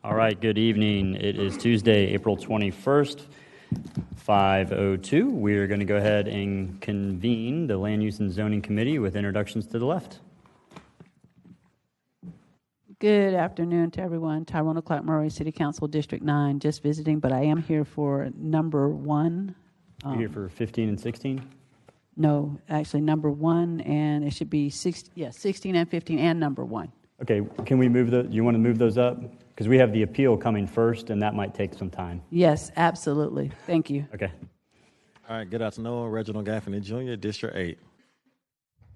All right, good evening. It is Tuesday, April 21st, 5:02. We're going to go ahead and convene the Land Use and Zoning Committee with introductions to the left. Good afternoon to everyone. Tyrone Clark Murray, City Council, District 9, just visiting, but I am here for number 1. You're here for 15 and 16? No, actually number 1, and it should be 16 and 15 and number 1. Okay, can we move you want to move those up? Because we have the appeal coming first, and that might take some time. Yes, absolutely. Thank you. Okay. All right, good afternoon. Reginald Gaffney Jr., District 8.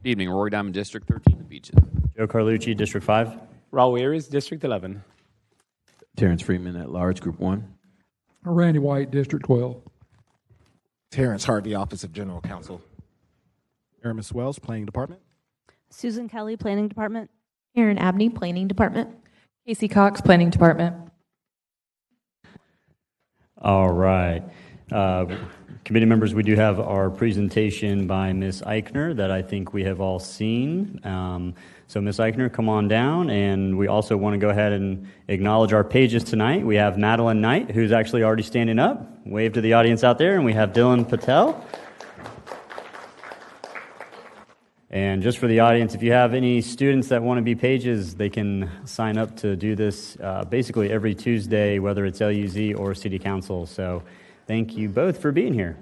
Good evening. Rory Diamond, District 13, The Beaches. Joe Carlucci, District 5. Raul Ayres, District 11. Terrence Freeman at large, Group 1. Randy White, District 12. Terrence Harvey, Office of General Counsel. Aramis Wells, Planning Department. Susan Kelly, Planning Department. Aaron Abney, Planning Department. Casey Cox, Planning Department. All right. Committee members, we do have our presentation by Ms. Eichner that I think we have all seen. So Ms. Eichner, come on down, and we also want to go ahead and acknowledge our pages tonight. We have Madeline Knight, who's actually already standing up. Wave to the audience out there, and we have Dylan Patel. And just for the audience, if you have any students that want to be pages, they can sign up to do this basically every Tuesday, whether it's LUZ or City Council. So thank you both for being here.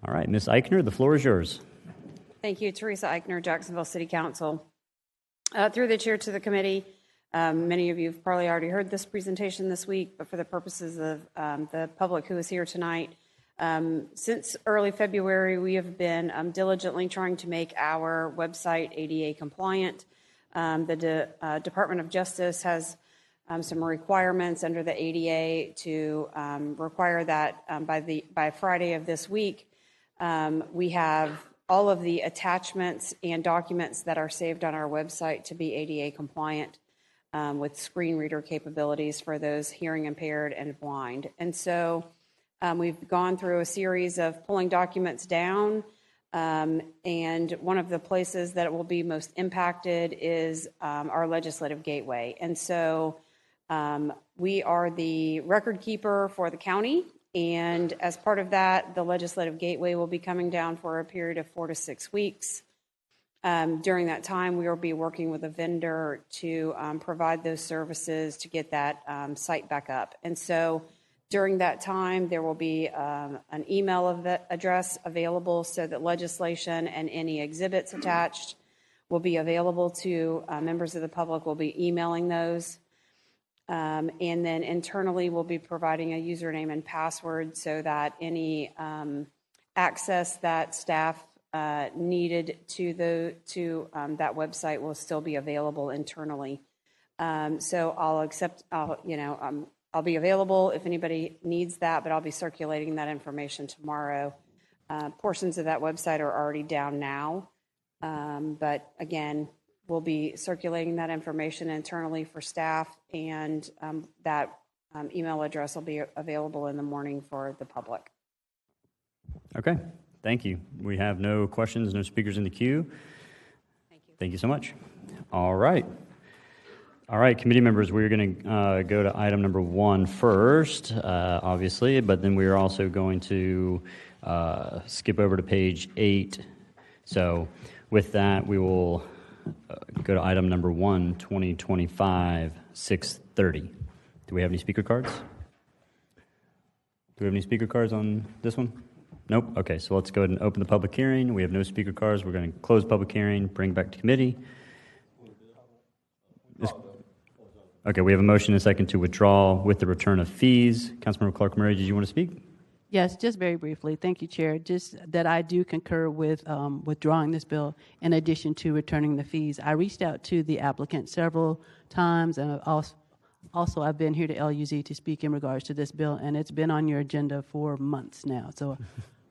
All right, Ms. Eichner, the floor is yours. Thank you, Teresa Eichner, Jacksonville City Council. Through the chair to the committee, many of you have probably already heard this presentation this week, but for the purposes of the public who is here tonight, since early February, we have been diligently trying to make our website ADA compliant. The Department of Justice has some requirements under the ADA to require that by Friday of this week, we have all of the attachments and documents that are saved on our website to be ADA compliant with screen reader capabilities for those hearing impaired and blind. And so we've gone through a series of pulling documents down, and one of the places that it will be most impacted is our legislative gateway. And so we are the record keeper for the county, and as part of that, the legislative gateway will be coming down for a period of 4 to 6 weeks. During that time, we will be working with a vendor to provide those services to get that site back up. And so during that time, there will be an email address available so that legislation and any exhibits attached will be available to members of the public. Will be emailing those. And then internally, we'll be providing a username and password so that any access that staff needed to that website will still be available internally. So I'll be available if anybody needs that, but I'll be circulating that information tomorrow. Portions of that website are already down now, but again, we'll be circulating that information internally for staff, and that email address will be available in the morning for the public. Okay, thank you. We have no questions, no speakers in the queue. Thank you. Thank you so much. All right, committee members, we're going to go to item number 1 first, obviously, but then we are also going to skip over to page 8. So with that, we will go to item number 1, 2025-630. Do we have any speaker cards? Do we have any speaker cards on this one? Nope. Okay, so let's go ahead and open the public hearing. We have no speaker cards. We're going to close public hearing, bring back to committee. Okay, we have a motion and a second to withdraw with the return of fees. Councilmember Clark Murray, did you want to speak? Yes, just very briefly. Thank you, Chair. Just that I do concur with withdrawing this bill in addition to returning the fees. I reached out to the applicant several times, and also I've been here to LUZ to speak in regards to this bill, and it's been on your agenda for months now. So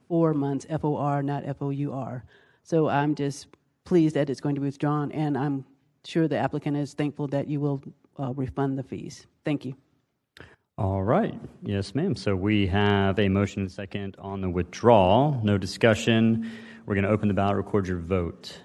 4 months, F-O-R, not F-O-U-R. So I'm just pleased that it's going to be withdrawn, and I'm sure the applicant is thankful that you will refund the fees. Thank you. All right. Yes, ma'am. So we have a motion and second on the withdrawal. No discussion. We're going to open the ballot, record your vote.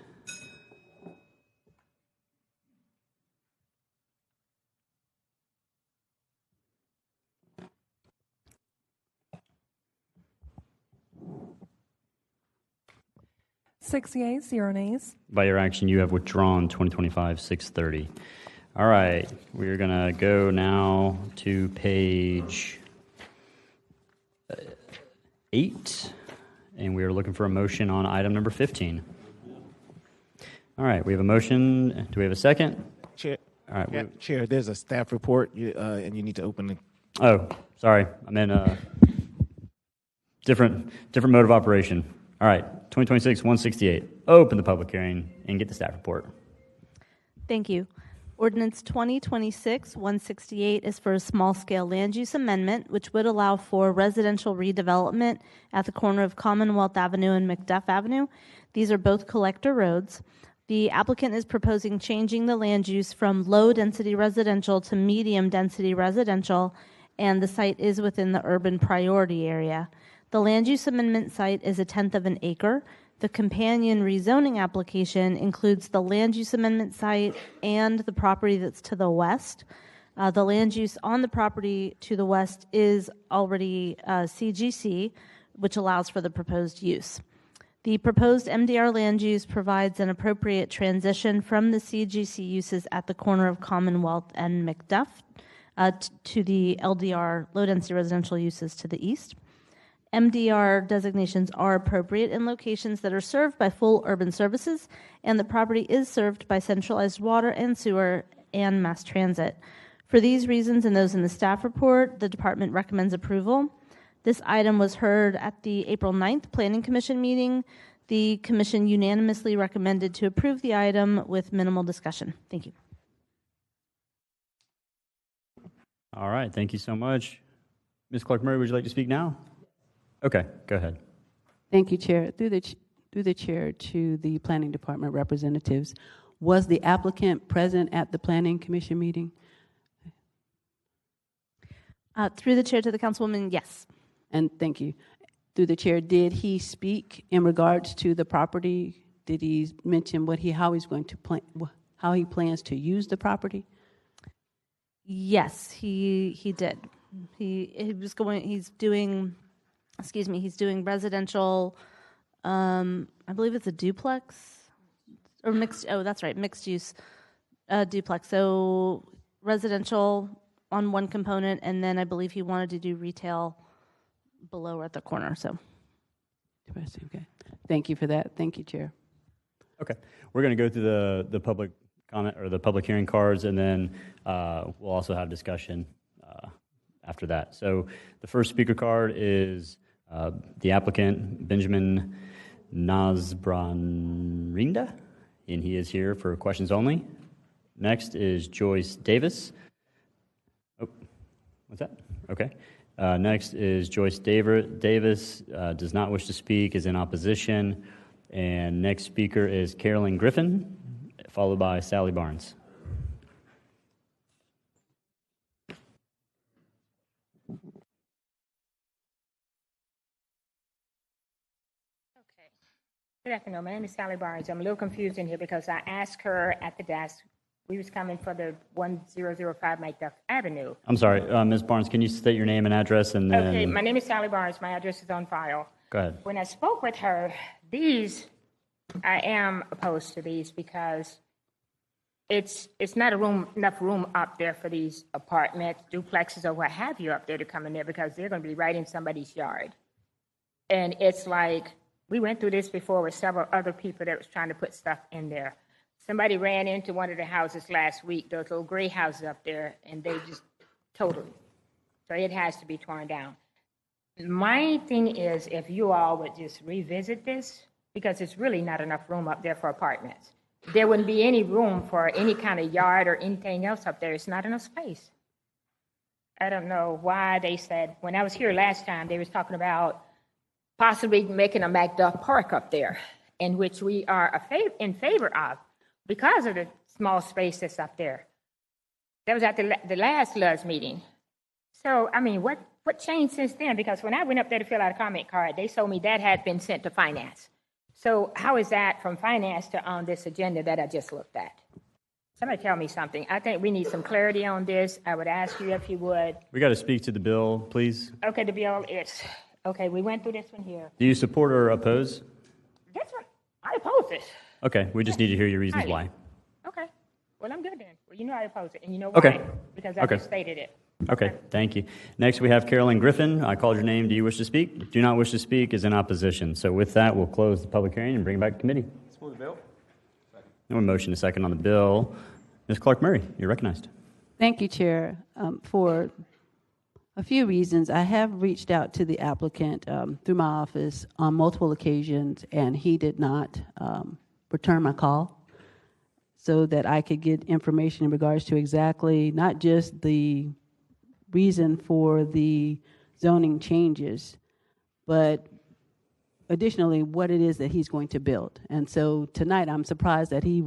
6 yeas, 0 nays. By your action, you have withdrawn 2025-630. All right, we're going to go now to page 8, and we are looking for a motion on item number 15. All right, we have a motion. Do we have a second? Chair, All right. yeah, Chair, there's a staff report, and you need to open the. Oh, sorry. I'm in a different mode of operation. All right, 2026-168. Open the public hearing and get the staff report. Thank you. Ordinance 2026-168 is for a small-scale land use amendment, which would allow for residential redevelopment at the corner of Commonwealth Avenue and Macduff Avenue. These are both collector roads. The applicant is proposing changing the land use from low-density residential to medium-density residential, and the site is within the urban priority area. The land use amendment site is 1/10 of an acre. The companion rezoning application includes the land use amendment site and the property that's to the west. The land use on the property to the west is already CGC, which allows for the proposed use. The proposed MDR land use provides an appropriate transition from the CGC uses at the corner of Commonwealth and Macduff to the LDR, low-density residential uses to the east. MDR designations are appropriate in locations that are served by full urban services, and the property is served by centralized water and sewer and mass transit. For these reasons and those in the staff report, the department recommends approval. This item was heard at the April 9th Planning Commission meeting. The commission unanimously recommended to approve the item with minimal discussion. Thank you. All right, thank you so much. Ms. Clark-Murray, would you like to speak now? Okay, go ahead. Thank you, Chair. Through the chair to the Planning Department representatives, was the applicant present at the Planning Commission meeting? Through the chair to the councilwoman, yes. And thank you. Through the chair, did he speak in regards to the property? Did he mention how he plans to use the property? Yes, he did. He's doing residential, I believe it's a duplex or mixed, that's right, mixed use duplex. So residential on one component, and then I believe he wanted to do retail below or at the corner, so. Okay. Thank you for that. Thank you, Chair. Okay, we're going to go through the public comment or the public hearing cards, and then we'll also have discussion after that. So the first speaker card is the applicant, Benjamin Nasbranrinda, and he is here for questions only. Next is Joyce Davis. Oh, what's that? Okay. Next is Joyce Davis, does not wish to speak, is in opposition. And next speaker is Carolyn Griffin, followed by Sally Barnes. Good afternoon. My name is Sally Barnes. I'm a little confused in here because I asked her at the desk, we was coming for the 1005 Macduff Avenue. I'm sorry, Ms. Barnes, can you state your name and address? And then... Okay, my name is Sally Barnes. My address is on file. Go ahead. When I spoke with her, I am opposed to these because it's not enough room up there for these apartments, duplexes, or what have you up there to come in there because they're going to be right in somebody's yard. And it's like, we went through this before with several other people that was trying to put stuff in there. Somebody ran into one of the houses last week, those little gray houses up there, and they just totally. So it has to be torn down. My thing is, if you all would just revisit this, because it's really not enough room up there for apartments. There wouldn't be any room for any kind of yard or anything else up there. It's not enough space. I don't know why they said, when I was here last time, they was talking about possibly making a Macduff Park up there, in which we are in favor of because of the small space that's up there. That was at the last LUS meeting. So, I mean, what changed since then? Because when I went up there to fill out a comment card, they told me that had been sent to finance. So how is that from finance to on this agenda that I just looked at? Somebody tell me something. I think we need some clarity on this. I would ask you if you would. We got to speak to the bill, please. Okay, the bill is, okay, we went through this one here. Do you support or oppose? This one, I oppose this. Okay, we just need to hear your reasons Highly. why. Okay. Well, I'm good then. Well, you know I oppose it, and you know why? Okay. Because I Okay. just stated it. Okay, thank you. Next, we have Carolyn Griffin. I called your name. Do you wish to speak? Do not wish to speak is in opposition. So with that, we'll close the public hearing and bring it back to committee. Let's move the bill. No motion, a second on the bill. Ms. Clark-Murray, you're recognized. Thank you, Chair. For a few reasons, I have reached out to the applicant through my office on multiple occasions, and he did not return my call so that I could get information in regards to exactly not just the reason for the zoning changes, but additionally what it is that he's going to build. And so tonight I'm surprised that he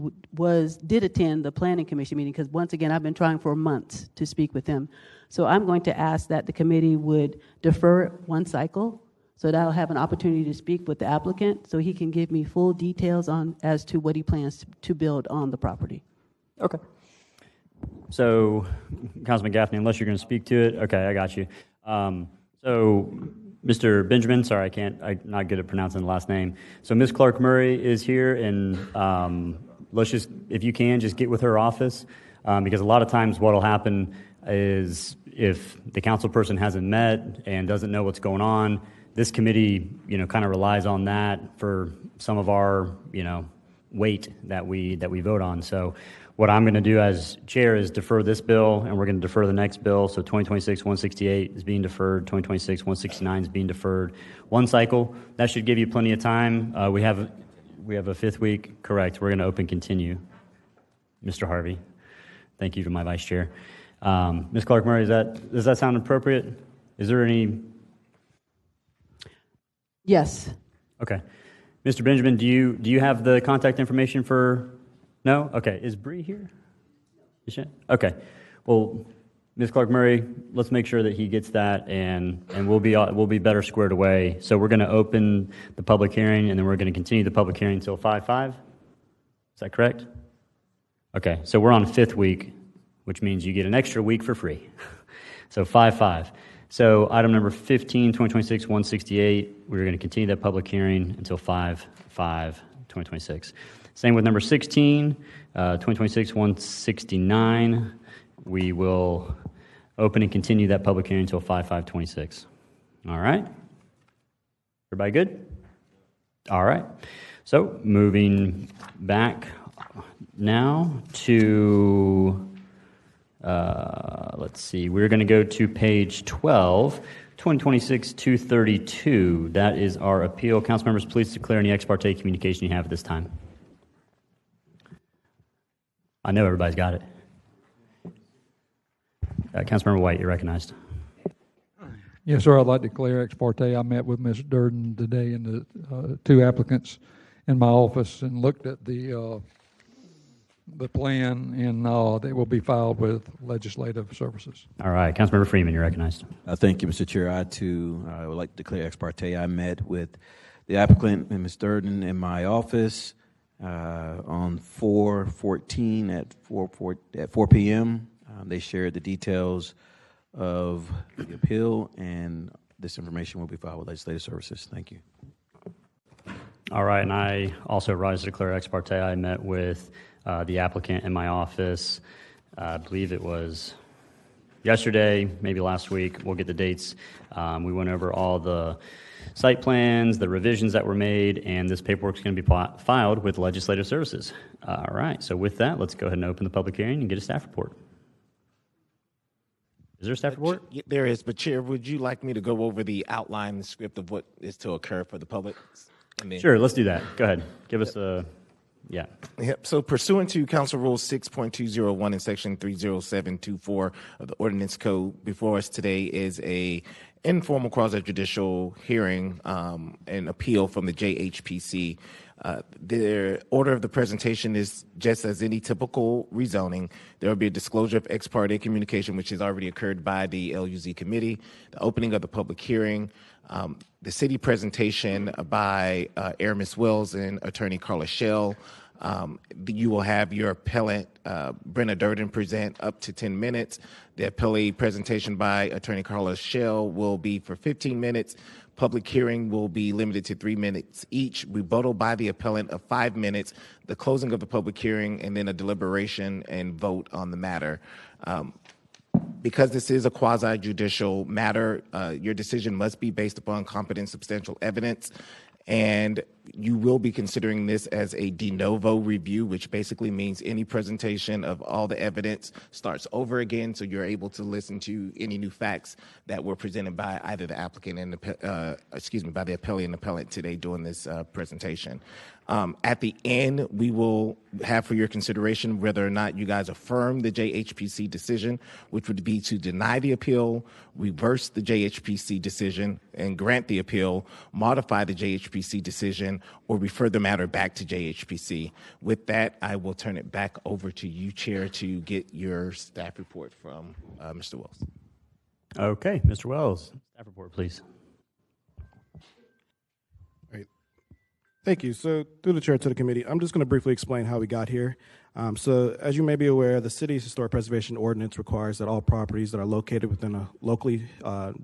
did attend the planning commission meeting, because once again I've been trying for months to speak with him. So I'm going to ask that the committee would defer one cycle so that I'll have an opportunity to speak with the applicant so he can give me full details on as to what he plans to build on the property. Okay. So, Councilman Gaffney, unless you're going to speak to it, okay, I got you. So, Mr. Benjamin, sorry, I'm not good at pronouncing the last name. So, Ms. Clark-Murray is here, and let's just, if you can, just get with her office, because a lot of times what will happen is if the council person hasn't met and doesn't know what's going on, this committee, kind of relies on that for some of our, weight that we vote on. So what I'm going to do as chair is defer this bill, and we're going to defer the next bill. So 2026-168 is being deferred. 2026-169 is being deferred. One cycle. That should give you plenty of time. We have a fifth week. Correct. We're going to open continue. Mr. Harvey. Thank you to my vice chair. Ms. Clark-Murray, does that sound appropriate? Is there any? Yes. Okay. Mr. Benjamin, do you have the contact information for? No? Okay. Is Bree here? Is she? Okay. Well, Ms. Clark-Murray, let's make sure that he gets that, and we'll be better squared away. So we're going to open the public hearing, and then we're going to continue the public hearing until 5/5. Is that correct? Okay. So we're on fifth week, which means you get an extra week for free. So 5/5. So item number 15, 2026-168, we're going to continue that public hearing until 5/5/2026. Same with number 16, 2026-169. We will open and continue that public hearing until 5/5/26. All right? Everybody good? All right. So moving back now to... let's see, we're going to go to page 12, 2026-232. That is our appeal. Council members, please declare any ex parte communication you have at this time. I know everybody's got it. Councilmember White, you're recognized. Yes, sir. I'd like to declare ex parte. I met with Ms. Durden today and the two applicants in my office and looked at the plan, and they will be filed with legislative services. All right. Councilmember Freeman, you're recognized. Thank you, Mr. Chair. I would like to declare ex parte. I met with the applicant and Ms. Durden in my office on 4/14 at 4 p.m. They shared the details of the appeal, and this information will be filed with legislative services. Thank you. All right. And I also rise to declare ex parte. I met with the applicant in my office. I believe it was yesterday, maybe last week. We'll get the dates. We went over all the site plans, the revisions that were made, and this paperwork is going to be filed with legislative services. All right. So with that, let's go ahead and open the public hearing and get a staff report. Is there a staff report? There is, but Chair, would you like me to go over the outline script of what is to occur for the public? Sure, let's do that. Go ahead. Give us a... Yeah. Yep. So pursuant to Council Rule 6.201 and Section 30724 of the Ordinance Code, before us today is a informal quasi-judicial hearing and appeal from the JHPC. The order of the presentation is just as any typical rezoning. There will be a disclosure of ex parte communication, which has already occurred by the LUZ committee, the opening of the public hearing, the city presentation by Aramis Wells and Attorney Carla Schell, You will have your appellant, Brenna Durden, present up to 10 minutes. The appellee presentation by Attorney Carlos Schell will be for 15 minutes. Public hearing will be limited to 3 minutes each. Rebuttal by the appellant of 5 minutes. The closing of the public hearing, and then a deliberation and vote on the matter. Because this is a quasi-judicial matter, your decision must be based upon competent substantial evidence, and you will be considering this as a de novo review, which basically means any presentation of all the evidence starts over again, so you're able to listen to any new facts that were presented by either the applicant and by the appellee and appellant today during this presentation. At the end, we will have for your consideration whether or not you guys affirm the JHPC decision, which would be to deny the appeal, reverse the JHPC decision, and grant the appeal, modify the JHPC decision, or refer the matter back to JHPC. With that, I will turn it back over to you, Chair, to get your staff report from Mr. Wells. Okay, Mr. Wells, staff report, please. Thank you. So through the chair to the committee, I'm just going to briefly explain how we got here. So as you may be aware, the city's historic preservation ordinance requires that all properties that are located within a locally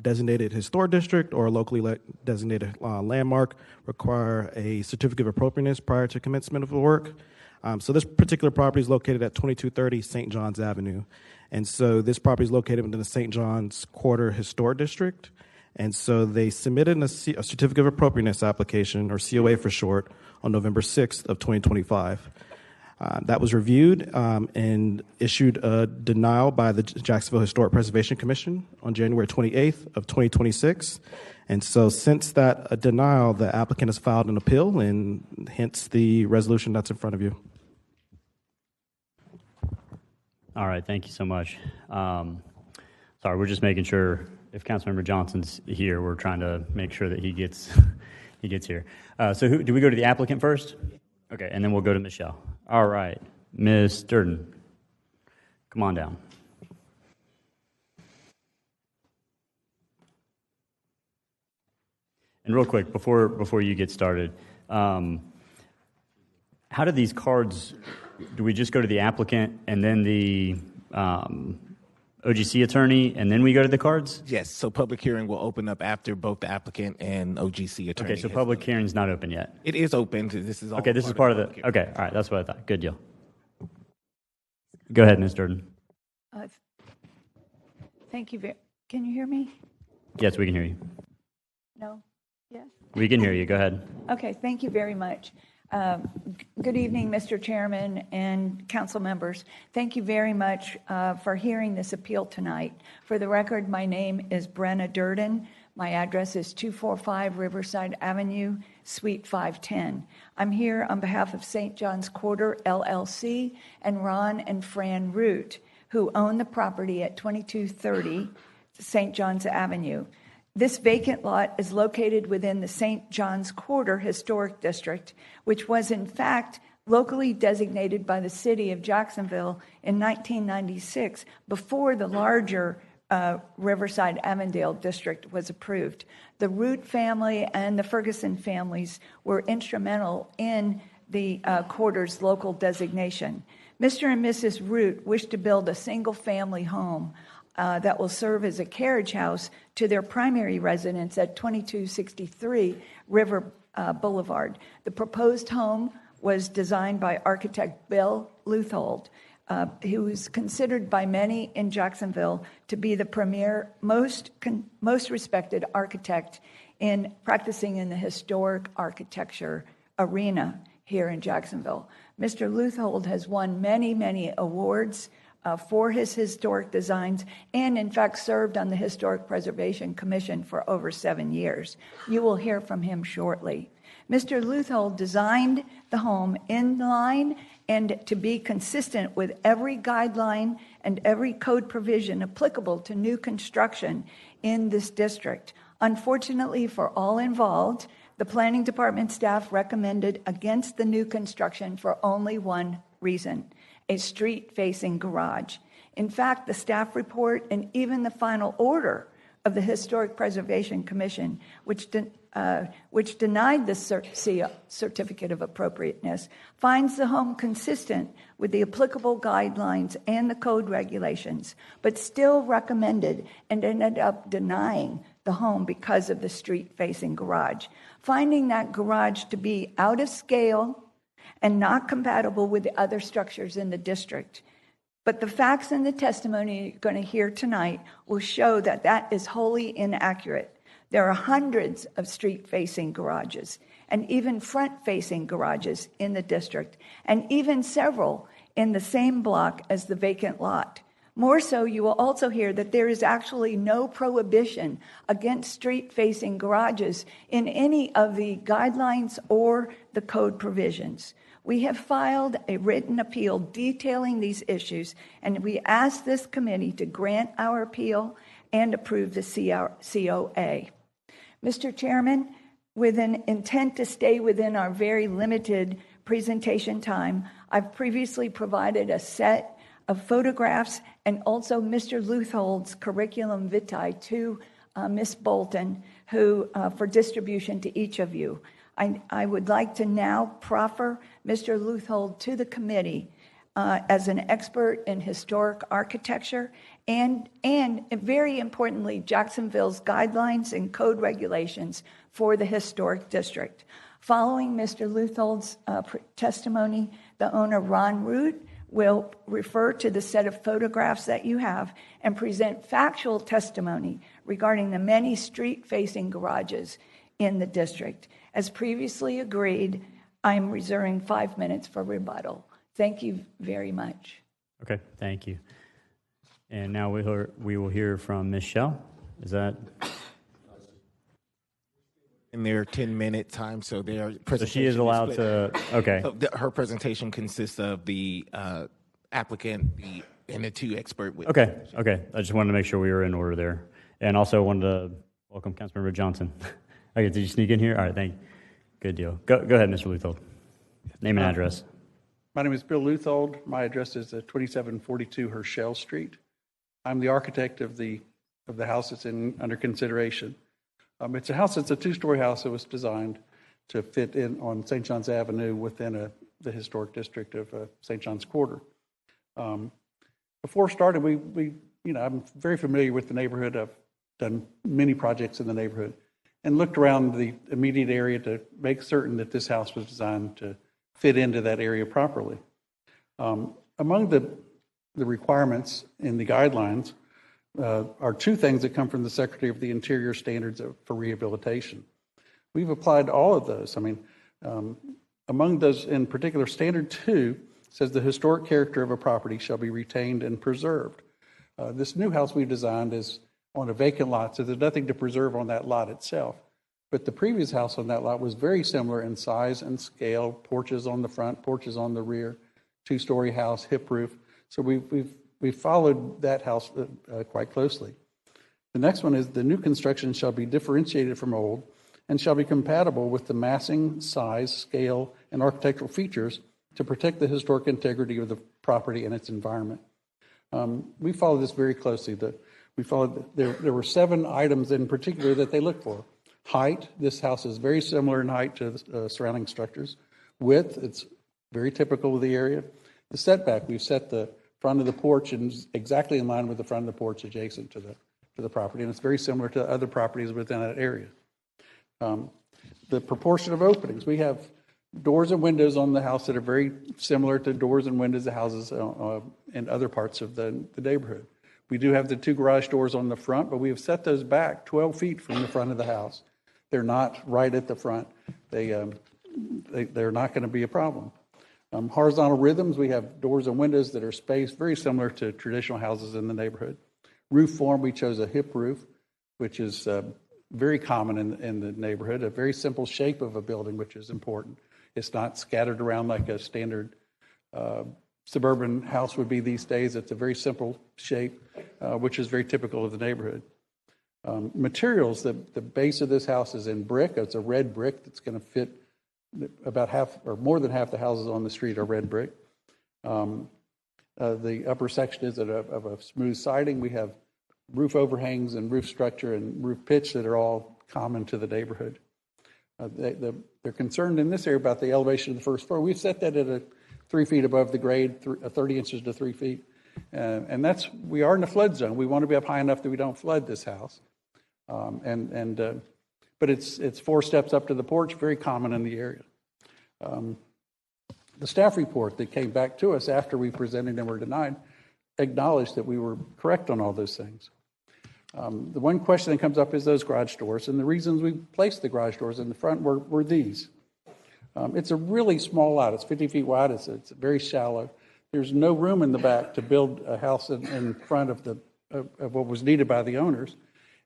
designated historic district or a locally designated landmark require a certificate of appropriateness prior to commencement of the work. So this particular property is located at 2230 St. John's Avenue. And so this property is located within the St. John's Quarter Historic District. And so they submitted a certificate of appropriateness application, or COA for short, on November 6th of 2025. That was reviewed and issued a denial by the Jacksonville Historic Preservation Commission on January 28th of 2026. And so since that denial, the applicant has filed an appeal, and hence the resolution that's in front of you. All right, thank you so much. Sorry, we're just making sure if Councilmember Johnson's here, we're trying to make sure that he gets here. So do we go to the applicant first? Okay, and then we'll go to Michelle. All right, Ms. Durden, come on down. And real quick, before you get started, how do these cards, do we just go to the applicant and then the OGC attorney, and then we go to the cards? Yes, so public hearing will open up after both the applicant and OGC attorney. Okay, so public hearing's not open yet? It is open. This is all okay, this is part of the, okay, all right, that's what I thought. Good deal. Go ahead, Ms. Durden. Thank you. Can you hear me? Yes, we can hear you. No? Yes? We can hear you. Go ahead. Okay, thank you very much. Good evening, Mr. Chairman and council members. Thank you very much for hearing this appeal tonight. For the record, my name is Brenna Durden. My address is 245 Riverside Avenue, Suite 510. I'm here on behalf of St. John's Quarter, LLC, and Ron and Fran Root, who own the property at 2230 St. John's Avenue. This vacant lot is located within the St. John's Quarter Historic District, which was in fact locally designated by the city of Jacksonville in 1996 before the larger Riverside Avondale District was approved. The Root family and the Ferguson families were instrumental in the quarter's local designation. Mr. and Mrs. Root wish to build a single-family home that will serve as a carriage house to their primary residence at 2263 River Boulevard. The proposed home was designed by architect Bill Luthold, who is considered by many in Jacksonville to be the premier, most respected architect in practicing in the historic architecture arena here in Jacksonville. Mr. Luthold has won many, many awards for his historic designs, and in fact served on the Historic Preservation Commission for over 7 years. You will hear from him shortly. Mr. Luthold designed the home in line and to be consistent with every guideline and every code provision applicable to new construction in this district. Unfortunately for all involved, the planning department staff recommended against the new construction for only one reason: a street-facing garage. In fact, the staff report and even the final order of the Historic Preservation Commission, which denied the certificate of appropriateness, finds the home consistent with the applicable guidelines and the code regulations, but still recommended and ended up denying the home because of the street-facing garage, finding that garage to be out of scale and not compatible with the other structures in the district. But the facts and the testimony you're going to hear tonight will show that that is wholly inaccurate. There are hundreds of street-facing garages and even front-facing garages in the district, and even several in the same block as the vacant lot. More so, you will also hear that there is actually no prohibition against street-facing garages in any of the guidelines or the code provisions. We have filed a written appeal detailing these issues, and we ask this committee to grant our appeal and approve the COA. Mr. Chairman, with an intent to stay within our very limited presentation time, I've previously provided a set of photographs and also Mr. Leuthold's curriculum vitae to Ms. Bolton, who for distribution to each of you. I would like to now proffer Mr. Leuthold to the committee as an expert in historic architecture and very importantly, Jacksonville's guidelines and code regulations for the historic district. Following Mr. Leuthold's testimony, the owner, Ron Root, will refer to the set of photographs that you have and present factual testimony regarding the many street-facing garages in the district. As previously agreed, I'm reserving 5 minutes for rebuttal. Thank you very much. Okay, thank you. And now we will hear from Ms. Schell. Is that? In their 10-minute time, so their presentation. So she is allowed to. Okay. So her presentation consists of the applicant, and the two expert witnesses. Okay. I just wanted to make sure we were in order there, and also wanted to welcome Councilmember Johnson. Okay, did you sneak in here? All right, thank you. Good deal. Go ahead, Mr. Leuthold. Name and address. My name is Bill Leuthold. My address is 2742 Herschel Street. I'm the architect of the house that's under consideration. It's a house that's a two-story house that was designed to fit in on St. John's Avenue within the historic district of St. John's Quarter. Before starting, I'm very familiar with the neighborhood. I've done many projects in the neighborhood and looked around the immediate area to make certain that this house was designed to fit into that area properly. Among the requirements in the guidelines are two things that come from the Secretary of the Interior standards for rehabilitation. We've applied all of those. Among those in particular, Standard 2 says the historic character of a property shall be retained and preserved. This new house we designed is on a vacant lot, so there's nothing to preserve on that lot itself. But the previous house on that lot was very similar in size and scale, porches on the front, porches on the rear, two-story house, hip roof. So we've followed that house quite closely. The next one is the new construction shall be differentiated from old and shall be compatible with the massing, size, scale, and architectural features to protect the historic integrity of the property and its environment. We followed this very closely. There were 7 items in particular that they looked for. Height, this house is very similar in height to the surrounding structures. Width, it's very typical of the area. The setback, we've set the front of the porch and exactly in line with the front of the porch adjacent to the property, and it's very similar to other properties within that area. The proportion of openings, we have doors and windows on the house that are very similar to doors and windows of houses in other parts of the neighborhood. We do have the 2 garage doors on the front, but we have set those back 12 feet from the front of the house. They're not right at the front. They're not going to be a problem. Horizontal rhythms, we have doors and windows that are spaced very similar to traditional houses in the neighborhood. Roof form, we chose a hip roof, which is very common in the neighborhood, a very simple shape of a building, which is important. It's not scattered around like a standard suburban house would be these days. It's a very simple shape, which is very typical of the neighborhood. Materials, the base of this house is in brick. It's a red brick that's going to fit about half or more than half the houses on the street are red brick. The upper section is of a smooth siding. We have roof overhangs and roof structure and roof pitch that are all common to the neighborhood. They're concerned in this area about the elevation of the first floor. We've set that at 3 feet above the grade, 30 inches to 3 feet. And we are in the flood zone. We want to be up high enough that we don't flood this house. But it's 4 steps up to the porch, very common in the area. The staff report that came back to us after we presented and were denied acknowledged that we were correct on all those things. The one question that comes up is those garage doors, and the reasons we placed the garage doors in the front were these. It's a really small lot. It's 50 feet wide. It's very shallow. There's no room in the back to build a house in front of what was needed by the owners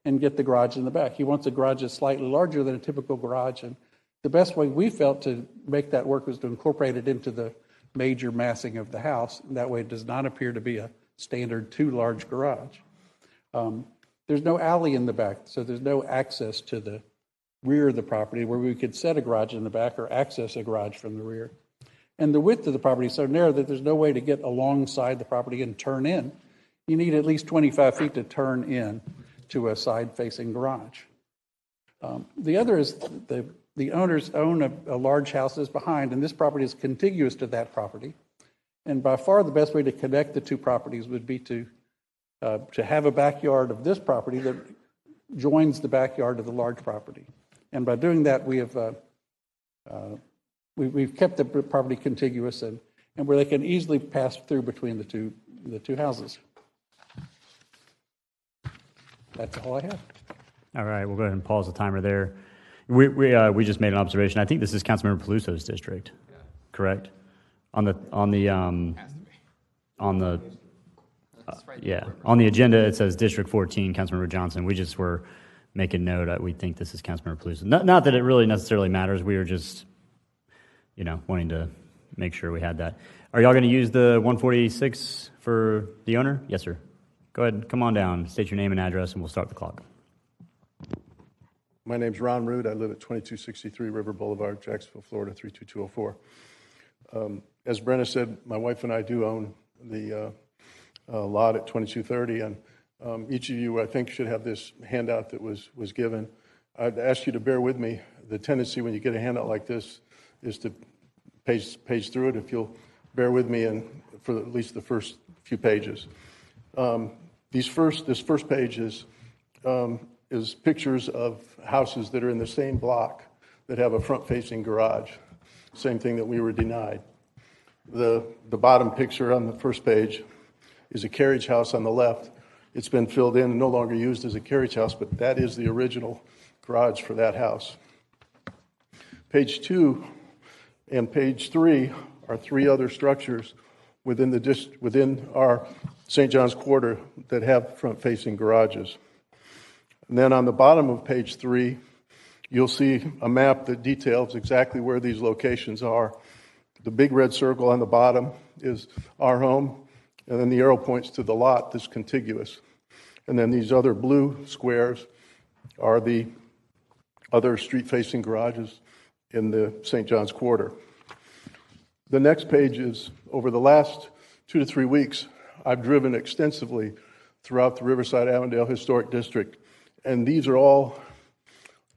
and get the garage in the back. He wants a garage that's slightly larger than a typical garage, and the best way we felt to make that work was to incorporate it into the major massing of the house. That way it does not appear to be a standard too large garage. There's no alley in the back, so there's no access to the rear of the property where we could set a garage in the back or access a garage from the rear. And the width of the property is so narrow that there's no way to get alongside the property and turn in. You need at least 25 feet to turn in to a side-facing garage. The other is the owners own a large house that's behind, and this property is contiguous to that property. And by far the best way to connect the two properties would be to have a backyard of this property that joins the backyard of the large property. And by doing that, we've kept the property contiguous and where they can easily pass through between the two houses. That's all I have. All right, we'll go ahead and pause the timer there. We just made an observation. I think this is Councilmember Peluso's district, correct? On the agenda it says District 14, Councilmember Johnson. We just were making note that we think this is Councilmember Peluso. Not that it really necessarily matters. We were just, wanting to make sure we had that. Are y'all going to use the 146 for the owner? Yes, sir. Go ahead, come on down, state your name and address, and we'll start the clock. My name's Ron Root. I live at 2263 River Boulevard, Jacksonville, Florida, 32204. As Brenna said, my wife and I do own the lot at 2230, and each of you, I think, should have this handout that was given. I'd ask you to bear with me. The tendency when you get a handout like this is to page through it. If you'll bear with me and for at least the first few pages. This first page is pictures of houses that are in the same block that have a front-facing garage. Same thing that we were denied. The bottom picture on the first page is a carriage house on the left. It's been filled in and no longer used as a carriage house, but that is the original garage for that house. Page 2 and page 3 are 3 other structures within our St. John's Quarter that have front-facing garages. And then on the bottom of page 3, you'll see a map that details exactly where these locations are. The big red circle on the bottom is our home, and then the arrow points to the lot that's contiguous. And then these other blue squares are the other street-facing garages in the St. John's Quarter. The next page is, over the last 2 to 3 weeks, I've driven extensively throughout the Riverside Avondale Historic District, and these are all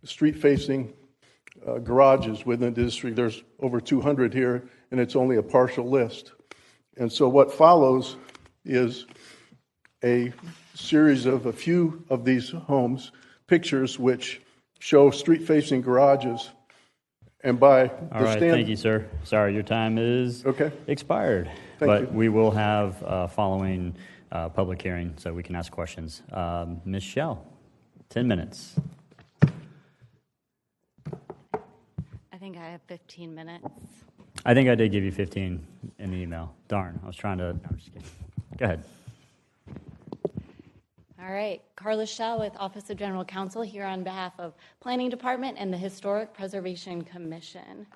street-facing garages within the district. There's over 200 here, and it's only a partial list. And so what follows is a series of a few of these homes, pictures which show street-facing garages. And by the All right, thank you, sir. Sorry, your time is expired. Thank you. We will have following public hearing, so we can ask questions. Ms. Schell, 10 minutes. I think I have 15 minutes. I think I did give you 15 in the email. Darn, I was trying to. No, I'm just kidding. Go ahead. All right, Carla Schell with Office of General Counsel here on behalf of Planning Department and the Historic Preservation Commission.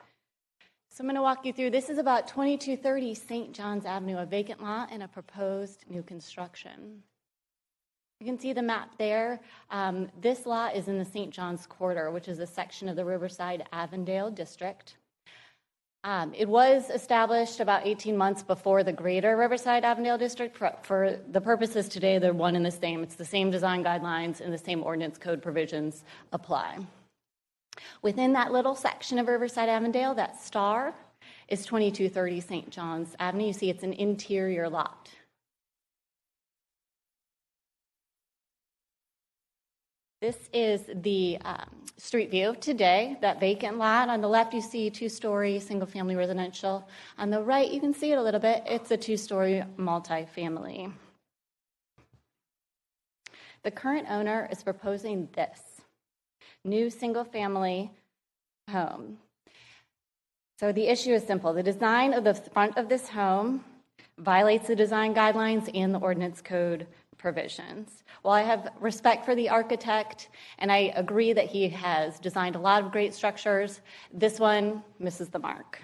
So I'm going to walk you through. This is about 2230 St. John's Avenue, a vacant lot and a proposed new construction. You can see the map there. This lot is in the St. John's Quarter, which is a section of the Riverside Avondale District. It was established about 18 months before the greater Riverside Avondale District. For the purposes today, they're one and the same. It's the same design guidelines and the same ordinance code provisions apply. Within that little section of Riverside Avondale, that star is 2230 St. John's Avenue. You see it's an interior lot. This is the street view today, that vacant lot. On the left, you see two-story single-family residential. On the right, you can see it a little bit. It's a two-story multifamily. The current owner is proposing this new single-family home. So the issue is simple. The design of the front of this home violates the design guidelines and the ordinance code provisions. While I have respect for the architect and I agree that he has designed a lot of great structures, this one misses the mark.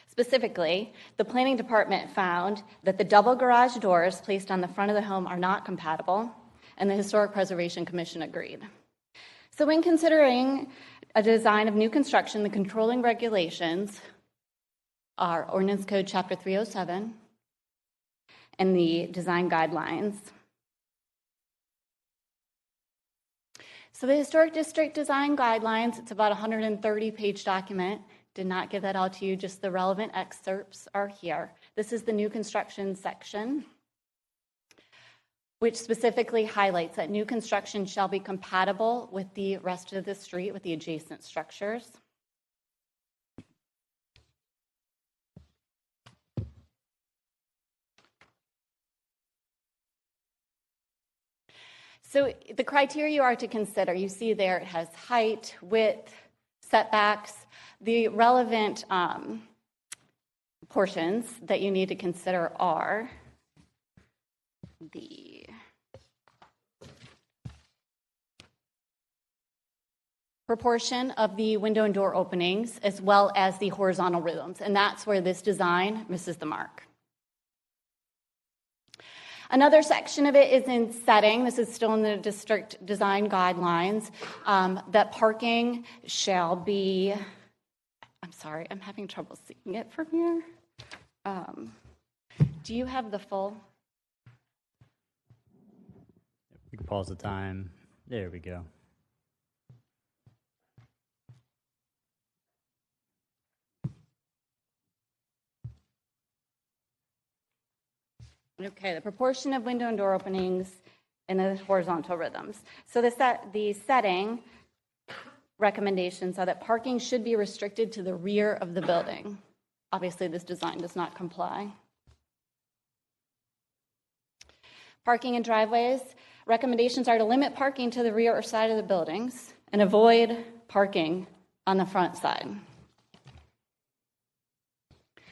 Specifically, the planning department found that the double garage doors placed on the front of the home are not compatible, and the Historic Preservation Commission agreed. So when considering a design of new construction, the controlling regulations are Ordinance Code Chapter 307, and the design guidelines. So the Historic District Design Guidelines, it's about a 130-page document. Did not give that all to you, just the relevant excerpts are here. This is the new construction section, which specifically highlights that new construction shall be compatible with the rest of the street, with the adjacent structures. So the criteria you are to consider, you see there it has height, width, setbacks. The relevant portions that you need to consider are the proportion of the window and door openings as well as the horizontal rhythms, and that's where this design misses the mark. Another section of it is in setting. This is still in the district design guidelines, that parking shall be, I'm sorry, I'm having trouble seeing it from here. Do you have the full? We can pause the time. There we go. Okay, the proportion of window and door openings and the horizontal rhythms. So the setting recommendations are that parking should be restricted to the rear of the building. Obviously, this design does not comply. Parking and driveways. Recommendations are to limit parking to the rear or side of the buildings and avoid parking on the front side.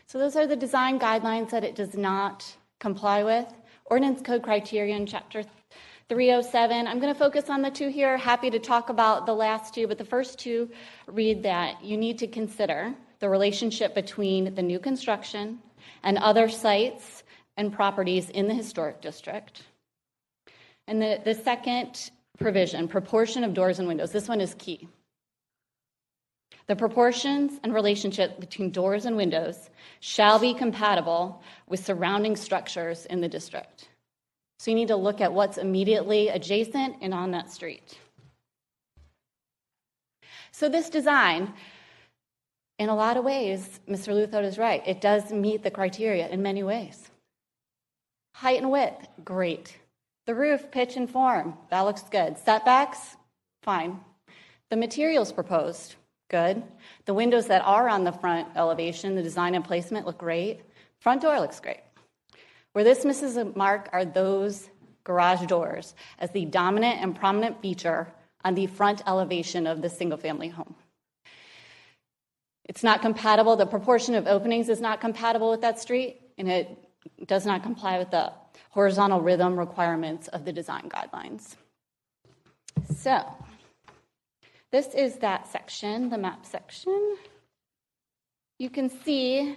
So those are the design guidelines that it does not comply with. Ordinance Code Criterion, Chapter 307. I'm going to focus on the two here. Happy to talk about the last two, but the first two read that you need to consider the relationship between the new construction and other sites and properties in the historic district. And the second provision, proportion of doors and windows. This one is key. The proportions and relationship between doors and windows shall be compatible with surrounding structures in the district. So you need to look at what's immediately adjacent and on that street. So this design, in a lot of ways, Mr. Luthot is right. It does meet the criteria in many ways. Height and width, great. The roof, pitch and form, that looks good. Setbacks, fine. The materials proposed, good. The windows that are on the front elevation, the design and placement look great. Front door looks great. Where this misses a mark are those garage doors as the dominant and prominent feature on the front elevation of the single-family home. It's not compatible. The proportion of openings is not compatible with that street, and it does not comply with the horizontal rhythm requirements of the design guidelines. So, this is that section, the map section. You can see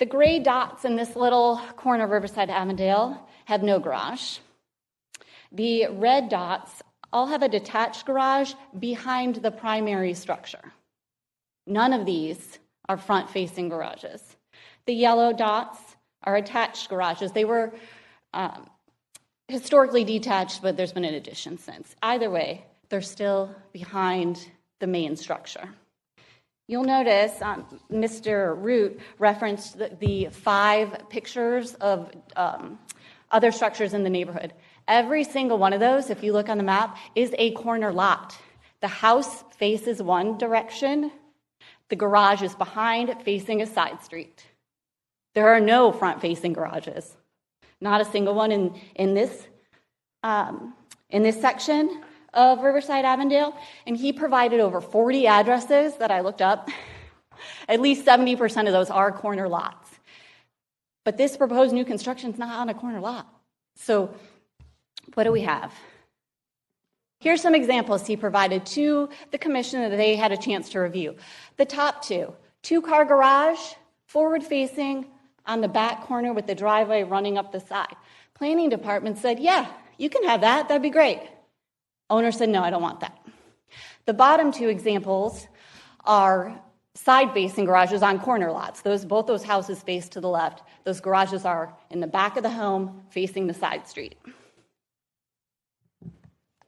the gray dots in this little corner of Riverside Avondale have no garage. The red dots all have a detached garage behind the primary structure. None of these are front-facing garages. The yellow dots are attached garages. They were historically detached, but there's been an addition since. Either way, they're still behind the main structure. You'll notice Mr. Root referenced the 5 pictures of other structures in the neighborhood. Every single one of those, if you look on the map, is a corner lot. The house faces one direction. The garage is behind, facing a side street. There are no front-facing garages. Not a single one in this section of Riverside Avondale, and he provided over 40 addresses that I looked up. At least 70% of those are corner lots. But this proposed new construction is not on a corner lot. So what do we have? Here's some examples he provided to the commission that they had a chance to review. The top 2-car garage, forward-facing on the back corner with the driveway running up the side. Planning department said, yeah, you can have that. That'd be great. Owner said, no, I don't want that. The bottom 2 examples are side-facing garages on corner lots. Both those houses face to the left. Those garages are in the back of the home, facing the side street.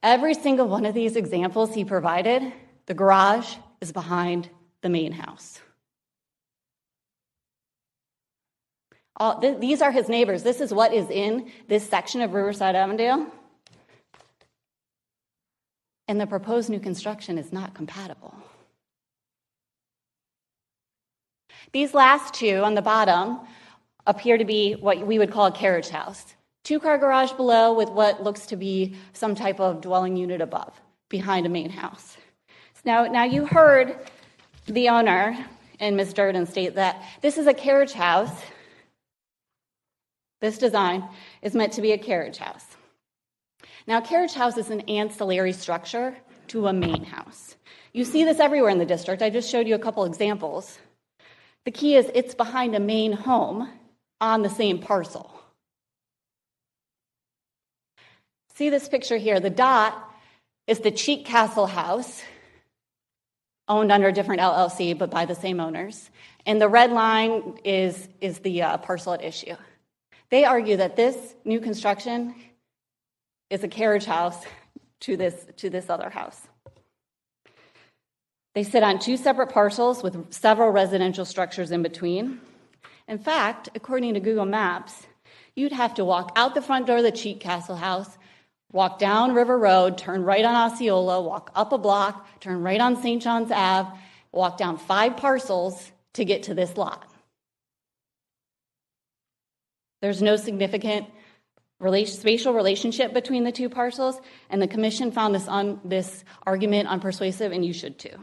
Every single one of these examples he provided, the garage is behind the main house. These are his neighbors. This is what is in this section of Riverside Avondale. And the proposed new construction is not compatible. These last 2 on the bottom appear to be what we would call a carriage house. 2-car garage below with what looks to be some type of dwelling unit above, behind a main house. Now you heard the owner and Ms. Durden state that this is a carriage house. This design is meant to be a carriage house. Now, a carriage house is an ancillary structure to a main house. You see this everywhere in the district. I just showed you a couple examples. The key is it's behind a main home on the same parcel. See this picture here. The dot is the Cheek Castle house, owned under a different LLC, but by the same owners. And the red line is the parcel at issue. They argue that this new construction is a carriage house to this other house. They sit on 2 separate parcels with several residential structures in between. In fact, according to Google Maps, you'd have to walk out the front door of the Cheek Castle house, walk down River Road, turn right on Osceola, walk up a block, turn right on St. John's Ave, walk down 5 parcels to get to this lot. There's no significant spatial relationship between the 2 parcels, and the commission found this argument unpersuasive, and you should too.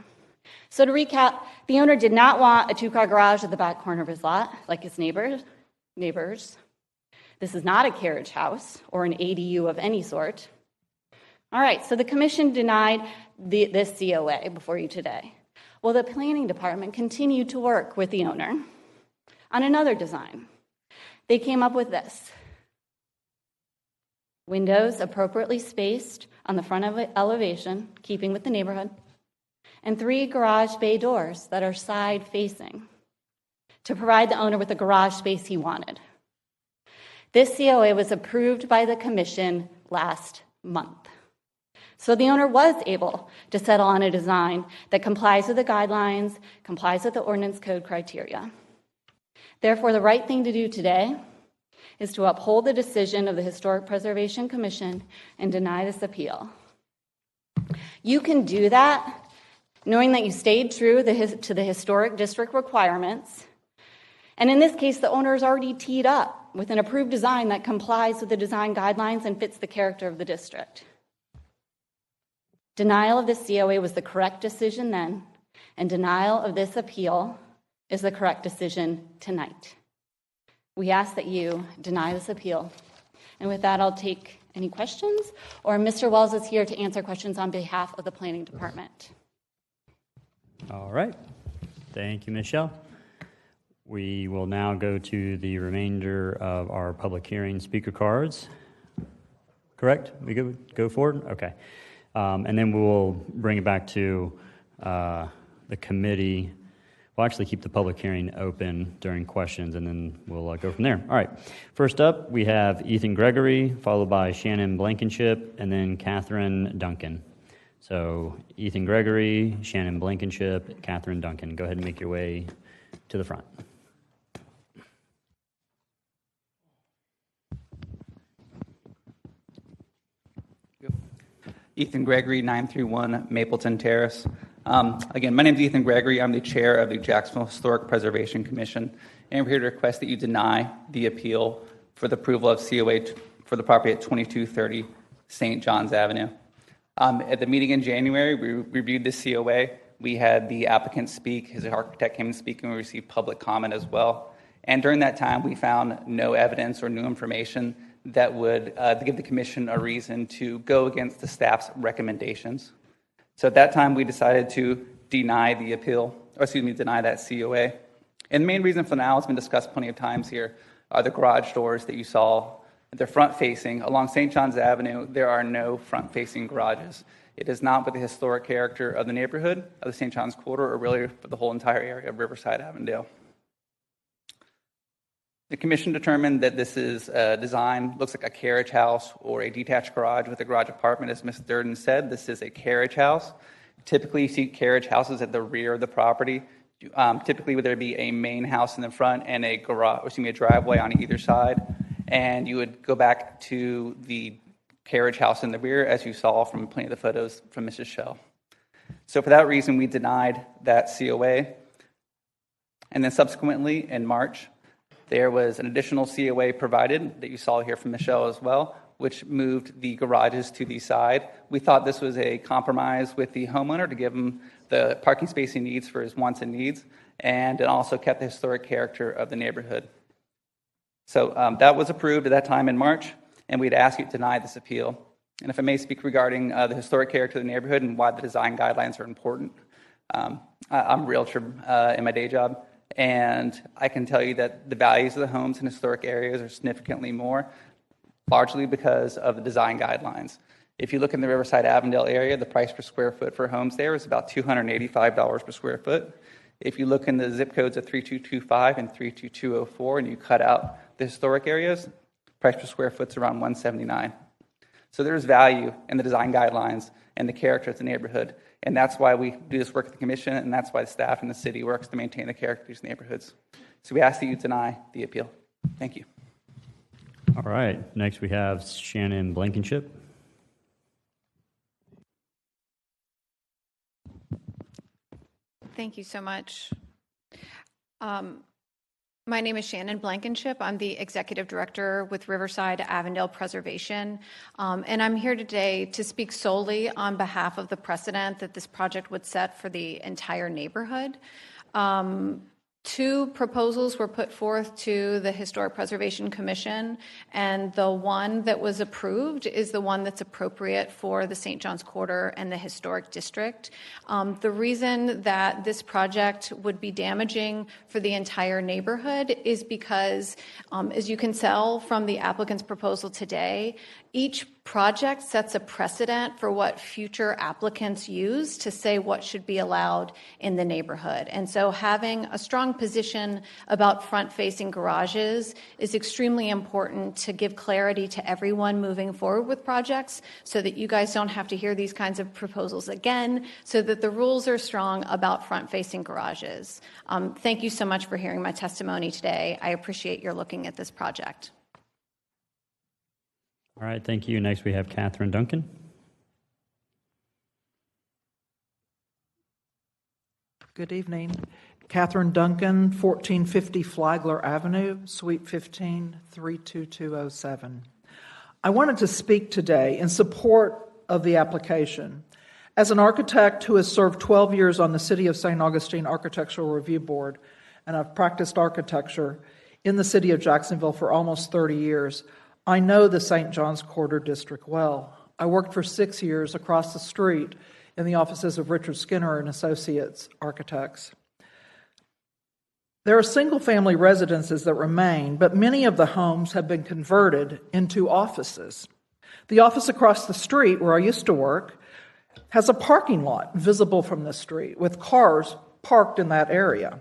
So to recap, the owner did not want a 2-car garage at the back corner of his lot, like his neighbors. This is not a carriage house or an ADU of any sort. All right, so the commission denied this COA before you today. Well, the planning department continued to work with the owner on another design. They came up with this. Windows appropriately spaced on the front of the elevation, keeping with the neighborhood, and 3 garage bay doors that are side-facing to provide the owner with the garage space he wanted. This COA was approved by the commission last month. So the owner was able to settle on a design that complies with the guidelines, complies with the ordinance code criteria. Therefore, the right thing to do today is to uphold the decision of the Historic Preservation Commission and deny this appeal. You can do that knowing that you stayed true to the historic district requirements. And in this case, the owner is already teed up with an approved design that complies with the design guidelines and fits the character of the district. Denial of this COA was the correct decision then, and denial of this appeal is the correct decision tonight. We ask that you deny this appeal. And with that, I'll take any questions, or Mr. Wells is here to answer questions on behalf of the planning department. All right. Thank you, Michelle. We will now go to the remainder of our public hearing speaker cards. Correct? We go forward? Okay. And then we will bring it back to the committee We'll actually keep the public hearing open during questions, and then we'll go from there. All right. First up, we have Ethan Gregory, followed by Shannon Blankenship, and then Catherine Duncan. So Ethan Gregory, Shannon Blankenship, Catherine Duncan. Go ahead and make your way to the front. Ethan Gregory, 931 Mapleton Terrace. Again, my name is Ethan Gregory. I'm the chair of the Jacksonville Historic Preservation Commission, and we're here to request that you deny the appeal for the approval of COA for the property at 2230 St. John's Avenue. At the meeting in January, we reviewed the COA. We had the applicant speak, his architect came and speak, and we received public comment as well. And during that time, we found no evidence or new information that would give the commission a reason to go against the staff's recommendations. So at that time, we decided to deny the appeal, or deny that COA. And the main reason for now, it's been discussed plenty of times here, are the garage doors that you saw. They're front-facing. Along St. John's Avenue, there are no front-facing garages. It is not with the historic character of the neighborhood, of the St. John's Quarter, or really for the whole entire area of Riverside, Avondale. The commission determined that this is a design, looks like a carriage house or a detached garage with a garage apartment. As Ms. Durden said, this is a carriage house. Typically, you see carriage houses at the rear of the property. Typically, there would be a main house in the front and a driveway on either side. And you would go back to the carriage house in the rear, as you saw from plenty of the photos from Mrs. Shell. So for that reason, we denied that COA. And then subsequently, in March, there was an additional COA provided that you saw here from Michelle as well, which moved the garages to the side. We thought this was a compromise with the homeowner to give him the parking space he needs for his wants and needs, and it also kept the historic character of the neighborhood. So that was approved at that time in March, and we'd ask you to deny this appeal. And if I may speak regarding the historic character of the neighborhood and why the design guidelines are important, I'm a realtor in my day job, and I can tell you that the values of the homes in historic areas are significantly more, largely because of the design guidelines. If you look in the Riverside Avondale area, the price per square foot for homes there is about $285 per square foot. If you look in the zip codes of 3225 and 32204 and you cut out the historic areas, price per square foot is around $179. So there's value in the design guidelines and the character of the neighborhood. And that's why we do this work at the commission, and that's why the staff in the city works to maintain the character of these neighborhoods. So we ask that you deny the appeal. Thank you. All right. Next, we have Shannon Blankenship. Thank you so much. My name is Shannon Blankenship. I'm the Executive Director with Riverside Avondale Preservation, and I'm here today to speak solely on behalf of the precedent that this project would set for the entire neighborhood. Two proposals were put forth to the Historic Preservation Commission, and the one that was approved is the one that's appropriate for the St. John's Quarter and the Historic District. The reason that this project would be damaging for the entire neighborhood is because, as you can tell from the applicant's proposal today, each project sets a precedent for what future applicants use to say what should be allowed in the neighborhood. And so having a strong position about front-facing garages is extremely important to give clarity to everyone moving forward with projects so that you guys don't have to hear these kinds of proposals again, so that the rules are strong about front-facing garages. Thank you so much for hearing my testimony today. I appreciate your looking at this project. All right, thank you. Next, we have Catherine Duncan. Good evening. Catherine Duncan, 1450 Flagler Avenue, Suite 15, 32207. I wanted to speak today in support of the application. As an architect who has served 12 years on the City of St. Augustine Architectural Review Board, and I've practiced architecture in the city of Jacksonville for almost 30 years, I know the St. John's Quarter District well. I worked for 6 years across the street in the offices of Richard Skinner and Associates Architects. There are single-family residences that remain, but many of the homes have been converted into offices. The office across the street where I used to work has a parking lot visible from the street with cars parked in that area.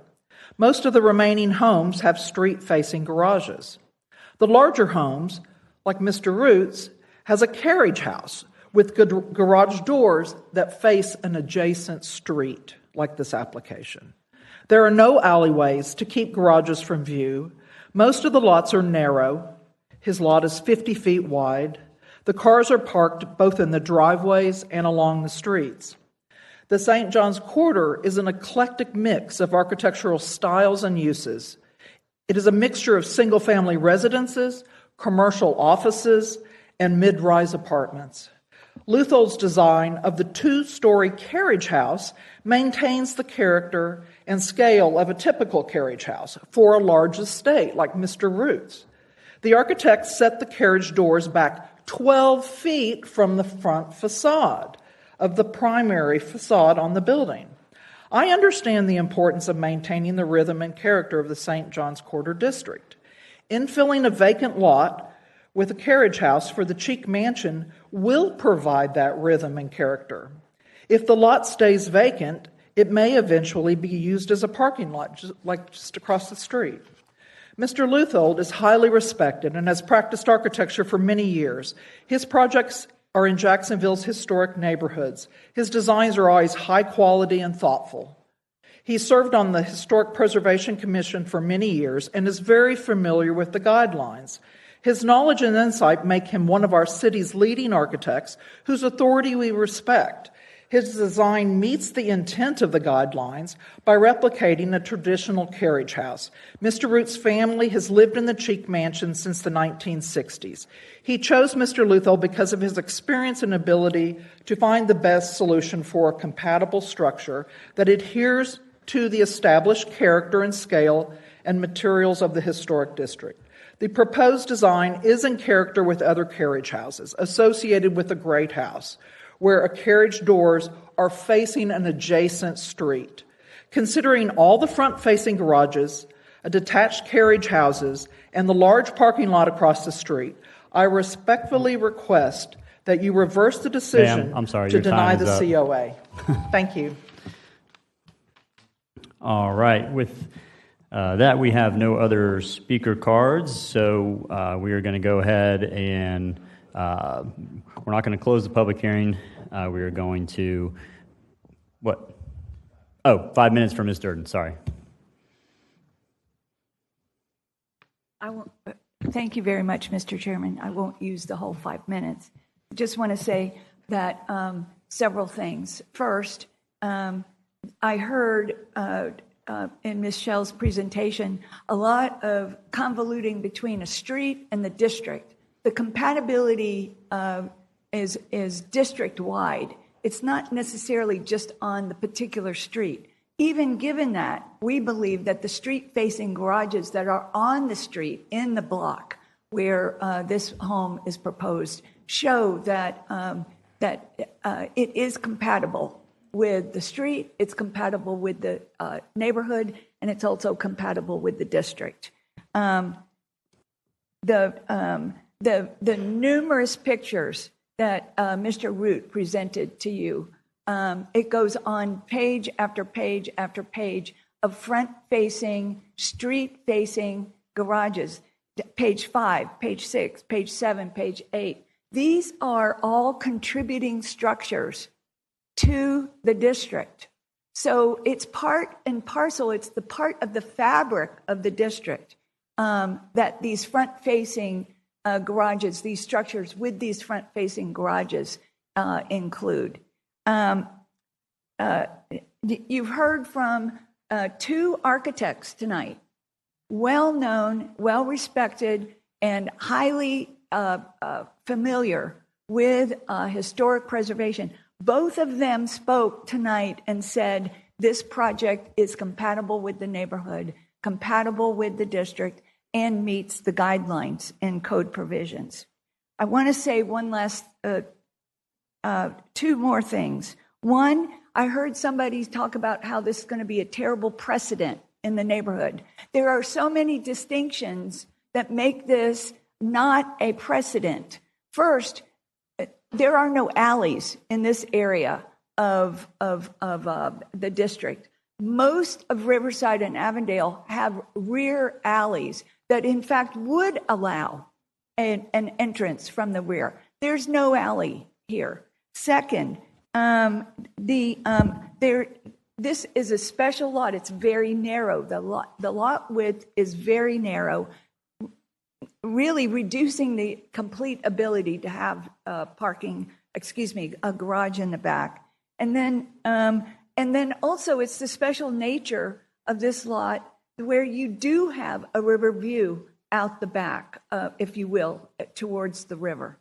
Most of the remaining homes have street-facing garages. The larger homes, like Mr. Root's, has a carriage house with garage doors that face an adjacent street, like this application. There are no alleyways to keep garages from view. Most of the lots are narrow. His lot is 50 feet wide. The cars are parked both in the driveways and along the streets. The St. John's Quarter is an eclectic mix of architectural styles and uses. It is a mixture of single-family residences, commercial offices, and mid-rise apartments. Luthold's design of the two-story carriage house maintains the character and scale of a typical carriage house for a large estate like Mr. Root's. The architect set the carriage doors back 12 feet from the front facade of the primary facade on the building. I understand the importance of maintaining the rhythm and character of the St. John's Quarter district. Infilling a vacant lot with a carriage house for the Cheek Mansion will provide that rhythm and character. If the lot stays vacant, it may eventually be used as a parking lot, just across the street. Mr. Luthold is highly respected and has practiced architecture for many years. His projects are in Jacksonville's historic neighborhoods. His designs are always high quality and thoughtful. He served on the Historic Preservation Commission for many years and is very familiar with the guidelines. His knowledge and insight make him one of our city's leading architects whose authority we respect. His design meets the intent of the guidelines by replicating a traditional carriage house. Mr. Root's family has lived in the Cheek Mansion since the 1960s. He chose Mr. Luthold because of his experience and ability to find the best solution for a compatible structure that adheres to the established character and scale and materials of the historic district. The proposed design is in character with other carriage houses associated with the Great House, where carriage doors are facing an adjacent street. Considering all the front-facing garages, detached carriage houses, and the large parking lot across the street, I respectfully request that you reverse the decision Ma'am, I'm sorry, to your deny time the is up. COA. Thank you. All right. With that, we have no other speaker cards, so we are going to go ahead and we're not going to close the public hearing. We are going to, what? Oh, 5 minutes for Ms. Durden, sorry. Thank you very much, Mr. Chairman. I won't use the whole 5 minutes. I just want to say that several things. First, I heard in Ms. Schell's presentation a lot of convoluting between a street and the district. The compatibility is district-wide. It's not necessarily just on the particular street. Even given that, we believe that the street-facing garages that are on the street in the block where this home is proposed show that it is compatible with the street, it's compatible with the neighborhood, and it's also compatible with the district. The numerous pictures that Mr. Root presented to you, it goes on page after page after page of front-facing, street-facing garages. Page 5, page 6, page 7, page 8. These are all contributing structures to the district. So it's part and parcel, it's the part of the fabric of the district that these front-facing garages, these structures with these front-facing garages include. You've heard from two architects tonight, well-known, well-respected, and highly familiar with historic preservation. Both of them spoke tonight and said this project is compatible with the neighborhood, compatible with the district, and meets the guidelines and code provisions. I want to say one last, two more things. One, I heard somebody talk about how this is going to be a terrible precedent in the neighborhood. There are so many distinctions that make this not a precedent. First, there are no alleys in this area of the district. most of Riverside and Avondale have rear alleys that in fact would allow an entrance from the rear. There's no alley here. Second, this is a special lot. It's very narrow. The lot width is very narrow, really reducing the complete ability to have a garage in the back. And then also it's the special nature of this lot where you do have a river view out the back, if you will, towards the river.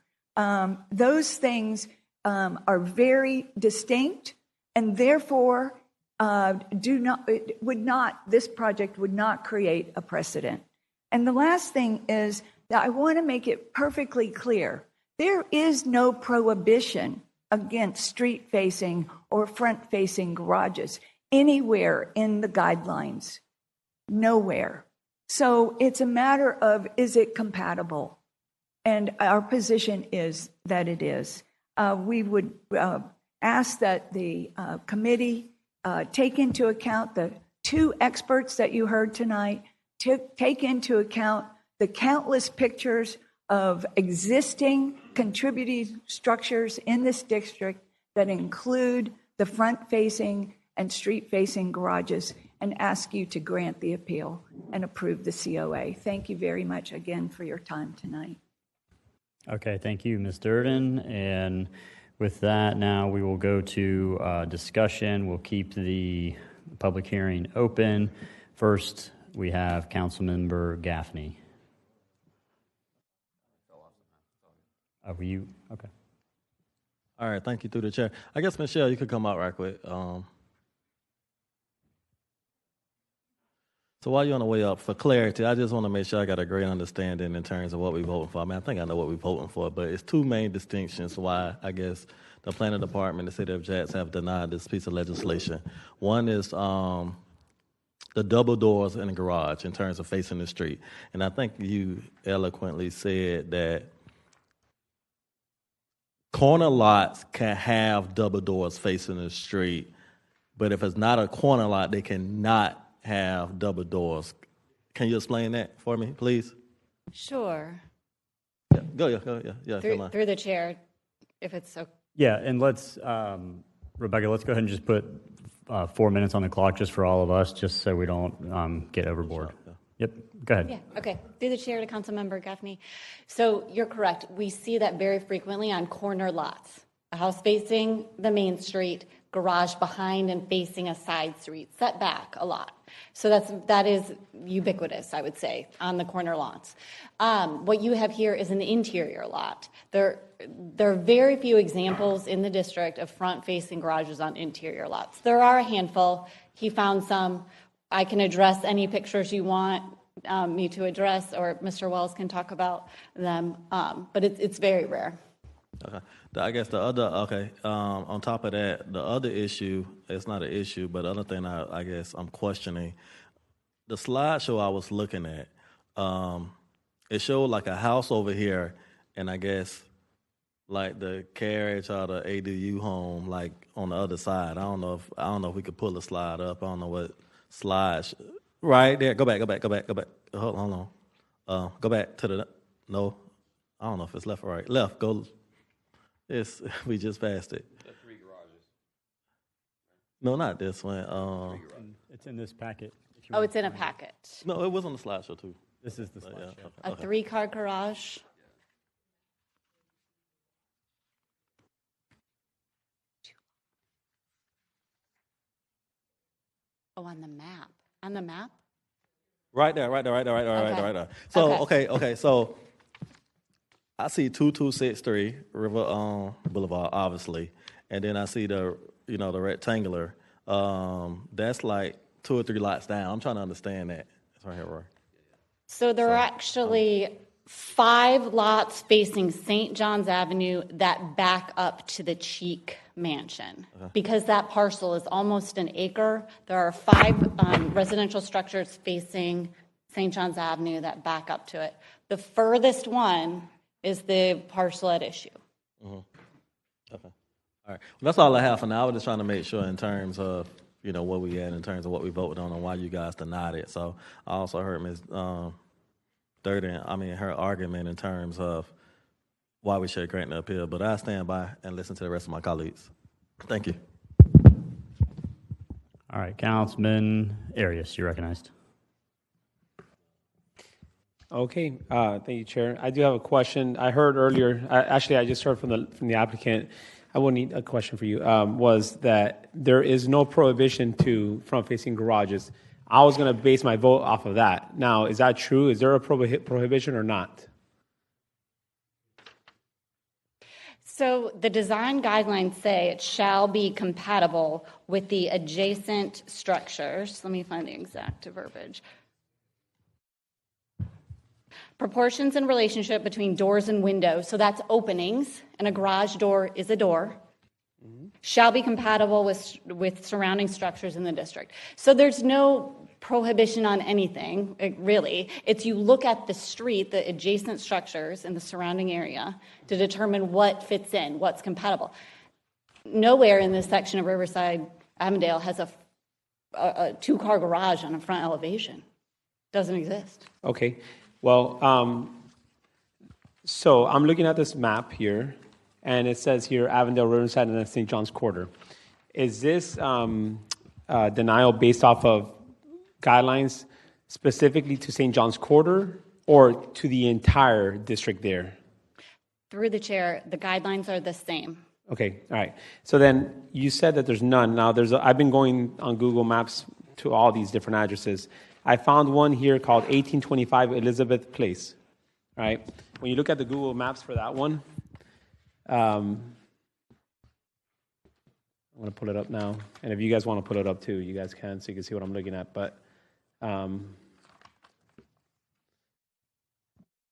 Those things are very distinct, and therefore this project would not create a precedent. And the last thing is that I want to make it perfectly clear. There is no prohibition against street-facing or front-facing garages anywhere in the guidelines. Nowhere. So it's a matter of, is it compatible? And our position is that it is. We would ask that the committee take into account the two experts that you heard tonight, take into account the countless pictures of existing contributing structures in this district that include the front-facing and street-facing garages, and ask you to grant the appeal and approve the COA. Thank you very much again for your time tonight. Okay, thank you, Ms. Durden. And with that, now we will go to discussion. We'll keep the public hearing open. First, we have Councilmember Gaffney. Were you? Okay. All right, thank you through the chair. I guess, Michelle, you could come out right quick. So while you're on the way up, for clarity, I just want to make sure I got a great understanding in terms of what we're voting for. I mean, I think I know what we're voting for, but it's two main distinctions why I guess the planning department and the city of Jax have denied this piece of legislation. One is the double doors in the garage in terms of facing the street. And I think you eloquently said that corner lots can have double doors facing the street, but if it's not a corner lot, they cannot have double doors. Can you explain that for me, please? Sure. Yeah, go. Come on. Through the chair, if it's okay. Yeah, and let's, Rebecca, let's go ahead and just put 4 minutes on the clock just for all of us, just so we don't get overboard. Yep, go ahead. Yeah, okay. Through the chair to Councilmember Gaffney. So you're correct. We see that very frequently on corner lots. A house facing the main street, garage behind and facing a side street, set back a lot. So that is ubiquitous, I would say, on the corner lots. What you have here is an interior lot. There are very few examples in the district of front-facing garages on interior lots. There are a handful. He found some. I can address any pictures you want me to address, or Mr. Wells can talk about them, but it's very rare. Okay. I guess the other, on top of that, the other issue, it's not an issue, but the other thing I guess I'm questioning, the slideshow I was looking at, it showed like a house over here, and I guess like the carriage or the ADU home like on the other side. I don't know if we could pull the slide up. I don't know what slides. Right there. Go back. Hold on. Go back to the, no, I don't know if it's left or right. Left, go. We just passed it. The 3 garages. No, not this one. It's in this packet. Oh, it's in a packet. No, it was on the slideshow too. This is the slideshow. A 3-car garage. Oh, on the map. On the map? Right there. So, okay. So I see 2263 River Boulevard, obviously, and then I see the rectangular. That's like 2 or 3 lots down. I'm trying to understand that. It's right here, Roy. So there are actually 5 lots facing St. John's Avenue that back up to the Cheek Mansion. Because that parcel is almost an acre, there are 5 residential structures facing St. John's Avenue that back up to it. The furthest one is the parcel at issue. Okay. All right. Well, that's all I have for now. I was just trying to make sure in terms of where we at in terms of what we voted on and why you guys denied it. So I also heard Ms. Durden, her argument in terms of why we should grant the appeal. But I stand by and listen to the rest of my colleagues. Thank you. All right, Councilman Arias, you're recognized. Okay, thank you, Chair. I do have a question. I heard earlier, I just heard from the applicant. I will need a question for you. Was that there is no prohibition to front-facing garages? I was going to base my vote off of that. Now, is that true? Is there a prohibition or not? So the design guidelines say it shall be compatible with the adjacent structures. Let me find the exact verbiage. Proportions and relationship between doors and windows, so that's openings, and a garage door is a door, shall be compatible with surrounding structures in the district. So there's no prohibition on anything, really. It's you look at the street, the adjacent structures in the surrounding area to determine what fits in, what's compatible. Nowhere in this section of Riverside Avondale has a two-car garage on a front elevation. Doesn't exist. Okay. Well, so I'm looking at this map here, and it says here Avondale, Riverside, and then St. John's Quarter. Is this denial based off of guidelines specifically to St. John's Quarter or to the entire district there? Through the chair, the guidelines are the same. Okay, all right. So then you said that there's none. Now, I've been going on Google Maps to all these different addresses. I found one here called 1825 Elizabeth Place, right? When you look at the Google Maps for that one, I'm going to pull it up now. And if you guys want to pull it up too, you guys can, so you can see what I'm looking at. But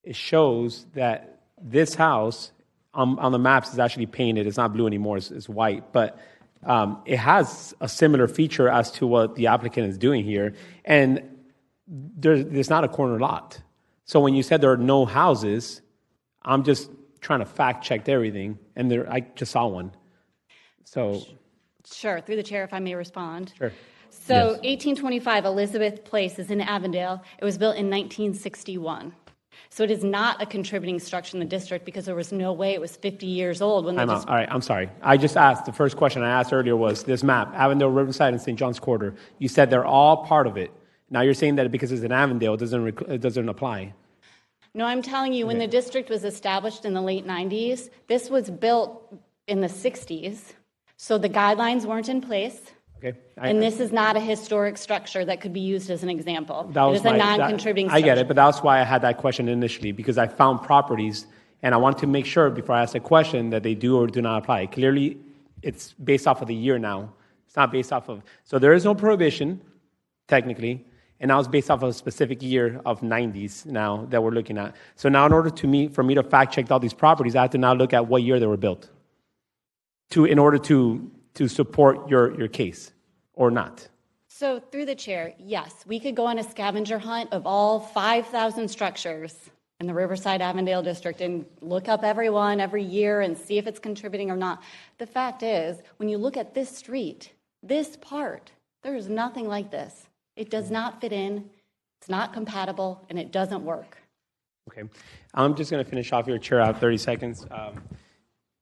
it shows that this house on the maps is actually painted. It's not blue anymore, it's white. But it has a similar feature as to what the applicant is doing here. And there's not a corner lot. So when you said there are no houses, I'm just trying to fact check everything, and I just saw one. So, sure, through the chair, if I may respond. Sure. So, Yes. 1825 Elizabeth Place is in Avondale. It was built in 1961. So it is not a contributing structure in the district because there was no way it was 50 years old when they All right, I'm sorry. I just asked, the first question I asked earlier was this map, Avondale, Riverside, and St. John's Quarter. You said they're all part of it. Now you're saying that because it's in Avondale, it doesn't apply. No, I'm telling you, when the district was established in the late 90s, this was built in the 60s, so the guidelines weren't in place. Okay. And this is not a historic structure that could be used as an example. That It was is a non-contributing I structure. get it, but that's why I had that question initially, because I found properties, and I wanted to make sure before I asked the question that they do or do not apply. Clearly, it's based off of the year now. It's not based off of... So there is no prohibition, technically, and now it's based off of a specific year of 90s now that we're looking at. So now in order for me to fact check all these properties, I have to now look at what year they were built in order to support your case, or not. So through the chair, yes, we could go on a scavenger hunt of all 5,000 structures in the Riverside Avondale district and look up everyone every year and see if it's contributing or not. The fact is, when you look at this street, this part, there is nothing like this. It does not fit in, it's not compatible, and it doesn't work. Okay. I'm just going to finish off your chair. I have 30 seconds.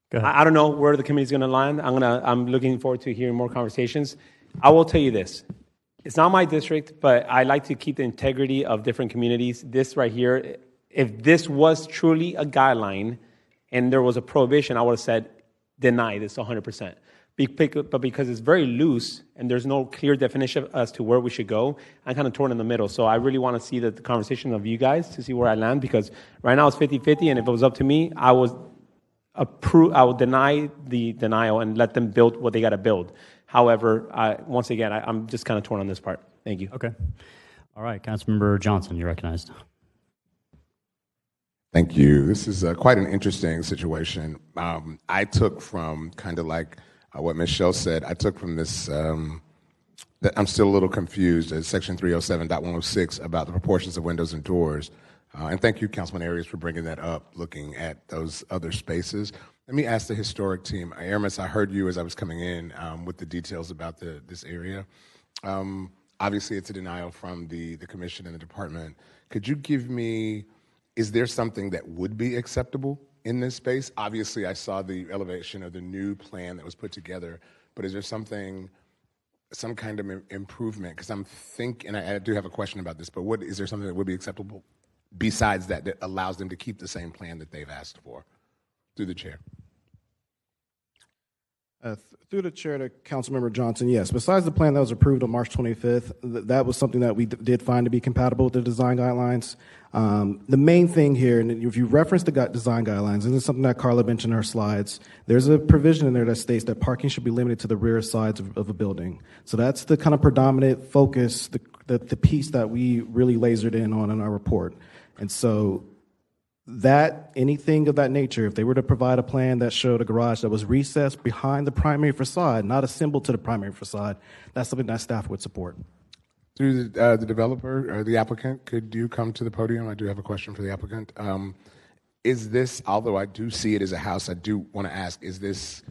Go ahead. I don't know where the committee's going to land. I'm looking forward to hearing more conversations. I will tell you this. It's not my district, but I like to keep the integrity of different communities. This right here, if this was truly a guideline and there was a prohibition, I would have said, deny this 100%. But because it's very loose and there's no clear definition as to where we should go, I'm kind of torn in the middle. So I really want to see the conversation of you guys to see where I land, because right now it's 50-50, and if it was up to me, I would deny the denial and let them build what they got to build. However, once again, I'm just kind of torn on this part. Thank you. Okay. All right, Councilmember Johnson, you're recognized. Thank you. This is quite an interesting situation. I took from kind of like what Ms. Schell said, I took from this, that I'm still a little confused at Section 307.106 about the proportions of windows and doors. And thank you, Councilman Arias, for bringing that up, looking at those other spaces. Let me ask the historic team. Aramis, I heard you as I was coming in with the details about this area. Obviously, it's a denial from the commission and the department. Could you give me, is there something that would be acceptable in this space? Obviously, I saw the elevation of the new plan that was put together, but is there something, some kind of improvement? Because I'm thinking, and I do have a question about this, but what is there something that would be acceptable besides that that allows them to keep the same plan that they've asked for? Through the chair. Through the chair to Councilmember Johnson, yes. Besides the plan that was approved on March 25th, that was something that we did find to be compatible with the design guidelines. The main thing here, and if you reference the design guidelines, and this is something that Carla mentioned in her slides, there's a provision in there that states that parking should be limited to the rear sides of a building. So that's the kind of predominant focus, the piece that we really lasered in on in our report. And so that anything of that nature, if they were to provide a plan that showed a garage that was recessed behind the primary facade, not assembled to the primary facade, that's something that staff would support. Through the developer or the applicant, could you come to the podium? I do have a question for the applicant. Is this, although I do see it as a house, I do want to ask, is this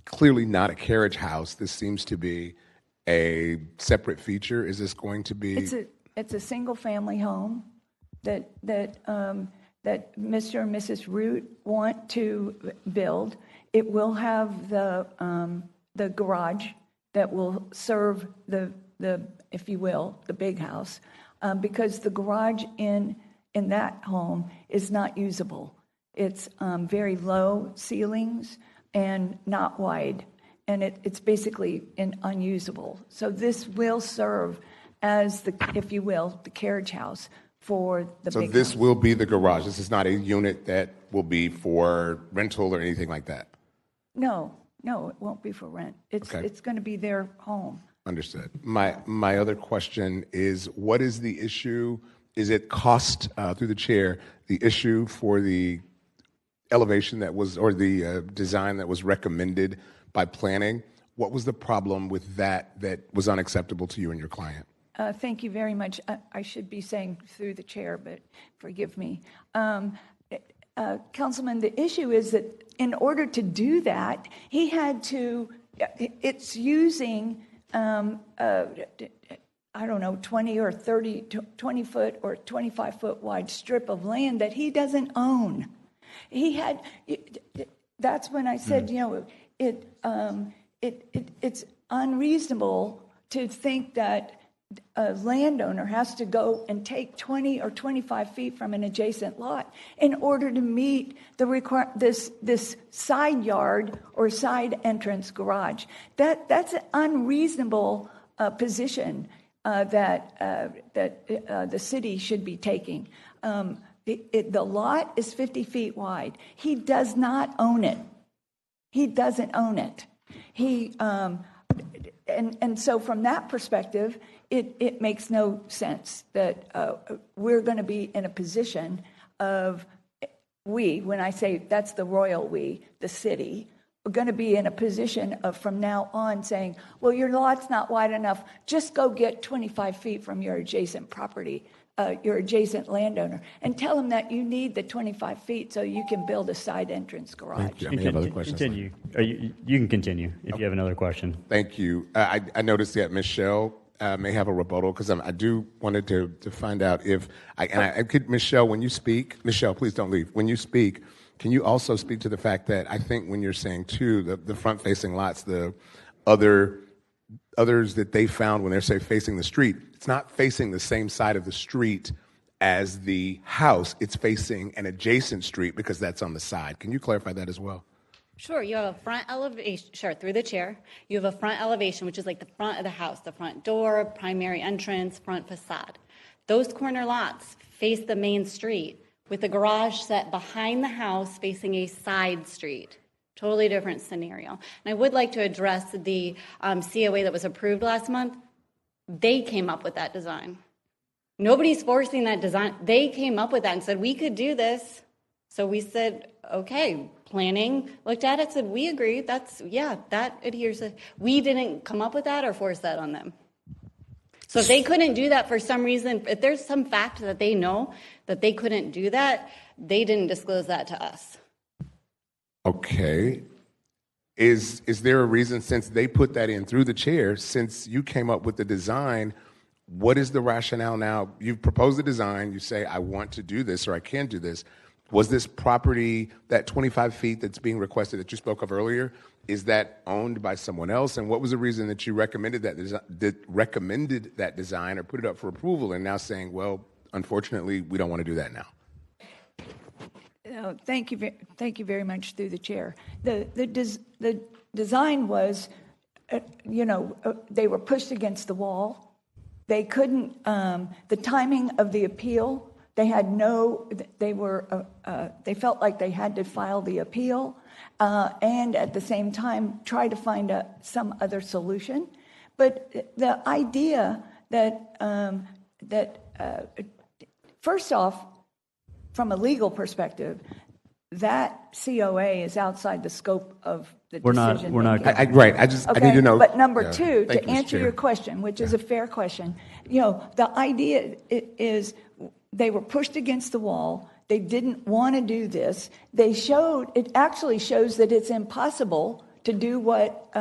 clearly not a carriage house? This seems to be a separate feature. Is this going to be? It's a single family home that Mr. and Mrs. Root want to build. It will have the garage that will serve the if you will, the big house, because the garage in that home is not usable. It's very low ceilings and not wide, and it's basically unusable. So this will serve as the, if you will, the carriage house for the big house. So this will be the garage. This is not a unit that will be for rental or anything like that? No, it won't be for rent. It's going to be their home. Understood. My other question is, what is the issue? Is it cost, through the chair, the issue for the elevation that was, or the design that was recommended by planning? What was the problem with that was unacceptable to you and your client? Thank you very much. I should be saying through the chair, but forgive me. Councilman, the issue is that in order to do that, he had to, it's using, I don't know, 20 or 30, 20 foot or 25 foot wide strip of land that he doesn't own. He had, that's when I said, it's unreasonable to think that a landowner has to go and take 20 or 25 feet from an adjacent lot in order to meet the this side yard or side entrance garage. That's an unreasonable position that the city should be taking. The lot is 50 feet wide. He does not own it. He doesn't own it. And so from that perspective, it makes no sense that we're going to be in a position of, when I say that's the royal we, the city, we're going to be in a position of from now on saying, well, your lot's not wide enough, just go get 25 feet from your adjacent property, your adjacent landowner, and tell them that you need the 25 feet so you can build a side entrance garage. Thank you. I may have other questions. Continue. You can continue if you have another question. Thank you. I noticed that Michelle may have a rebuttal, because I do wanted to find out if I could, Michelle, when you speak, Michelle, please don't leave. When you speak, can you also speak to the fact that I think when you're saying too, the front facing lots, the others that they found when they're say facing the street, it's not facing the same side of the street as the house, it's facing an adjacent street because that's on the side. Can you clarify that as well? Sure, you have a front elevation, sure, through the chair. You have a front elevation, which is like the front of the house, the front door, primary entrance, front facade. Those corner lots face the main street with the garage set behind the house facing a side street. Totally different scenario. And I would like to address the COA that was approved last month. They came up with that design. Nobody's forcing that design. They came up with that and said, we could do this. So we said, okay, planning looked at it, said, we agree, that adheres. We didn't come up with that or force that on them. So if they couldn't do that for some reason, if there's some fact that they know that they couldn't do that, they didn't disclose that to us. Okay. Is there a reason, since they put that in through the chair, since you came up with the design, what is the rationale now? You've proposed the design, you say, I want to do this or I can do this. Was this property, that 25 feet that's being requested that you spoke of earlier, is that owned by someone else? And what was the reason that you recommended that design or put it up for approval and now saying, well, unfortunately, we don't want to do that now? Thank you very much through the chair. The design was, they were pushed against the wall. They couldn't, the timing of the appeal, they felt like they had to file the appeal and at the same time try to find some other solution. But the idea that, first off, from a legal perspective, that COA is outside the scope of the decision. We're not. Right. I need to know. But number two, Thank to you, Mr. answer Chair. your question, which is a fair question, the idea is they were pushed against the wall. They didn't want to do this. It actually shows that it's impossible to do what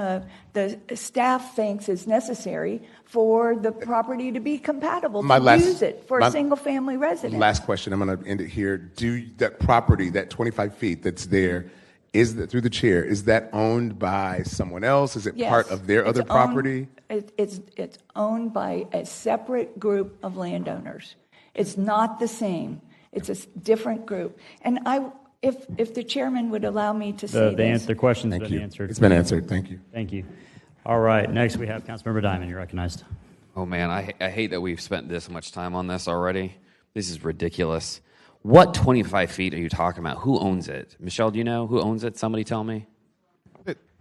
the staff thinks is necessary for the property to be compatible use it for a single-family residence. Last question. I'm going to end it here. Do that property, that 25 feet that's there, through the chair, is that owned by someone else? Is it part of their other property? It's owned by a separate group of landowners. It's not the same. It's a different group. And if the chairman would allow me to say this. The question's been answered. It's been answered. Thank you. Thank you. All right. Next, we have Councilmember Diamond. You're recognized. Oh, man, I hate that we've spent this much time on this already. This is ridiculous. What 25 feet are you talking about? Who owns it? Michelle, do you know who owns it? Somebody tell me.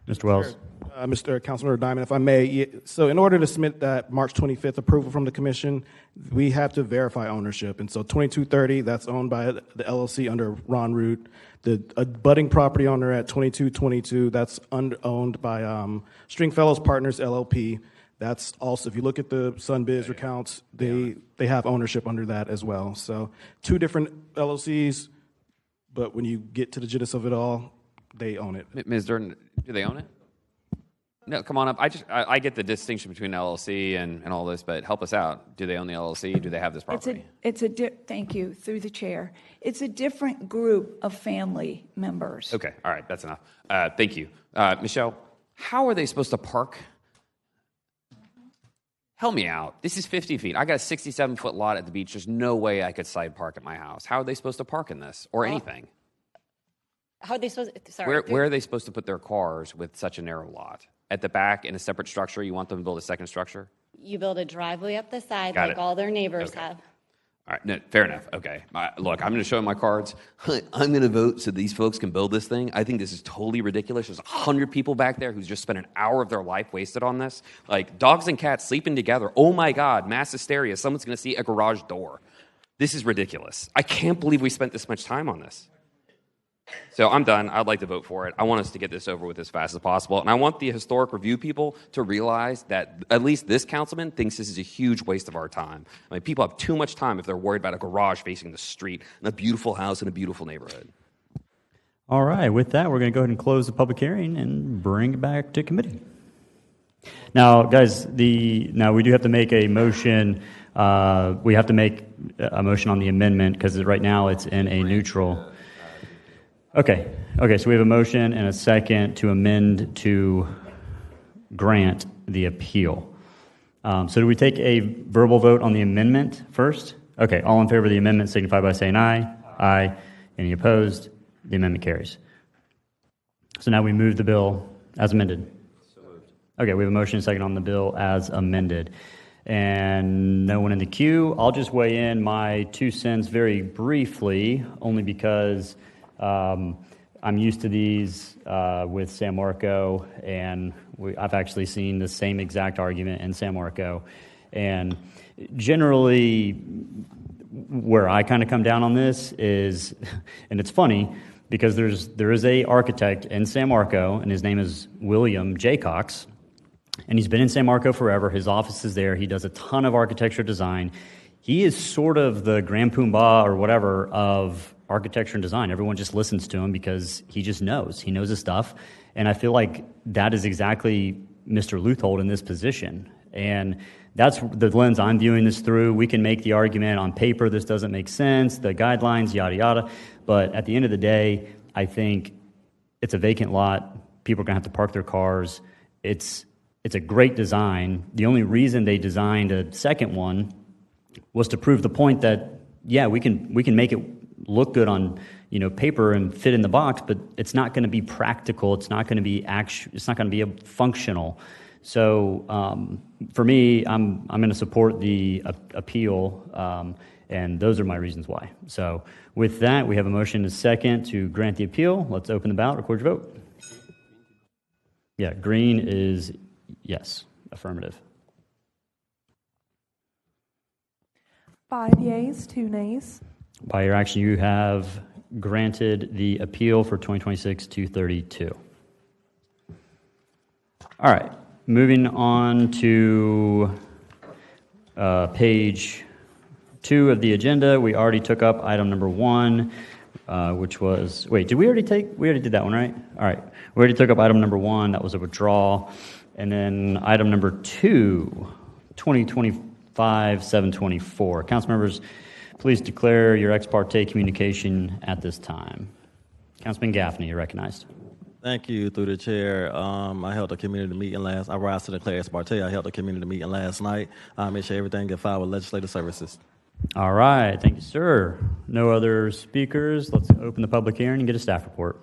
Mr. Wells. Mr. Councilmember Diamond, if I may, so in order to submit that March 25th approval from the commission, we have to verify ownership. And so 2230, that's owned by the LLC under Ron Root. The abutting property owner at 2222, that's owned by Stringfellows Partners LLP. That's also, if you look at the Sunbiz accounts, they have ownership under that as well. So two different LLCs, but when you get to the genesis of it all, they own it. Ms. Durden, do they own it? No, come on up. I get the distinction between LLC and all this, but help us out. Do they own the LLC? Do they have this property? Thank you, through the chair. It's a different group of family members. Okay, all right, that's enough. Thank you. Michelle, how are they supposed to park? Help me out. This is 50 feet. I got a 67-foot lot at the beach. There's no way I could side park at my house. How are they supposed to park in this or anything? How are they supposed to, sorry. Where are they supposed to put their cars with such a narrow lot? At the back in a separate structure? You want them to build a second structure? You build a driveway up the side Got like it. all their neighbors Okay. have. All right, no, fair enough. Okay. Look, I'm going to show them my cards. I'm going to vote so these folks can build this thing. I think this is totally ridiculous. There's 100 people back there who's just spent an hour of their life wasted on this. Like dogs and cats sleeping together. Oh my God, mass hysteria. Someone's going to see a garage door. This is ridiculous. I can't believe we spent this much time on this. So I'm done. I'd like to vote for it. I want us to get this over with as fast as possible. And I want the historic review people to realize that at least this councilman thinks this is a huge waste of our time. I mean, people have too much time if they're worried about a garage facing the street and a beautiful house in a beautiful neighborhood. All right. With that, we're going to go ahead and close the public hearing and bring it back to committee. Now, guys, now we do have to make a motion. We have to make a motion on the amendment because right now it's in a neutral. Okay, so we have a motion and a second to amend to grant the appeal. So do we take a verbal vote on the amendment first? Okay, all in favor of the amendment signify by saying aye. Aye. Any opposed? The amendment carries. So now we move the bill as amended. Okay, we have a motion and a second on the bill as amended. And no one in the queue. I'll just weigh in my 2 cents very briefly, only because I'm used to these with San Marco, and I've actually seen the same exact argument in San Marco. And generally, where I kind of come down on this is, and it's funny, because there is a architect in San Marco, and his name is William J. Cox, and he's been in San Marco forever. His office is there. He does a ton of architecture design. He is sort of the grand poobah or whatever of architecture and design. Everyone just listens to him because he just knows. He knows his stuff. And I feel like that is exactly Mr. Luthold in this position. And that's the lens I'm viewing this through. We can make the argument on paper, this doesn't make sense, the guidelines, yada, yada. But at the end of the day, I think it's a vacant lot. People are going to have to park their cars. It's a great design. The only reason they designed a second one was to prove the point that, yeah, we can make it look good on paper and fit in the box, but it's not going to be practical. It's not going to be it's not going to be functional. So for me, I'm going to support the appeal, and those are my reasons why. So with that, we have a motion and a second to grant the appeal. Let's open the ballot, record your vote. Yeah, green is yes, affirmative. 5 yeas, 2 nays. By your action, you have granted the appeal for 2026-232. All right, moving on to page 2 of the agenda. We already took up item number 1, which was, wait, did we already did that one, right? All right, we already took up item number 1, that was a withdrawal. And then item number 2, 2025-724. Council members, please declare your ex parte communication at this time. Councilman Gaffney, you're recognized. Thank you, through the chair. I held a community meeting I rise to declare ex parte. I held a community meeting last night. Make sure everything get filed with legislative services. All right, thank you, sir. No other speakers. Let's open the public hearing and get a staff report.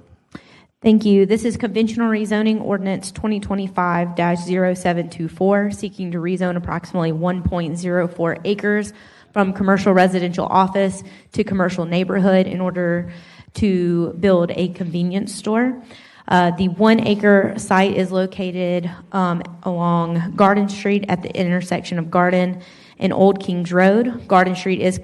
Thank you. This is Conventional Rezoning Ordinance 2025-0724, seeking to rezone approximately 1.04 acres from commercial residential office to commercial neighborhood in order to build a convenience store. The 1 acre site is located along Garden Street at the intersection of Garden and Old Kings Road. Garden Street is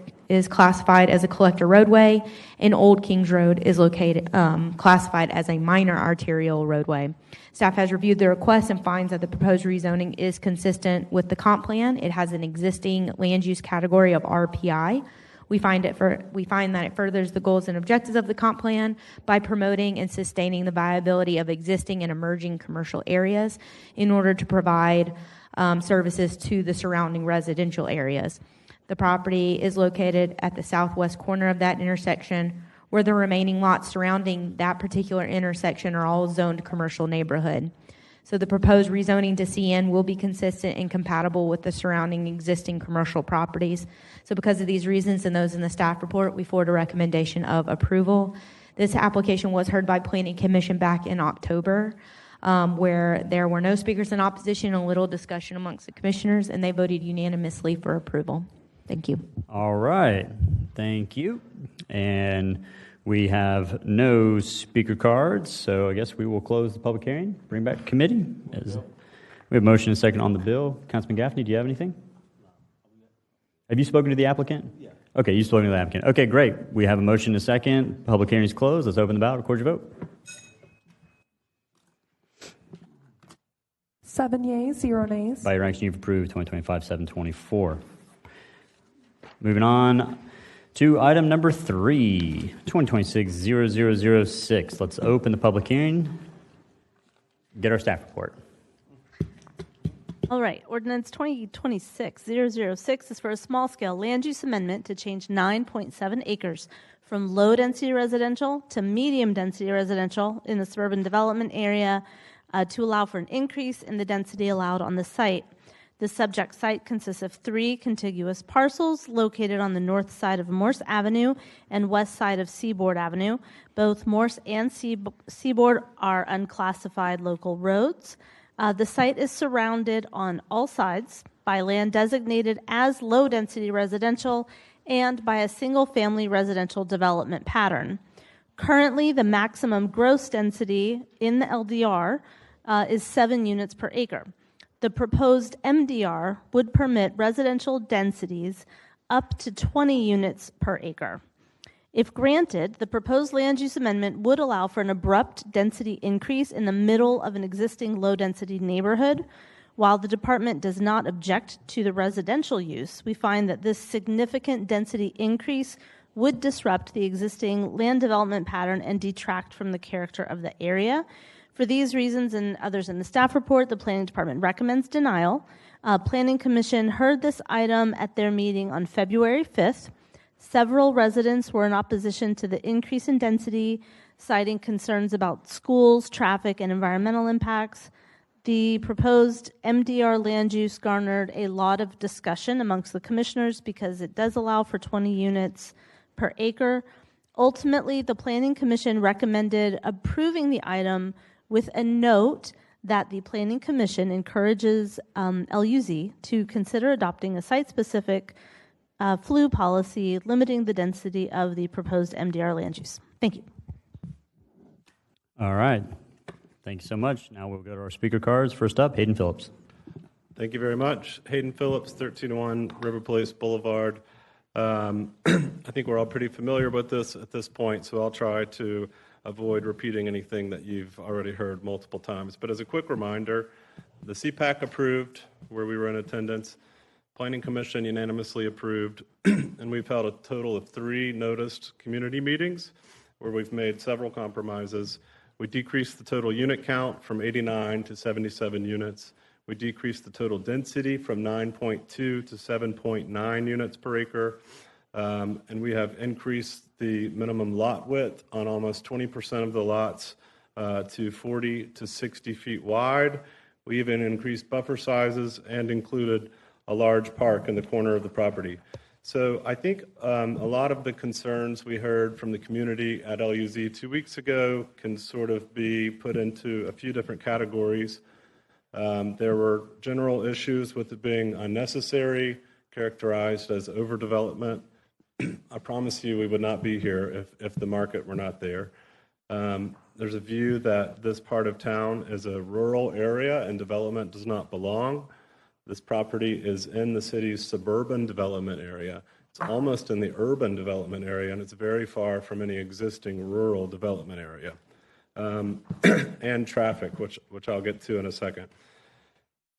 classified as a collector roadway, and Old Kings Road is located classified as a minor arterial roadway. Staff has reviewed the request and finds that the proposed rezoning is consistent with the comp plan. It has an existing land use category of RPI. We find that it furthers the goals and objectives of the comp plan by promoting and sustaining the viability of existing and emerging commercial areas in order to provide services to the surrounding residential areas. The property is located at the southwest corner of that intersection, where the remaining lots surrounding that particular intersection are all zoned commercial neighborhood. So the proposed rezoning to CN will be consistent and compatible with the surrounding existing commercial properties. So because of these reasons and those in the staff report, we forward a recommendation of approval. This application was heard by Planning Commission back in October, where there were no speakers in opposition and little discussion amongst the commissioners, and they voted unanimously for approval. Thank you. All right, thank you. And we have no speaker cards, so I guess we will close the public hearing, bring back to committee. We have motion and second on the bill. Councilman Gaffney, do you have anything? Have you spoken to the applicant? Yeah. Okay, you've spoken to the applicant. Okay, great. We have a motion and a second. Public hearing is closed. Let's open the ballot. Record your vote. 7 yeas, 0 nays. By your action, you've approved 2025-724. Moving on to item number 3, 2026-0006. Let's open the public hearing. Get our staff report. All right, ordinance 2026-006 is for a small-scale land use amendment to change 9.7 acres from low-density residential to medium-density residential in the suburban development area to allow for an increase in the density allowed on the site. The subject site consists of 3 contiguous parcels located on the north side of Morse Avenue and west side of Seaboard Avenue. Both Morse and Seaboard are unclassified local roads. The site is surrounded on all sides by land designated as low-density residential and by a single-family residential development pattern. Currently, the maximum gross density in the LDR is 7 units per acre. The proposed MDR would permit residential densities up to 20 units per acre. If granted, the proposed land use amendment would allow for an abrupt density increase in the middle of an existing low-density neighborhood. While the department does not object to the residential use, we find that this significant density increase would disrupt the existing land development pattern and detract from the character of the area. For these reasons and others in the staff report, the Planning Department recommends denial. Planning Commission heard this item at their meeting on February 5th. Several residents were in opposition to the increase in density, citing concerns about schools, traffic, and environmental impacts. The proposed MDR land use garnered a lot of discussion amongst the commissioners because it does allow for 20 units per acre. Ultimately, the Planning Commission recommended approving the item with a note that the Planning Commission encourages LUZ to consider adopting a site-specific FLU policy limiting the density of the proposed MDR land use. Thank you. All right. Thank you so much. Now we'll go to our speaker cards. First up, Hayden Phillips. Thank you very much. Hayden Phillips, 1301 River Place Boulevard. I think we're all pretty familiar with this at this point, so I'll try to avoid repeating anything that you've already heard multiple times. But as a quick reminder, the CPAC approved, where we were in attendance. Planning Commission unanimously approved, and we've held a total of 3 noticed community meetings where we've made several compromises. We decreased the total unit count from 89 to 77 units. We decreased the total density from 9.2 to 7.9 units per acre. And we have increased the minimum lot width on almost 20% of the lots to 40 to 60 feet wide. We even increased buffer sizes and included a large park in the corner of the property. So I think a lot of the concerns we heard from the community at LUZ 2 weeks ago can sort of be put into a few different categories. There were general issues with it being unnecessary, characterized as overdevelopment. I promise you we would not be here if the market were not there. There's a view that this part of town is a rural area and development does not belong. This property is in the city's suburban development area. It's almost in the urban development area, and it's very far from any existing rural development area. And traffic, which I'll get to in a second.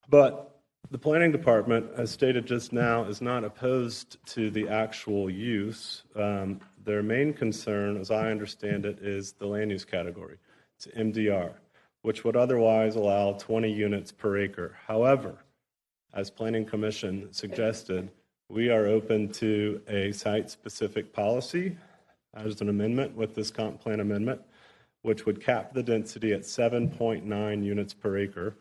But the Planning Department, as stated just now, is not opposed to the actual use. Their main concern, as I understand it, is the land use category. It's MDR, which would otherwise allow 20 units per acre. However, as Planning Commission suggested, we are open to a site-specific policy as an amendment with this comp plan amendment, which would cap the density at 7.9 units per acre,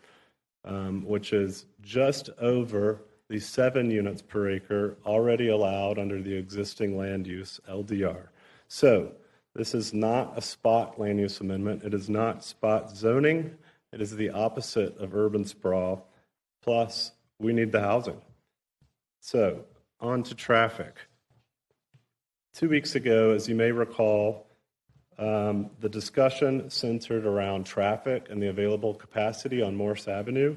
which is just over the 7 units per acre already allowed under the existing land use LDR. So this is not a spot land use amendment. It is not spot zoning. It is the opposite of urban sprawl. Plus, we need the housing. So, on to traffic. 2 weeks ago, as you may recall, the discussion centered around traffic and the available capacity on Morse Avenue.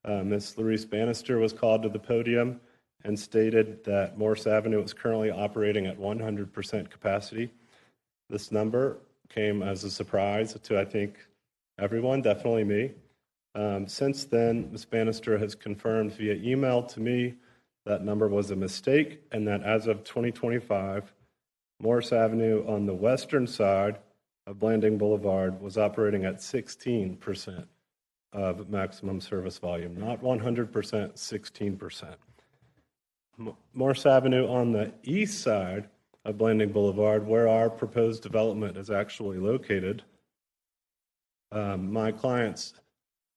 Ms. Larice Bannister was called to the podium and stated that Morse Avenue is currently operating at 100% capacity. This number came as a surprise to, I think, everyone, definitely me. Since then, Ms. Bannister has confirmed via email to me that number was a mistake and that as of 2025, Morse Avenue on the western side of Blanding Boulevard was operating at 16% of maximum service volume, not 100%, 16%. Morse Avenue on the east side of Blanding Boulevard, where our proposed development is actually located, my client's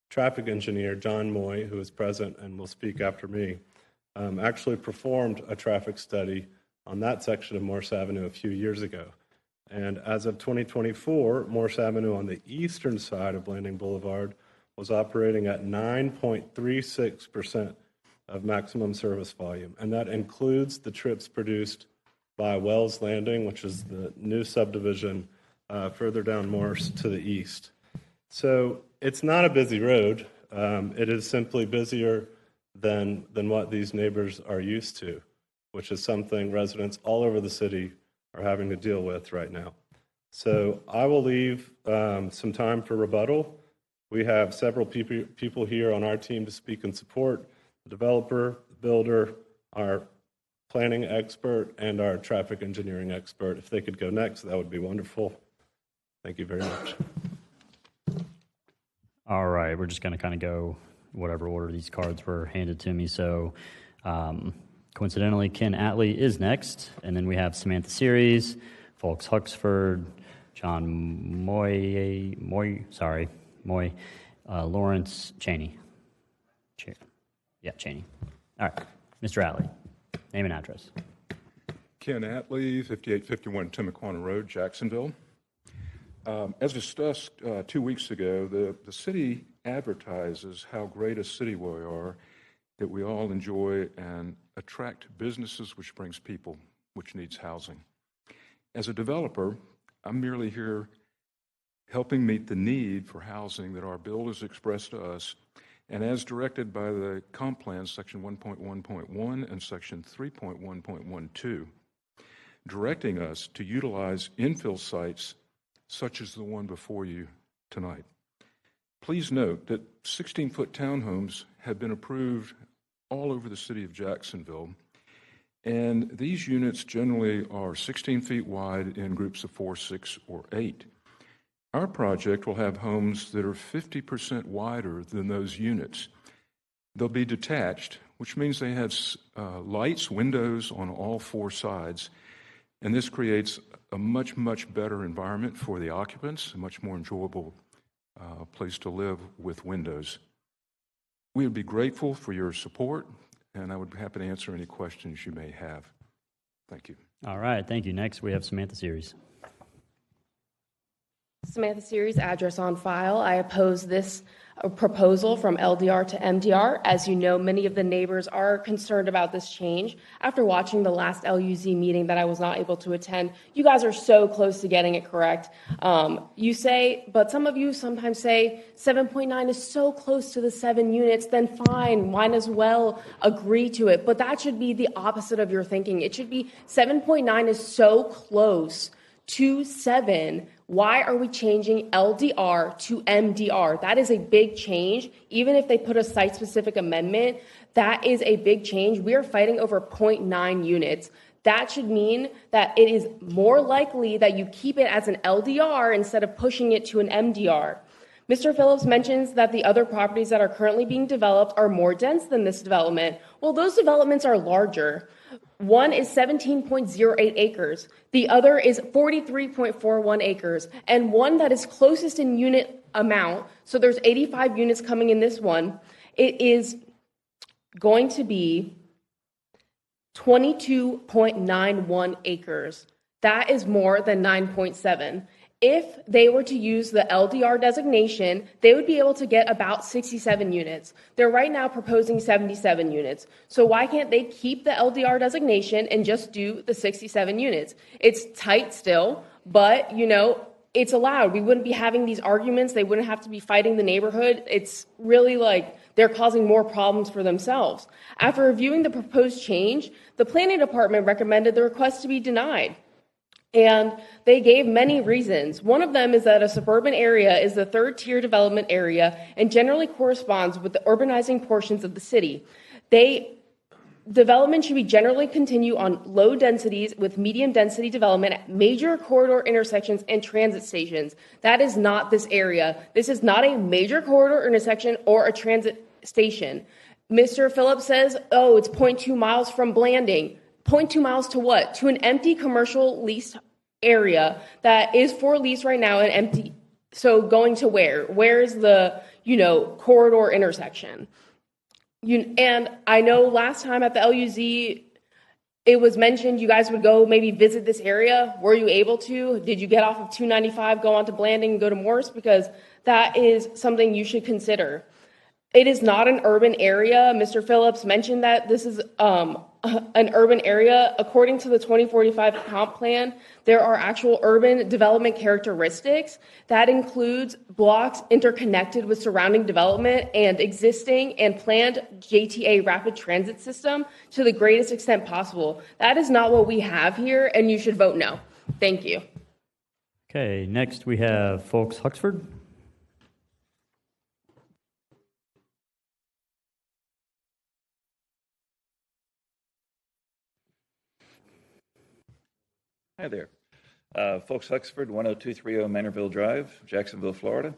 traffic engineer, John Moy, who is present and will speak after me, actually performed a traffic study on that section of Morse Avenue a few years ago. And as of 2024, Morse Avenue on the eastern side of Blanding Boulevard was operating at 9.36% of maximum service volume. And that includes the trips produced by Wells Landing, which is the new subdivision further down Morse to the east. So it's not a busy road. It is simply busier than what these neighbors are used to, which is something residents all over the city are having to deal with right now. So I will leave some time for rebuttal. We have several people here on our team to speak in support, the developer, the builder, our planning expert and our traffic engineering expert. If they could go next, that would be wonderful. Thank you very much. All right, we're just going to kind of go whatever order these cards were handed to me. So coincidentally, Ken Atlee is next, and then we have Samantha Series, Folks Huxford, John Moy, Lawrence Cheney. Cheney. All right, Mr. Atlee, name and address. Ken Atlee, 5851 Timaquana Road, Jacksonville. As discussed 2 weeks ago, the city advertises how great a city we are, that we all enjoy and attract businesses, which brings people, which needs housing. As a developer, I'm merely here helping meet the need for housing that our builders expressed to us, and as directed by the comp plan, section 1.1.1 and section 3.1.12, directing us to utilize infill sites such as the one before you tonight. Please note that 16-foot townhomes have been approved all over the city of Jacksonville, and these units generally are 16 feet wide in groups of 4, 6, or 8. Our project will have homes that are 50% wider than those units. They'll be detached, which means they have lights, windows on all 4 sides, and this creates a much, much better environment for the occupants, a much more enjoyable place to live with windows. We would be grateful for your support, and I would be happy to answer any questions you may have. Thank you. All right, thank you. Next, we have Samantha Series. Samantha Series, address on file. I oppose this proposal from LDR to MDR. As you know, many of the neighbors are concerned about this change. After watching the last LUZ meeting that I was not able to attend, you guys are so close to getting it correct. You say, but some of you sometimes say 7.9 is so close to the 7 units, then fine, might as well agree to it. But that should be the opposite of your thinking. It should be 7.9 is so close to 7. Why are we changing LDR to MDR? That is a big change. Even if they put a site-specific amendment, that is a big change. We are fighting over 0.9 units. That should mean that it is more likely that you keep it as an LDR instead of pushing it to an MDR. Mr. Phillips mentions that the other properties that are currently being developed are more dense than this development. Well, those developments are larger. One is 17.08 acres. The other is 43.41 acres. And one that is closest in unit amount, so there's 85 units coming in this one, it is going to be 22.91 acres. That is more than 9.7. If they were to use the LDR designation, they would be able to get about 67 units. They're right now proposing 77 units. So why can't they keep the LDR designation and just do the 67 units? It's tight still, but, it's allowed. We wouldn't be having these arguments. They wouldn't have to be fighting the neighborhood. It's really like they're causing more problems for themselves. After reviewing the proposed change, the planning department recommended the request to be denied. And they gave many reasons. One of them is that a suburban area is the third-tier development area and generally corresponds with the urbanizing portions of the city. Development should be generally continue on low densities with medium density development at major corridor intersections and transit stations. That is not this area. This is not a major corridor intersection or a transit station. Mr. Phillips says, it's 0.2 miles from Blanding. 0.2 miles to what? To an empty commercial lease area that is for lease right now and empty. So going to where? Where is the, corridor intersection? And I know last time at the LUZ, it was mentioned you guys would go maybe visit this area. Were you able to? Did you get off of 295, go on to Blanding, and go to Morse? Because that is something you should consider. It is not an urban area. Mr. Phillips mentioned that this is an urban area. According to the 2045 comp plan, there are actual urban development characteristics. That includes blocks interconnected with surrounding development and existing and planned JTA rapid transit system to the greatest extent possible. That is not what we have here, and you should vote no. Thank you. Okay, next we have Folks Huxford. Hi there. Folks Huxford, 10230 Manorville Drive, Jacksonville, Florida.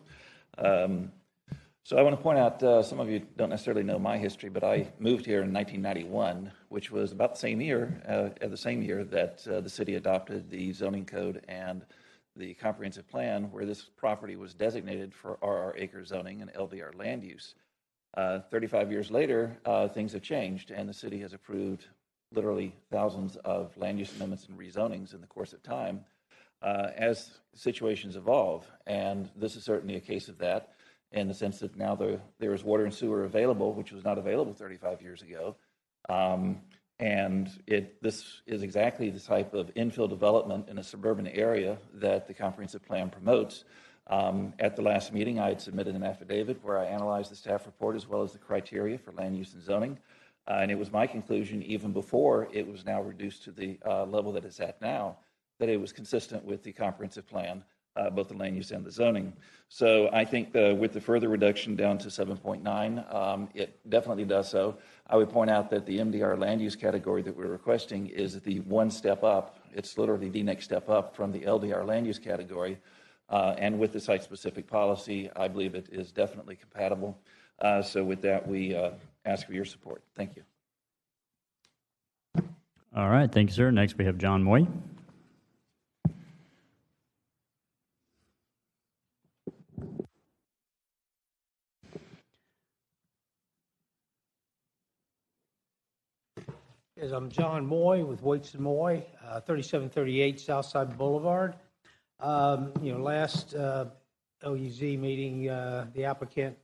So I want to point out, some of you don't necessarily know my history, but I moved here in 1991, which was about the same year that the city adopted the zoning code and the comprehensive plan, where this property was designated for RR acre zoning and LDR land use. 35 years later, things have changed, and the city has approved literally thousands of land use amendments and rezonings in the course of time as situations evolve. And this is certainly a case of that, in the sense that now there is water and sewer available, which was not available 35 years ago. And this is exactly the type of infill development in a suburban area that the comprehensive plan promotes. At the last meeting, I had submitted an affidavit where I analyzed the staff report as well as the criteria for land use and zoning. And it was my conclusion, even before it was now reduced to the level that it's at now, that it was consistent with the comprehensive plan, both the land use and the zoning. So I think with the further reduction down to 7.9, it definitely does so. I would point out that the MDR land use category that we're requesting is the one step up. It's literally the next step up from the LDR land use category. And with the site-specific policy, I believe it is definitely compatible. So with that, we ask for your support. Thank you. All right, thank you, sir. Next, we have John Moy. Yes, I'm John Moy with Waits and Moy, 3738 Southside Boulevard. Last LUZ meeting, the applicant,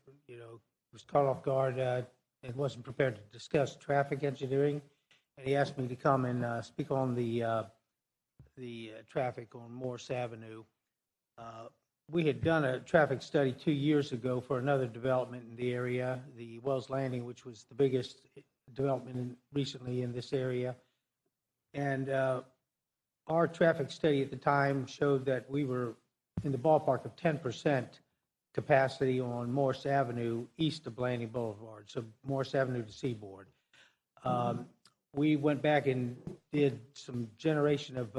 was caught off guard and wasn't prepared to discuss traffic engineering, and he asked me to come and speak on the traffic on Morse Avenue. We had done a traffic study 2 years ago for another development in the area, the Wells Landing, which was the biggest development recently in this area. And our traffic study at the time showed that we were in the ballpark of 10% capacity on Morse Avenue east of Blanding Boulevard, so Morse Avenue to Seaboard. We went back and did some generation of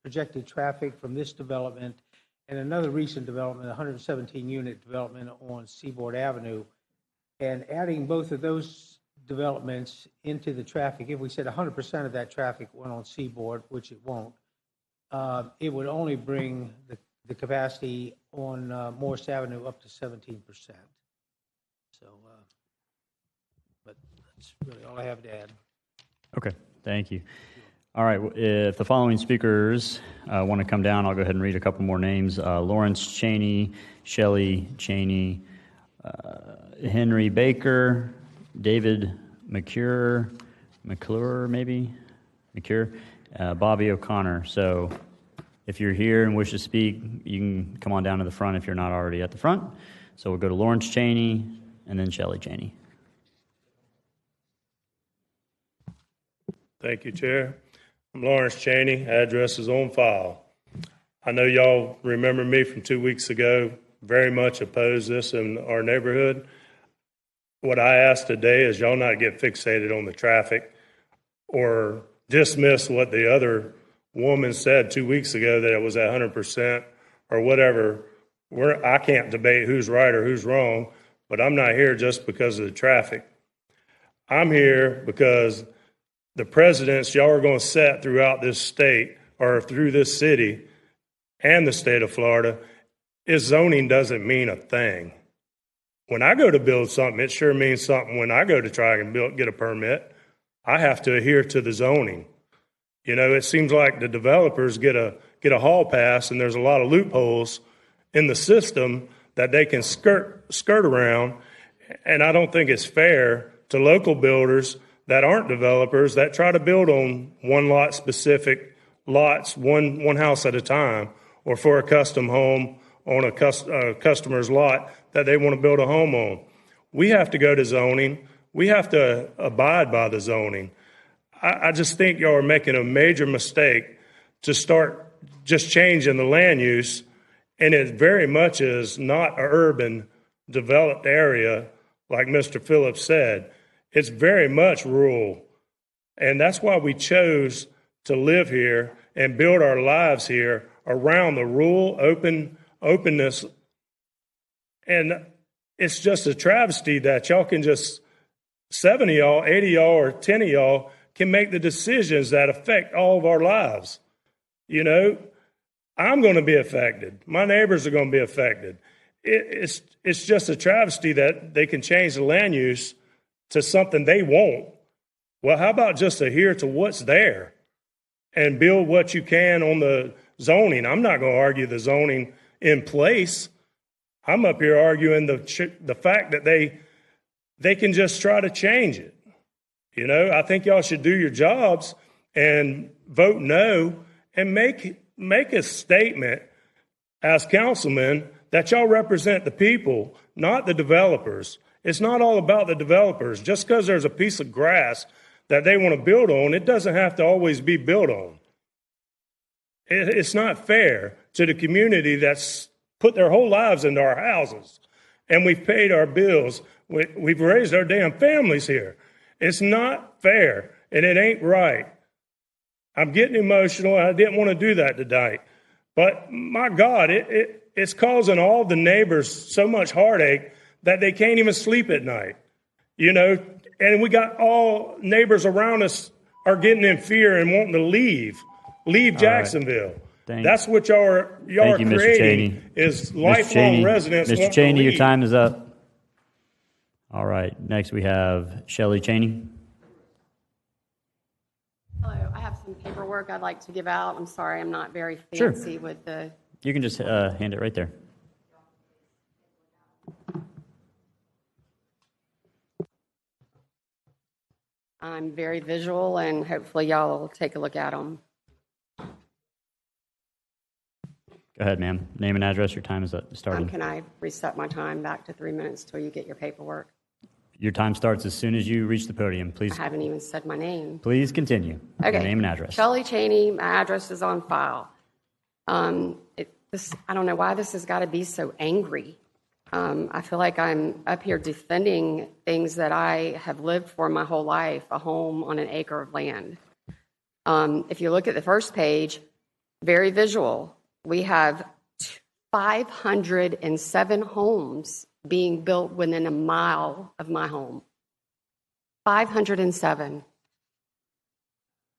projected traffic from this development and another recent development, 117 unit development on Seaboard Avenue, and adding both of those developments into the traffic. If we said 100% of that traffic went on Seaboard, which it won't, it would only bring the capacity on Morse Avenue up to 17%. So, but that's really all I have to add. Okay, thank you. All right, if the following speakers want to come down, I'll go ahead and read a couple more names. Lawrence Cheney, Shelley Cheney, Henry Baker, David McClure, Bobby O'Connor. So if you're here and wish to speak, you can come on down to the front if you're not already at the front. So we'll go to Lawrence Cheney and then Shelley Cheney. Thank you, Chair. I'm Lawrence Cheney. Address is on file. I know y'all remember me from 2 weeks ago. Very much opposed this in our neighborhood. What I ask today is y'all not get fixated on the traffic or dismiss what the other woman said 2 weeks ago, that it was at 100% or whatever. I can't debate who's right or who's wrong, but I'm not here just because of the traffic. I'm here because the precedents y'all are going to set throughout this state or through this city and the state of Florida is zoning doesn't mean a thing. When I go to build something, it sure means something. When I go to try and get a permit, I have to adhere to the zoning. It seems like the developers get a hall pass, and there's a lot of loopholes in the system that they can skirt around. And I don't think it's fair to local builders that aren't developers that try to build on one lot specific lots, one house at a time, or for a custom home on a customer's lot that they want to build a home on. We have to go to zoning. We have to abide by the zoning. I just think y'all are making a major mistake to start just changing the land use, and it very much is not an urban developed area like Mr. Phillips said. It's very much rural, and that's why we chose to live here and build our lives here around the rural openness. And it's just a travesty that y'all can just, 7 of y'all, 8 of y'all, or 10 of y'all can make the decisions that affect all of our lives. You know, I'm going to be affected. My neighbors are going to be affected. It's just a travesty that they can change the land use to something they want. Well, how about just adhere to what's there and build what you can on the zoning? I'm not going to argue the zoning in place. I'm up here arguing the fact that they can just try to change it. You know, I think y'all should do your jobs and vote no and make a statement as councilmen that y'all represent the people, not the developers. It's not all about the developers. Just because there's a piece of grass that they want to build on, it doesn't have to always be built on. It's not fair to the community that's put their whole lives into our houses, and we've paid our bills. We've raised our damn families here. It's not fair, and it ain't right. I'm getting emotional, and I didn't want to do that tonight. But my God, it's causing all the neighbors so much heartache that they can't even sleep at night. You know, and we got all neighbors around us are getting in fear and wanting to leave Jacksonville. That's what y'all are Thank you, Mr. creating Cheney. is lifelong residents. Mr. wanting to Cheney, your leave. time is up. All right. Next we have Shelley Cheney. Hello, I have some paperwork I'd like to give out. I'm sorry, I'm not very Sure. fancy with the. You can just hand it right there. I'm very visual, and hopefully y'all will take a look at them. Go ahead, ma'am. Name and address. Your time is starting. Can I reset my time back to 3 minutes till you get your paperwork? Your time starts as soon as you reach the podium. Please. I haven't even said my name. Please continue. Okay. Your name and address. Shelley Cheney, my address is on file. I don't know why this has got to be so angry. I feel like I'm up here defending things that I have lived for my whole life, a home on an acre of land. If you look at the first page, very visual. We have 507 homes being built within a mile of my home. 507.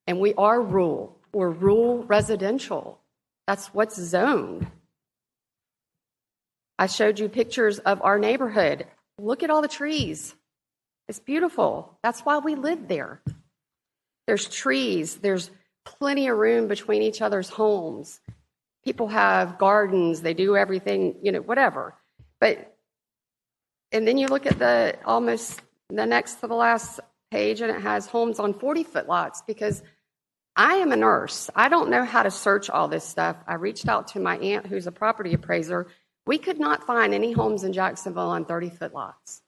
And we are rural. We're rural residential. That's what's zoned. I showed you pictures of our neighborhood. Look at all the trees. It's beautiful. That's why we live there. There's trees. There's plenty of room between each other's homes. People have gardens. They do everything, you know, whatever. And then you look at the next to the last page, and it has homes on 40-foot lots, because I am a nurse. I don't know how to search all this stuff. I reached out to my aunt, who's a property appraiser. We could not find any homes in Jacksonville on 30-foot lots.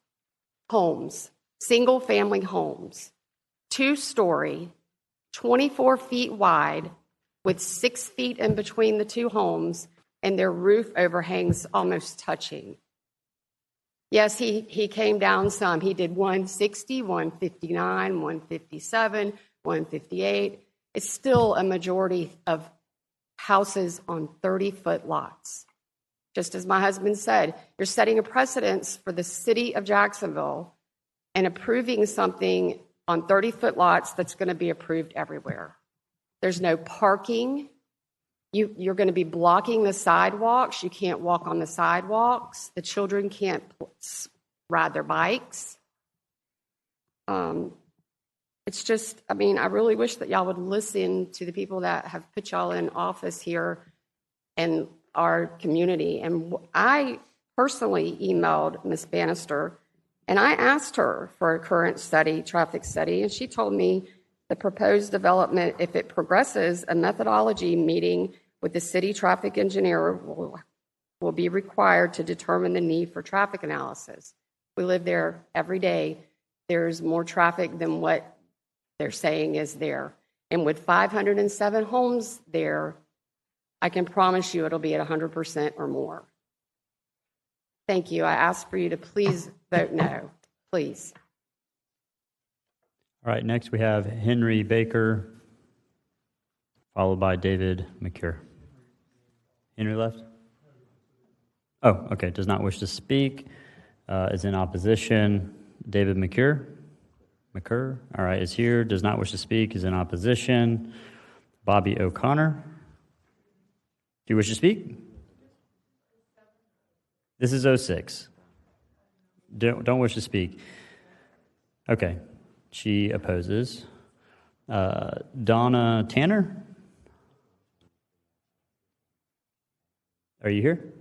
Homes, single-family homes, 2-story, 24 feet wide, with 6 feet in between the two homes, and their roof overhangs almost touching. Yes, he came down some. He did 160, 159, 157, 158. It's still a majority of houses on 30-foot lots. Just as my husband said, you're setting a precedence for the city of Jacksonville and approving something on 30-foot lots that's going to be approved everywhere. There's no parking. You're going to be blocking the sidewalks. You can't walk on the sidewalks. The children can't ride their bikes. It's just, I mean, I really wish that y'all would listen to the people that have put y'all in office here in our community. And I personally emailed Ms. Bannister, and I asked her for a current study, traffic study, and she told me the proposed development, if it progresses, a methodology meeting with the city traffic engineer will be required to determine the need for traffic analysis. We live there every day. There's more traffic than what they're saying is there. And with 507 homes there, I can promise you it'll be at 100% or more. Thank you. I ask for you to please vote no, please. All right, next we have Henry Baker, followed by David McCure. Henry left? Oh, okay, does not wish to speak, is in opposition. David McCure? McCurr, all right, is here, does not wish to speak, is in opposition. Bobby O'Connor? Do you wish to speak? This is 06. Don't wish to speak. Okay, she opposes. Donna Tanner? Are you here?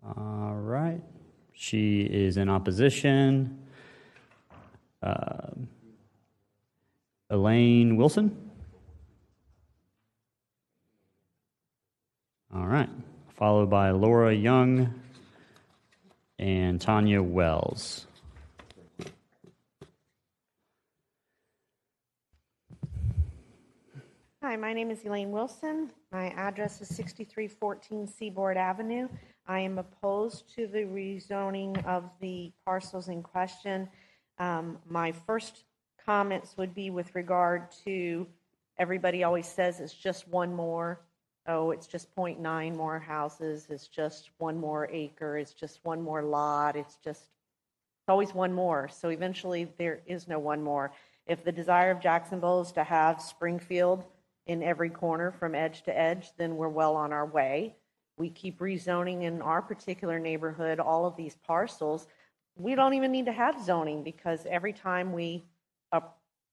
All right. She is in opposition. Elaine Wilson? All right. Followed by Laura Young and Tanya Wells. Hi, my name is Elaine Wilson. My address is 6314 Seaboard Avenue. I am opposed to the rezoning of the parcels in question. My first comments would be with regard to everybody always says it's just one more. Oh, it's just 0.9 more houses. It's just one more acre. It's just one more lot. It's always one more. So eventually there is no one more. If the desire of Jacksonville is to have Springfield in every corner from edge to edge, then we're well on our way. We keep rezoning in our particular neighborhood, all of these parcels. We don't even need to have zoning because every time we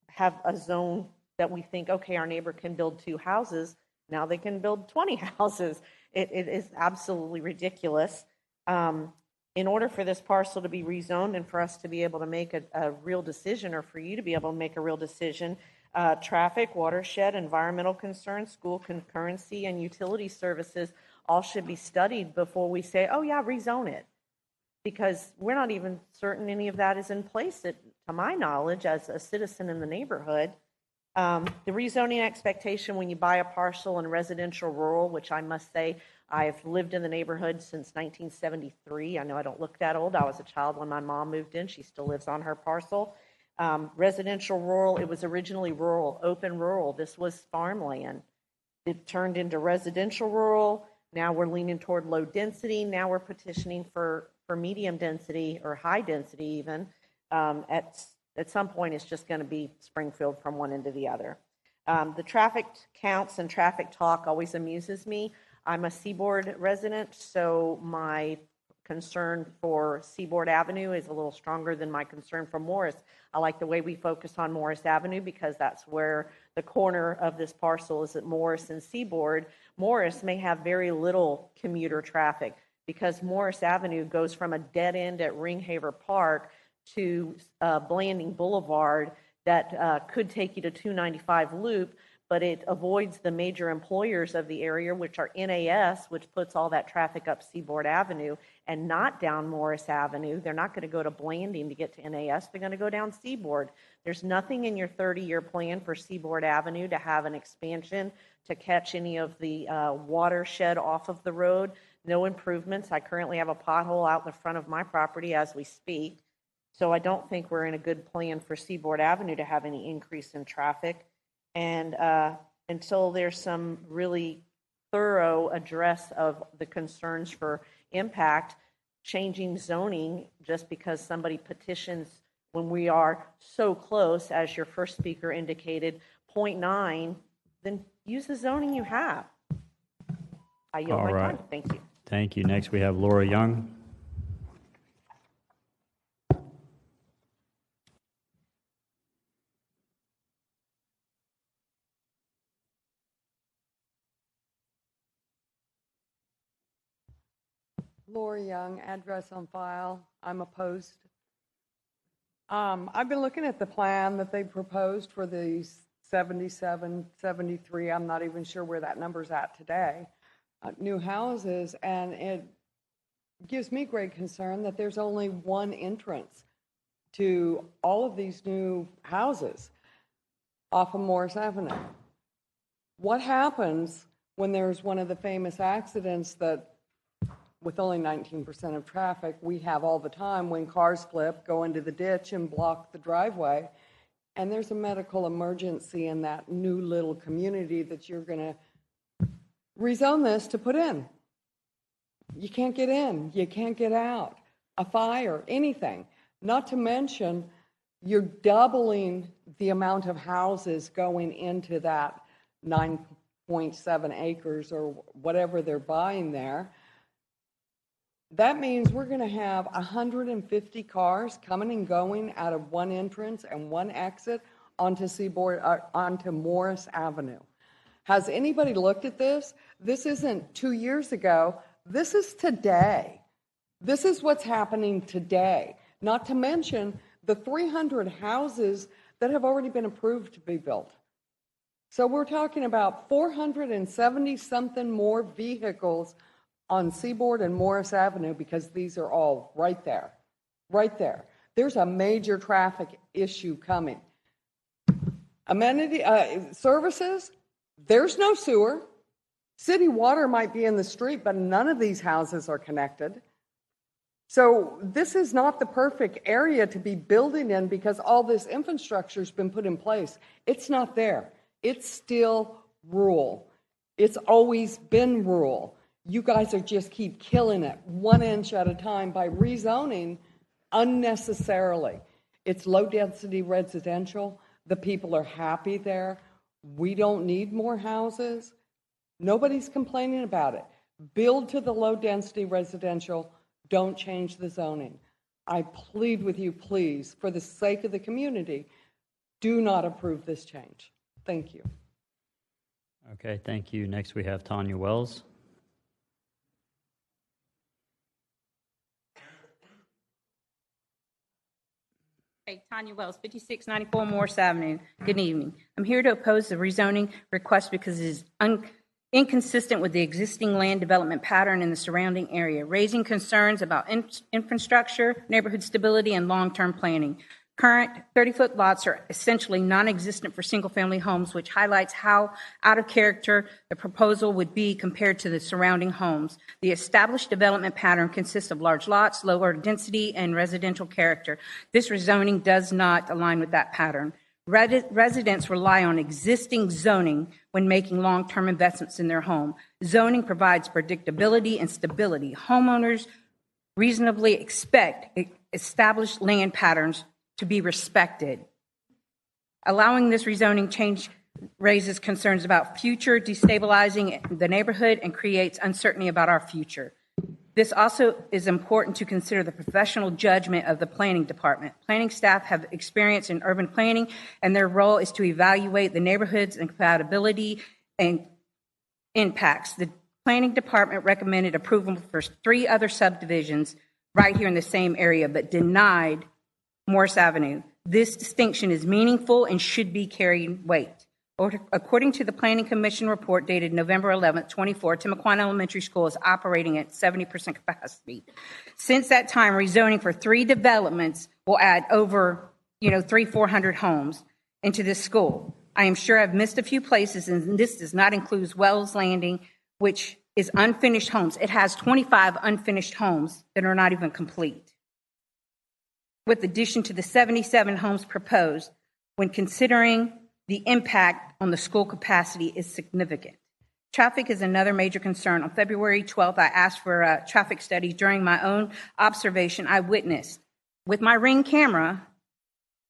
have a zone that we think, okay, our neighbor can build 2 houses, now they can build 20 houses. It is absolutely ridiculous. In order for this parcel to be rezoned and for us to be able to make a real decision, or for you to be able to make a real decision, traffic, watershed, environmental concerns, school concurrency, and utility services all should be studied before we say, oh yeah, rezone it. Because we're not even certain any of that is in place, to my knowledge, as a citizen in the neighborhood. The rezoning expectation when you buy a parcel in residential rural, which I must say, I've lived in the neighborhood since 1973. I know I don't look that old. I was a child when my mom moved in. She still lives on her parcel. Residential rural, it was originally rural, open rural. This was farmland. It turned into residential rural. Now we're leaning toward low density. Now we're petitioning for medium density or high density even. At some point, it's just going to be Springfield from one end to the other. The traffic counts and traffic talk always amuses me. I'm a Seaboard resident, so my concern for Seaboard Avenue is a little stronger than my concern for Morris. I like the way we focus on Morris Avenue because that's where the corner of this parcel is at Morris and Seaboard. Morris may have very little commuter traffic because Morris Avenue goes from a dead end at Ringhaver Park to Blanding Boulevard that could take you to 295 Loop, but it avoids the major employers of the area, which are NAS, which puts all that traffic up Seaboard Avenue and not down Morris Avenue. They're not going to go to Blanding to get to NAS. They're going to go down Seaboard. There's nothing in your 30-year plan for Seaboard Avenue to have an expansion to catch any of the watershed off of the road. No improvements. I currently have a pothole out in the front of my property as we speak. So I don't think we're in a good plan for Seaboard Avenue to have any increase in traffic. And until there's some really thorough address of the concerns for impact, changing zoning just because somebody petitions when we are so close, as your first speaker indicated, 0.9, then use the zoning you have. I yield my time. Thank you. Thank you. Next, we have Laura Young. Laura Young, address on file. I'm opposed. I've been looking at the plan that they proposed for the 77, 73, I'm not even sure where that number's at today, new houses, and it gives me great concern that there's only one entrance to all of these new houses off of Morris Avenue. What happens when there's one of the famous accidents that with only 19% of traffic we have all the time when cars flip, go into the ditch and block the driveway, and there's a medical emergency in that new little community that you're going to rezone this to put in. You can't get in, you can't get out, a fire, anything. Not to mention, you're doubling the amount of houses going into that 9.7 acres or whatever they're buying there. That means we're going to have 150 cars coming and going out of one entrance and one exit onto Morris Avenue. Has anybody looked at this? This isn't 2 years ago. This is today. This is what's happening today. Not to mention the 300 houses that have already been approved to be built. So we're talking about 470-something more vehicles on Seaboard and Morris Avenue because these are all right there, right there. There's a major traffic issue coming. Amenity services, there's no sewer. City water might be in the street, but none of these houses are connected. So this is not the perfect area to be building in because all this infrastructure has been put in place. It's not there. It's still rural. It's always been rural. You guys are just keep killing it 1 inch at a time by rezoning unnecessarily. It's low density residential. The people are happy there. We don't need more houses. Nobody's complaining about it. Build to the low density residential. Don't change the zoning. I plead with you, please, for the sake of the community, do not approve this change. Thank you. Okay, thank you. Next we have Tanya Wells. Hey, Tanya Wells, 5694 Morris Avenue. Good evening. I'm here to oppose the rezoning request because it is inconsistent with the existing land development pattern in the surrounding area, raising concerns about infrastructure, neighborhood stability, and long-term planning. Current 30-foot lots are essentially non-existent for single-family homes, which highlights how out of character the proposal would be compared to the surrounding homes. The established development pattern consists of large lots, lower density, and residential character. This rezoning does not align with that pattern. Residents rely on existing zoning when making long-term investments in their home. Zoning provides predictability and stability. Homeowners reasonably expect established land patterns to be respected. Allowing this rezoning change raises concerns about future destabilizing the neighborhood and creates uncertainty about our future. This also is important to consider the professional judgment of the planning department. Planning staff have experience in urban planning, and their role is to evaluate the neighborhoods and compatibility and impacts. The planning department recommended approval for 3 other subdivisions right here in the same area, but denied Morris Avenue. This distinction is meaningful and should be carrying weight. According to the Planning Commission report dated November 11, 24, Timaquan Elementary School is operating at 70% capacity. Since that time, rezoning for 3 developments will add over 400 homes into this school. I am sure I've missed a few places, and this does not include Wells Landing, which is unfinished homes. It has 25 unfinished homes that are not even complete, with addition to the 77 homes proposed. When considering the impact on the school capacity is significant. Traffic is another major concern. On February 12th, I asked for a traffic study. During my own observation, I witnessed with my Ring camera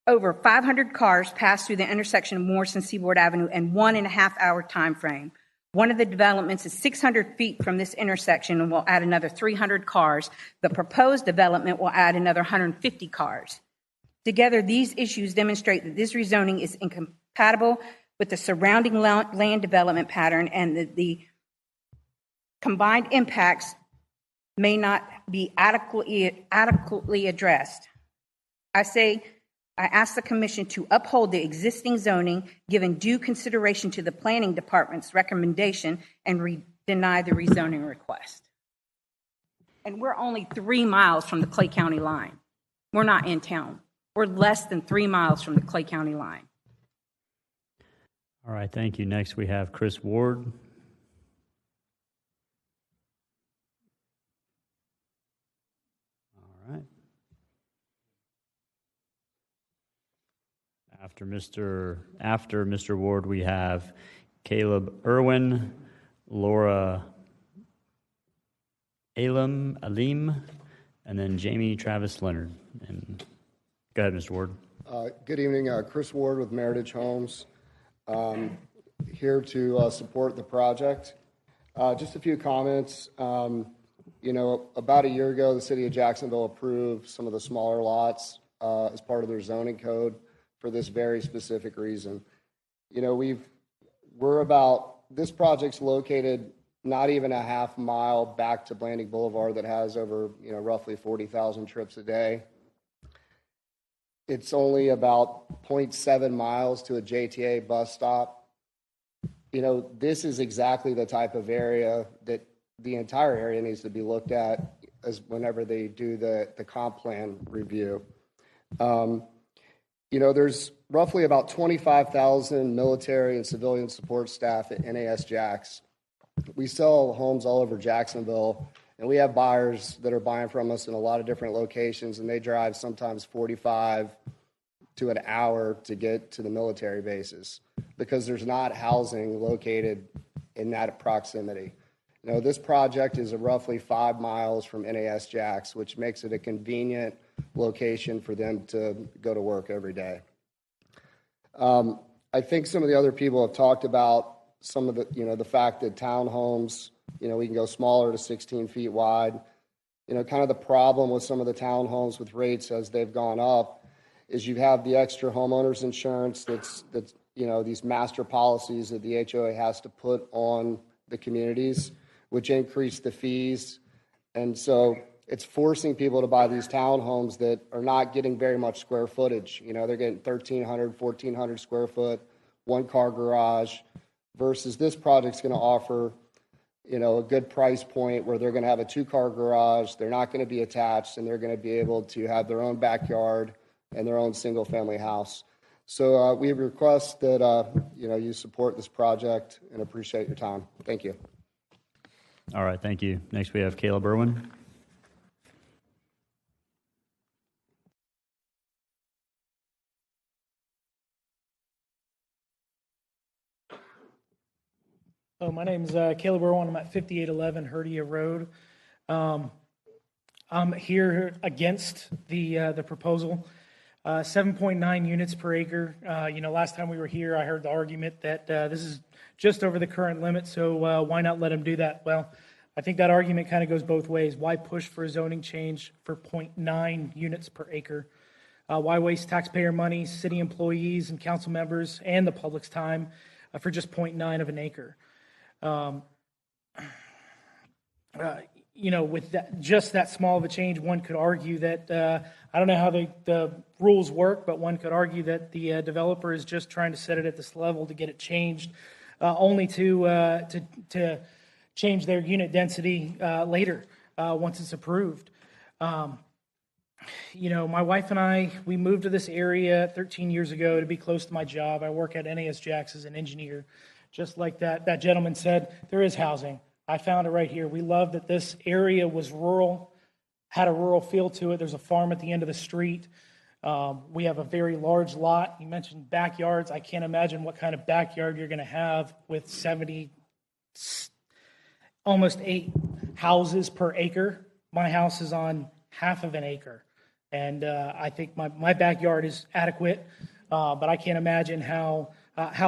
over 500 cars pass through the intersection of Morris and Seaboard Avenue in 1.5 hour time frame. One of the developments is 600 feet from this intersection and will add another 300 cars. The proposed development will add another 150 cars. Together, these issues demonstrate that this rezoning is incompatible with the surrounding land development pattern, and that the combined impacts may not be adequately addressed. I ask the Commission to uphold the existing zoning, given due consideration to the Planning Department's recommendation, and deny the rezoning request. And we're only 3 miles from the Clay County line. We're not in town. We're less than 3 miles from the Clay County line. All right, thank you. Next we have Chris Ward. All right. After Mr. Ward, we have Caleb Irwin, Laura Alim, and then Jamie Travis Leonard. And go ahead, Mr. Ward. Good evening, Chris Ward with Meritage Homes. Here to support the project. Just a few comments. About a year ago, the city of Jacksonville approved some of the smaller lots as part of their zoning code for this very specific reason. This project's located not even a half mile back to Blanding Boulevard that has over, roughly 40,000 trips a day. It's only about 0.7 miles to a JTA bus stop. This is exactly the type of area that the entire area needs to be looked at as whenever they do the comp plan review. There's roughly about 25,000 military and civilian support staff at NAS Jax. We sell homes all over Jacksonville, and we have buyers that are buying from us in a lot of different locations, and they drive sometimes 45 to an hour to get to the military bases because there's not housing located in that proximity. This project is roughly 5 miles from NAS Jax, which makes it a convenient location for them to go to work every day. I think some of the other people have talked about some of the fact that townhomes, we can go smaller to 16 feet wide. Kind of the problem with some of the townhomes with rates as they've gone up is you have the extra homeowners insurance that's these master policies that the HOA has to put on the communities, which increase the fees. And so it's forcing people to buy these townhomes that are not getting very much square footage. They're getting 1,300, 1,400 square foot, 1-car garage, versus this project's going to offer, a good price point where they're going to have a 2-car garage, they're not going to be attached, and they're going to be able to have their own backyard and their own single-family house. So we request that, you support this project and appreciate your time. Thank you. All right, thank you. Next, we have Caleb Irwin. My name is Caleb Irwin. I'm at 5811 Herdia Road. I'm here against the proposal. 7.9 units per acre. Last time we were here, I heard the argument that this is just over the current limit, so why not let them do that? Well, I think that argument kind of goes both ways. Why push for a zoning change for 0.9 units per acre? Why waste taxpayer money, city employees and council members, and the public's time for just 0.9 of an acre? With just that small of a change, one could argue that, I don't know how the rules work, but one could argue that the developer is just trying to set it at this level to get it changed, only to change their unit density later, once it's approved. My wife and I, we moved to this area 13 years ago to be close to my job. I work at NAS Jax as an engineer. Just like that gentleman said, there is housing. I found it right here. We love that this area was rural, had a rural feel to it. There's a farm at the end of the street. We have a very large lot. You mentioned backyards. I can't imagine what kind of backyard you're going to have with 70, almost 8 houses per acre. My house is on half of an acre. And I think my backyard is adequate, but I can't imagine how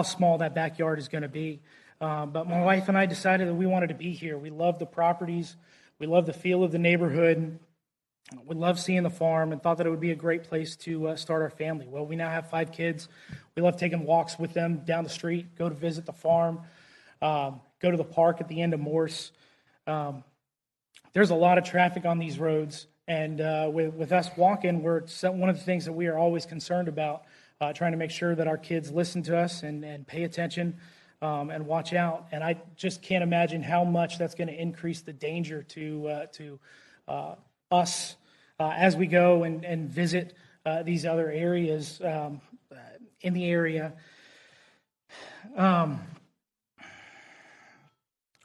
small that backyard is going to be. But my wife and I decided that we wanted to be here. We love the properties. We love the feel of the neighborhood. We love seeing the farm and thought that it would be a great place to start our family. Well, we now have 5 kids. We love taking walks with them down the street, go to visit the farm, go to the park at the end of Morse. There's a lot of traffic on these roads. And with us walking, one of the things that we are always concerned about, trying to make sure that our kids listen to us and pay attention and watch out. And I just can't imagine how much that's going to increase the danger to us as we go and visit these other areas in the area.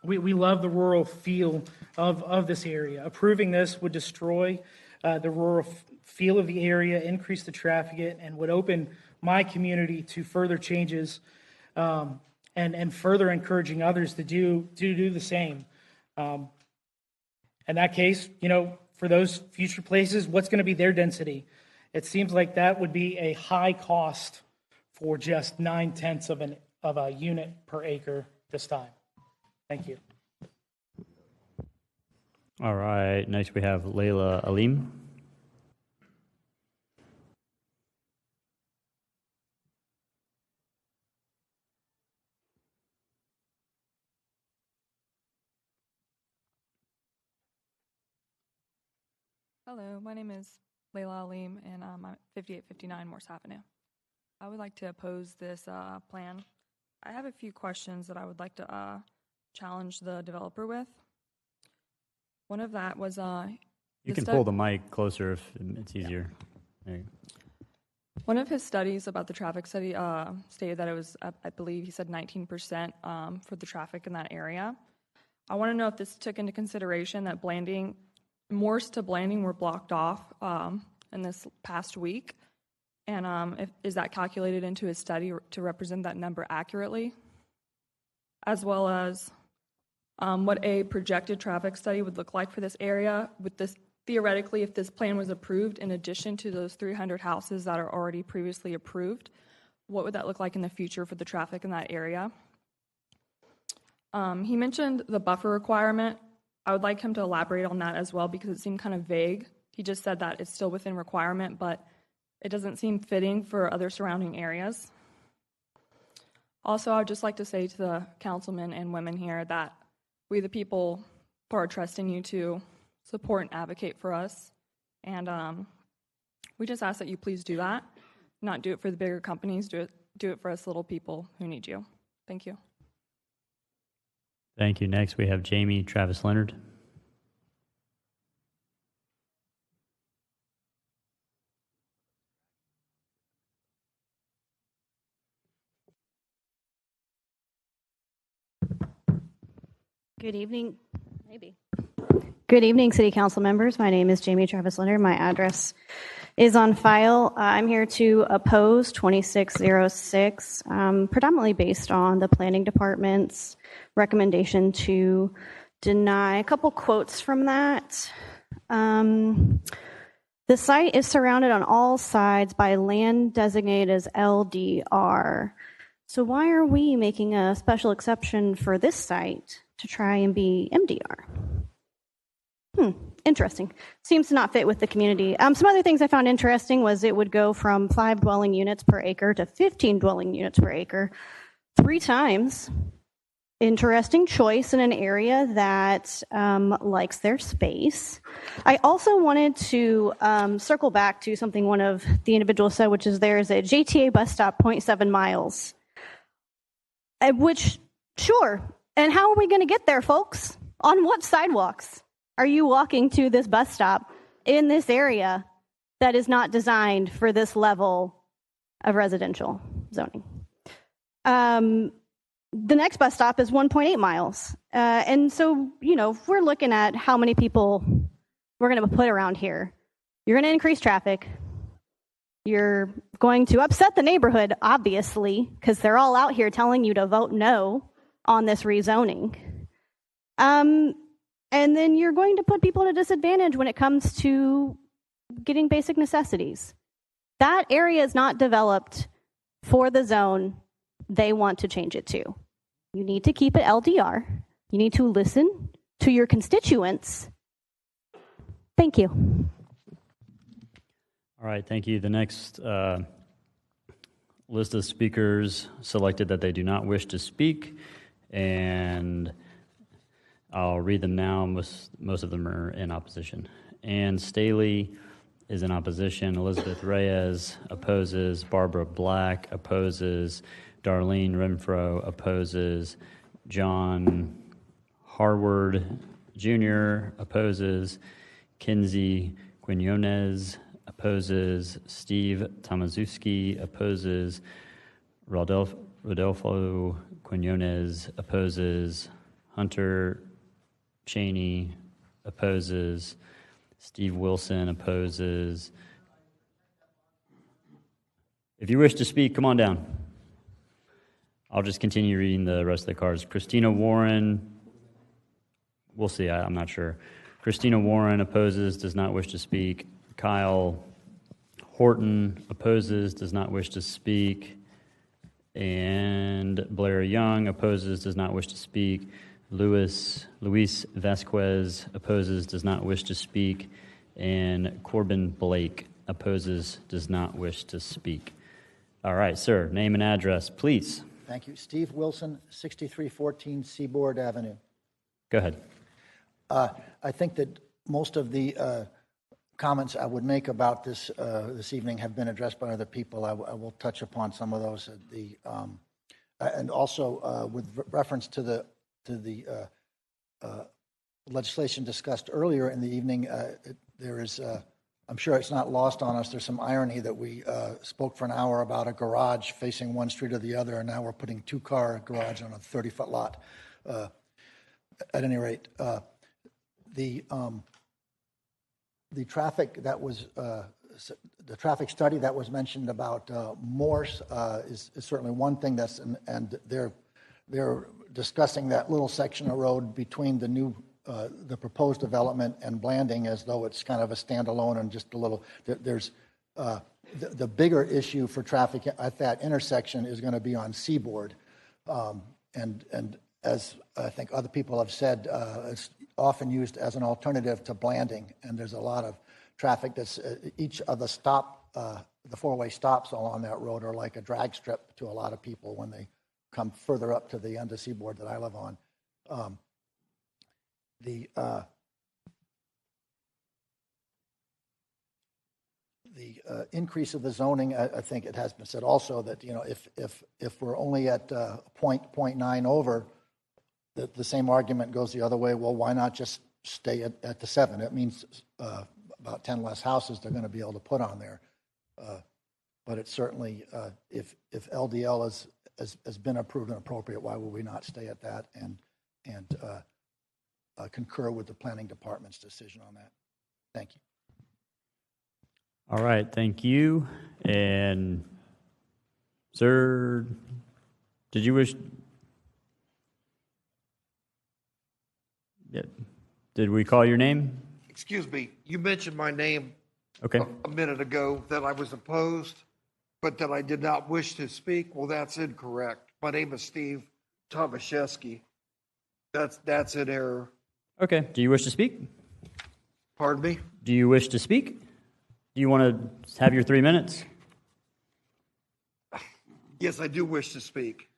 We love the rural feel of this area. Approving this would destroy the rural feel of the area, increase the traffic, and would open my community to further changes and further encouraging others to do the same. In that case, for those future places, what's going to be their density? It seems like that would be a high cost for just 9/10 of a unit per acre this time. Thank you. All right, next we have Layla Alim. Hello, my name is Layla Alim, and I'm at 5859 Morse Avenue. I would like to oppose this plan. I have a few questions that I would like to challenge the developer with. One of that was you can pull the mic closer if it's easier. There you go. One of his studies about the traffic study stated that it was, I believe he said 19% for the traffic in that area. I want to know if this took into consideration that Morse to Blanding were blocked off in this past week, and is that calculated into his study to represent that number accurately, as well as what a projected traffic study would look like for this area with this. Theoretically, if this plan was approved in addition to those 300 houses that are already previously approved, what would that look like in the future for the traffic in that area? He mentioned the buffer requirement. I would like him to elaborate on that as well because it seemed kind of vague. He just said that it's still within requirement, but it doesn't seem fitting for other surrounding areas. Also, I would just like to say to the councilmen and women here that we the people put our trust in you to support and advocate for us. And we just ask that you please do that. Not do it for the bigger companies, do it for us little people who need you. Thank you. Thank you. Next, we have Jamie Travis Leonard. Good evening. Good evening, City Council members. My name is Jamie Travis Leonard. My address is on file. I'm here to oppose 2606, predominantly based on the Planning Department's recommendation to deny. A couple quotes from that. The site is surrounded on all sides by land designated as LDR. So why are we making a special exception for this site to try and be MDR? Interesting. Seems to not fit with the community. Some other things I found interesting was it would go from 5 dwelling units per acre to 15 dwelling units per acre 3 times. Interesting choice in an area that likes their space. I also wanted to circle back to something one of the individuals said, which is there's a JTA bus stop 0.7 miles. Which, sure. And how are we going to get there, folks? On what sidewalks are you walking to this bus stop in this area that is not designed for this level of residential zoning? The next bus stop is 1.8 miles. And so, if we're looking at how many people we're going to put around here, you're going to increase traffic. You're going to upset the neighborhood, obviously, because they're all out here telling you to vote no on this rezoning. And then you're going to put people at a disadvantage when it comes to getting basic necessities. That area is not developed for the zone they want to change it to. You need to keep it LDR. You need to listen to your constituents. Thank you. All right, thank you. The next list of speakers selected that they do not wish to speak, and I'll read them now. Most of them are in opposition. Ann Staley is in opposition. Elizabeth Reyes opposes. Barbara Black opposes. Darlene Renfro opposes. John Harward Jr. opposes. Kinsey Quinones opposes. Steve Tomaszewski opposes. Rodolfo Quinones opposes. Hunter Cheney opposes. Steve Wilson opposes. If you wish to speak, come on down. I'll just continue reading the rest of the cards. Christina Warren, we'll see, I'm not sure. Christina Warren opposes, does not wish to speak. Kyle Horton opposes, does not wish to speak. And Blair Young opposes, does not wish to speak. Luis Vasquez opposes, does not wish to speak. And Corbin Blake opposes, does not wish to speak. All right, sir, name and address, please. Thank you. Steve Wilson, 6314 Seaboard Avenue. Go ahead. I think that most of the comments I would make about this this evening have been addressed by other people. I will touch upon some of those. And also with reference to the legislation discussed earlier in the evening, there is, I'm sure it's not lost on us, there's some irony that we spoke for an hour about a garage facing one street or the other, and now we're putting two-car garage on a 30-foot lot. At any rate, the traffic that was the traffic study that was mentioned about Morse is certainly one thing that's and they're discussing that little section of road between the proposed development and Blanding as though it's kind of a standalone and just a little. There's the bigger issue for traffic at that intersection is going to be on Seaboard, and as I think other people have said, it's often used as an alternative to Blanding, and there's a lot of traffic that's each of the four-way stops along that road are like a drag strip to a lot of people when they come further up to the end of Seaboard that I live on. The increase of the zoning, I think it has been said also that if we're only at 0.9 over, the same argument goes the other way. Well, why not just stay at the 7? It means about 10 less houses they're going to be able to put on there. But it's certainly, if LDL has been approved and appropriate, why would we not stay at that and concur with the planning department's decision on that? Thank you. All right, thank you. And sir, did you wish? Yeah. Did we call your name? Excuse me, you mentioned my name Okay. a minute ago, that I was opposed, but that I did not wish to speak. Well, that's incorrect. My name is Steve Tomaszewski. That's an error. Okay. Do you wish to speak? Pardon me? Do you wish to speak? Do you want to have your 3 minutes? Yes, I do wish to speak.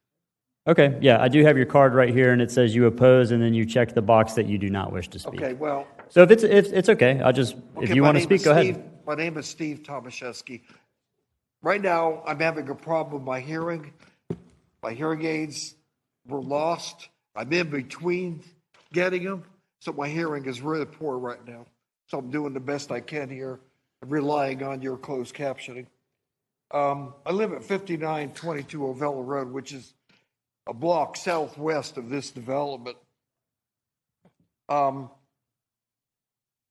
Okay, yeah, I do have your card right here, and it says you oppose, and then you check the box that you do not wish to speak. Okay, well. So if it's okay, I'll just, if you want to speak, go ahead. My name is Steve Tomaszewski. Right now, I'm having a problem with my hearing. My hearing aids were lost. I'm in between getting them, so my hearing is really poor right now. So I'm doing the best I can here, relying on your closed captioning. I live at 5922 Ovella Road, which is a block southwest of this development.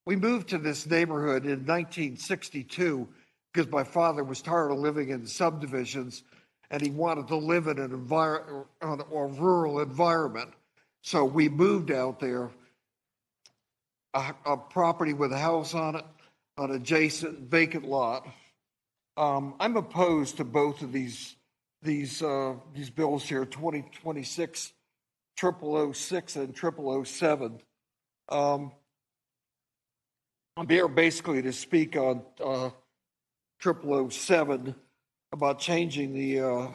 We moved to this neighborhood in 1962 because my father was tired of living in subdivisions and he wanted to live in a rural environment. So we moved out there, a property with a house on it, an adjacent vacant lot. I'm opposed to both of these bills here, 2026 0006 and 0007. I'm here basically to speak on 0007 about changing the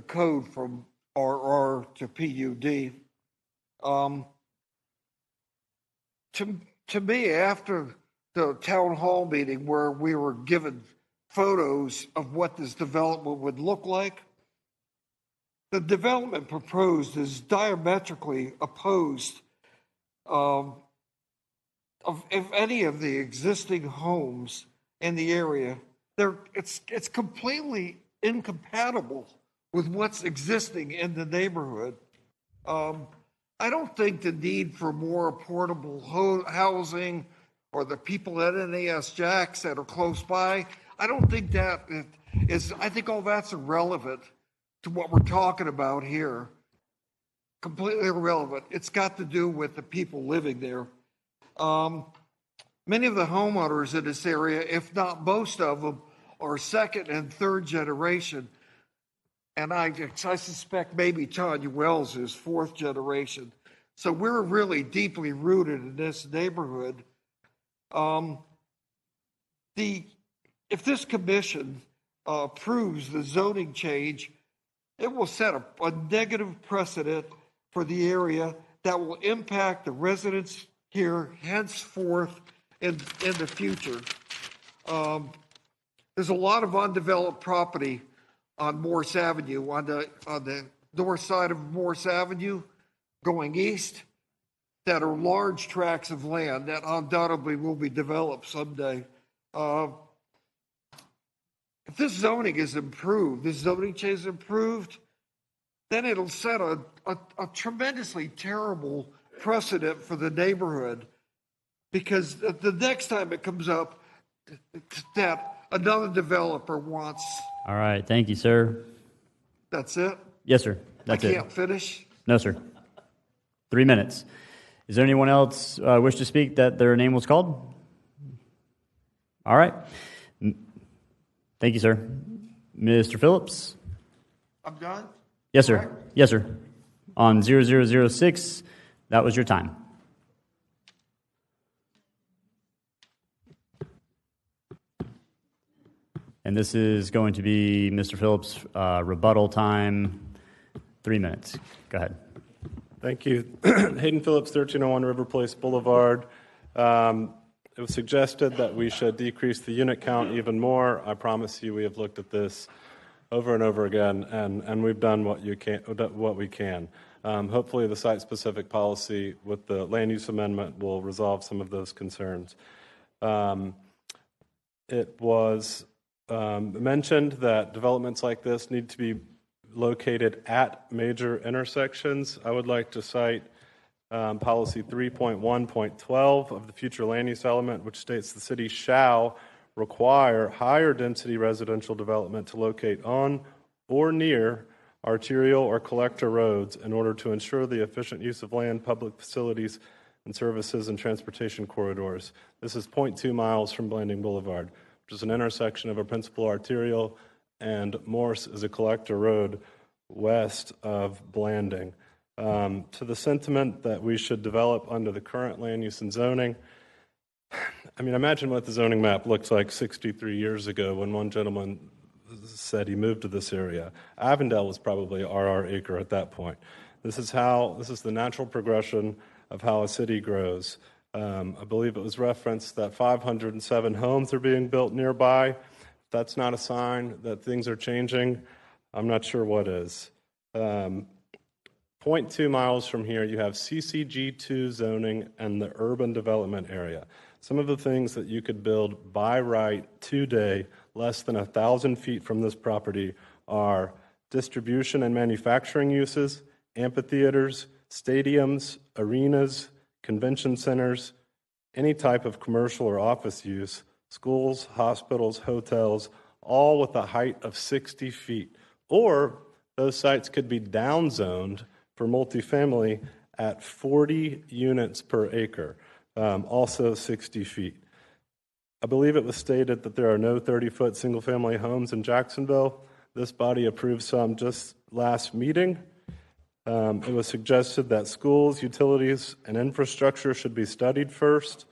code from RR to PUD. To me, after the town hall meeting where we were given photos of what this development would look like, the development proposed is diametrically opposed of if any of the existing homes in the area. It's completely incompatible with what's existing in the neighborhood. I don't think the need for more affordable housing or the people at NAS Jacks that are close by. I don't think that is, I think all that's irrelevant to what we're talking about here. Completely irrelevant. It's got to do with the people living there. Many of the homeowners in this area, if not most of them, are second and third generation. And I suspect maybe Tanya Wells is fourth generation. So we're really deeply rooted in this neighborhood. If this commission approves the zoning change, it will set a negative precedent for the area that will impact the residents here henceforth in the future. There's a lot of undeveloped property on Morse Avenue, on the north side of Morse Avenue, going east, that are large tracts of land that undoubtedly will be developed someday. If this zoning is improved, this zoning change is improved, then it'll set a tremendously terrible precedent for the neighborhood, because the next time it comes up that another developer wants. All right, thank you, sir. That's it? Yes, sir. That's I it. can't finish? No, sir. 3 minutes. Is there anyone else wish to speak that their name was called? All right. Thank you, sir. Mr. Phillips? I'm done? Yes, sir. Yes, sir. On 0006, that was your time. And this is going to be Mr. Phillips' rebuttal time, 3 minutes. Go ahead. Thank you. Hayden Phillips, 1301 River Place Boulevard. It was suggested that we should decrease the unit count even more. I promise you we have looked at this over and over again, and we've done what we can. Hopefully the site-specific policy with the land use amendment will resolve some of those concerns. It was mentioned that developments like this need to be located at major intersections. I would like to cite policy 3.1.12 of the future land use element, which states the city shall require higher density residential development to locate on or near arterial or collector roads in order to ensure the efficient use of land, public facilities, and services and transportation corridors. This is 0.2 miles from Blanding Boulevard, which is an intersection of a principal arterial, and Morse is a collector road west of Blanding. To the sentiment that we should develop under the current land use and zoning, I mean, imagine what the zoning map looked like 63 years ago when one gentleman said he moved to this area. Avondale was probably RR acre at that point. This is the natural progression of how a city grows. I believe it was referenced that 507 homes are being built nearby. That's not a sign that things are changing. I'm not sure what is. 0.2 miles from here, you have CCG2 zoning and the urban development area. Some of the things that you could build by right today, less than 1,000 feet from this property, are distribution and manufacturing uses, amphitheaters, stadiums, arenas, convention centers, any type of commercial or office use, schools, hospitals, hotels, all with a height of 60 feet. Or those sites could be downzoned for multifamily at 40 units per acre, also 60 feet. I believe it was stated that there are no 30-foot single-family homes in Jacksonville. This body approved some just last meeting. It was suggested that schools, utilities, and infrastructure should be studied first.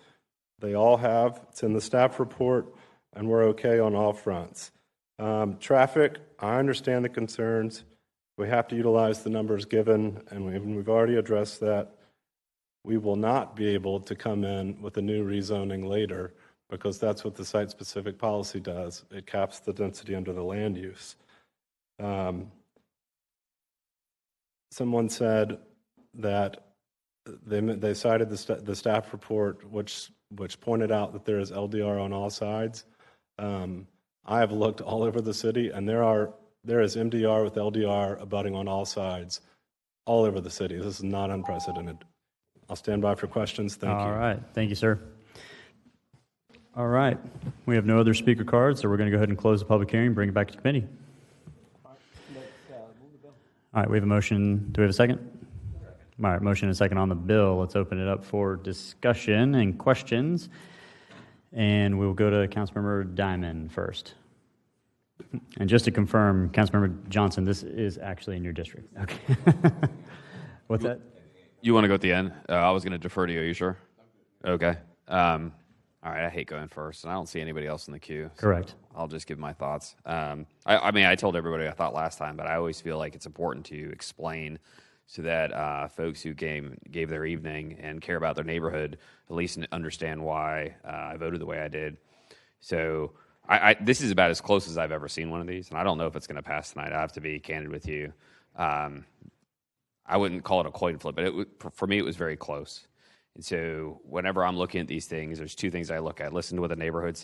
They all have. It's in the staff report, and we're okay on all fronts. Traffic, I understand the concerns. We have to utilize the numbers given, and we've already addressed that. We will not be able to come in with a new rezoning later because that's what the site-specific policy does. It caps the density under the land use. Someone said that they cited the staff report, which pointed out that there is LDR on all sides. I have looked all over the city, and there is MDR with LDR abutting on all sides, all over the city. This is not unprecedented. I'll stand by for questions. Thank you. All right. Thank you, sir. All right. We have no other speaker cards, so we're going to go ahead and close the public hearing, bring it back to committee. All right, we have a motion. Do we have a second? All right, motion and a second on the bill. Let's open it up for discussion and questions. And we'll go to Councilmember Diamond first. And just to confirm, Councilmember Johnson, this is actually in your district. Okay. What's that? You want to go at the end? I was going to defer to you. Are you sure? Okay. All right, I hate going first, and I don't see anybody else in the queue. So Correct. I'll just give my thoughts. I mean, I told everybody I thought last time, but I always feel like it's important to explain so that folks who gave their evening and care about their neighborhood at least understand why I voted the way I did. So this is about as close as I've ever seen one of these, and I don't know if it's going to pass tonight. I have to be candid with you. I wouldn't call it a coin flip, but for me, it was very close. And so whenever I'm looking at these things, there's two things I look at. Listen to what the neighborhood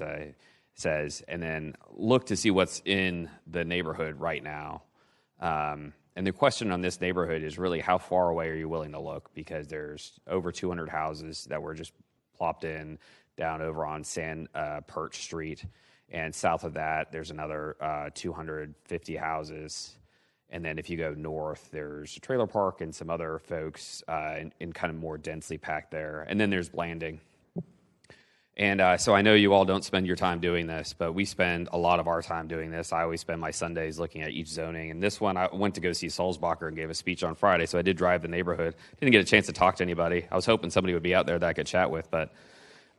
says, and then look to see what's in the neighborhood right now. And the question on this neighborhood is really how far away are you willing to look? Because there's over 200 houses that were just plopped in down over on Sand Perch Street. And south of that, there's another 250 houses. And then if you go north, there's a trailer park and some other folks in kind of more densely packed there. And then there's Blanding. And so I know you all don't spend your time doing this, but we spend a lot of our time doing this. I always spend my Sundays looking at each zoning. And this one, I went to go see Sulzbacher and gave a speech on Friday, so I did drive the neighborhood. Didn't get a chance to talk to anybody. I was hoping somebody would be out there that I could chat with. But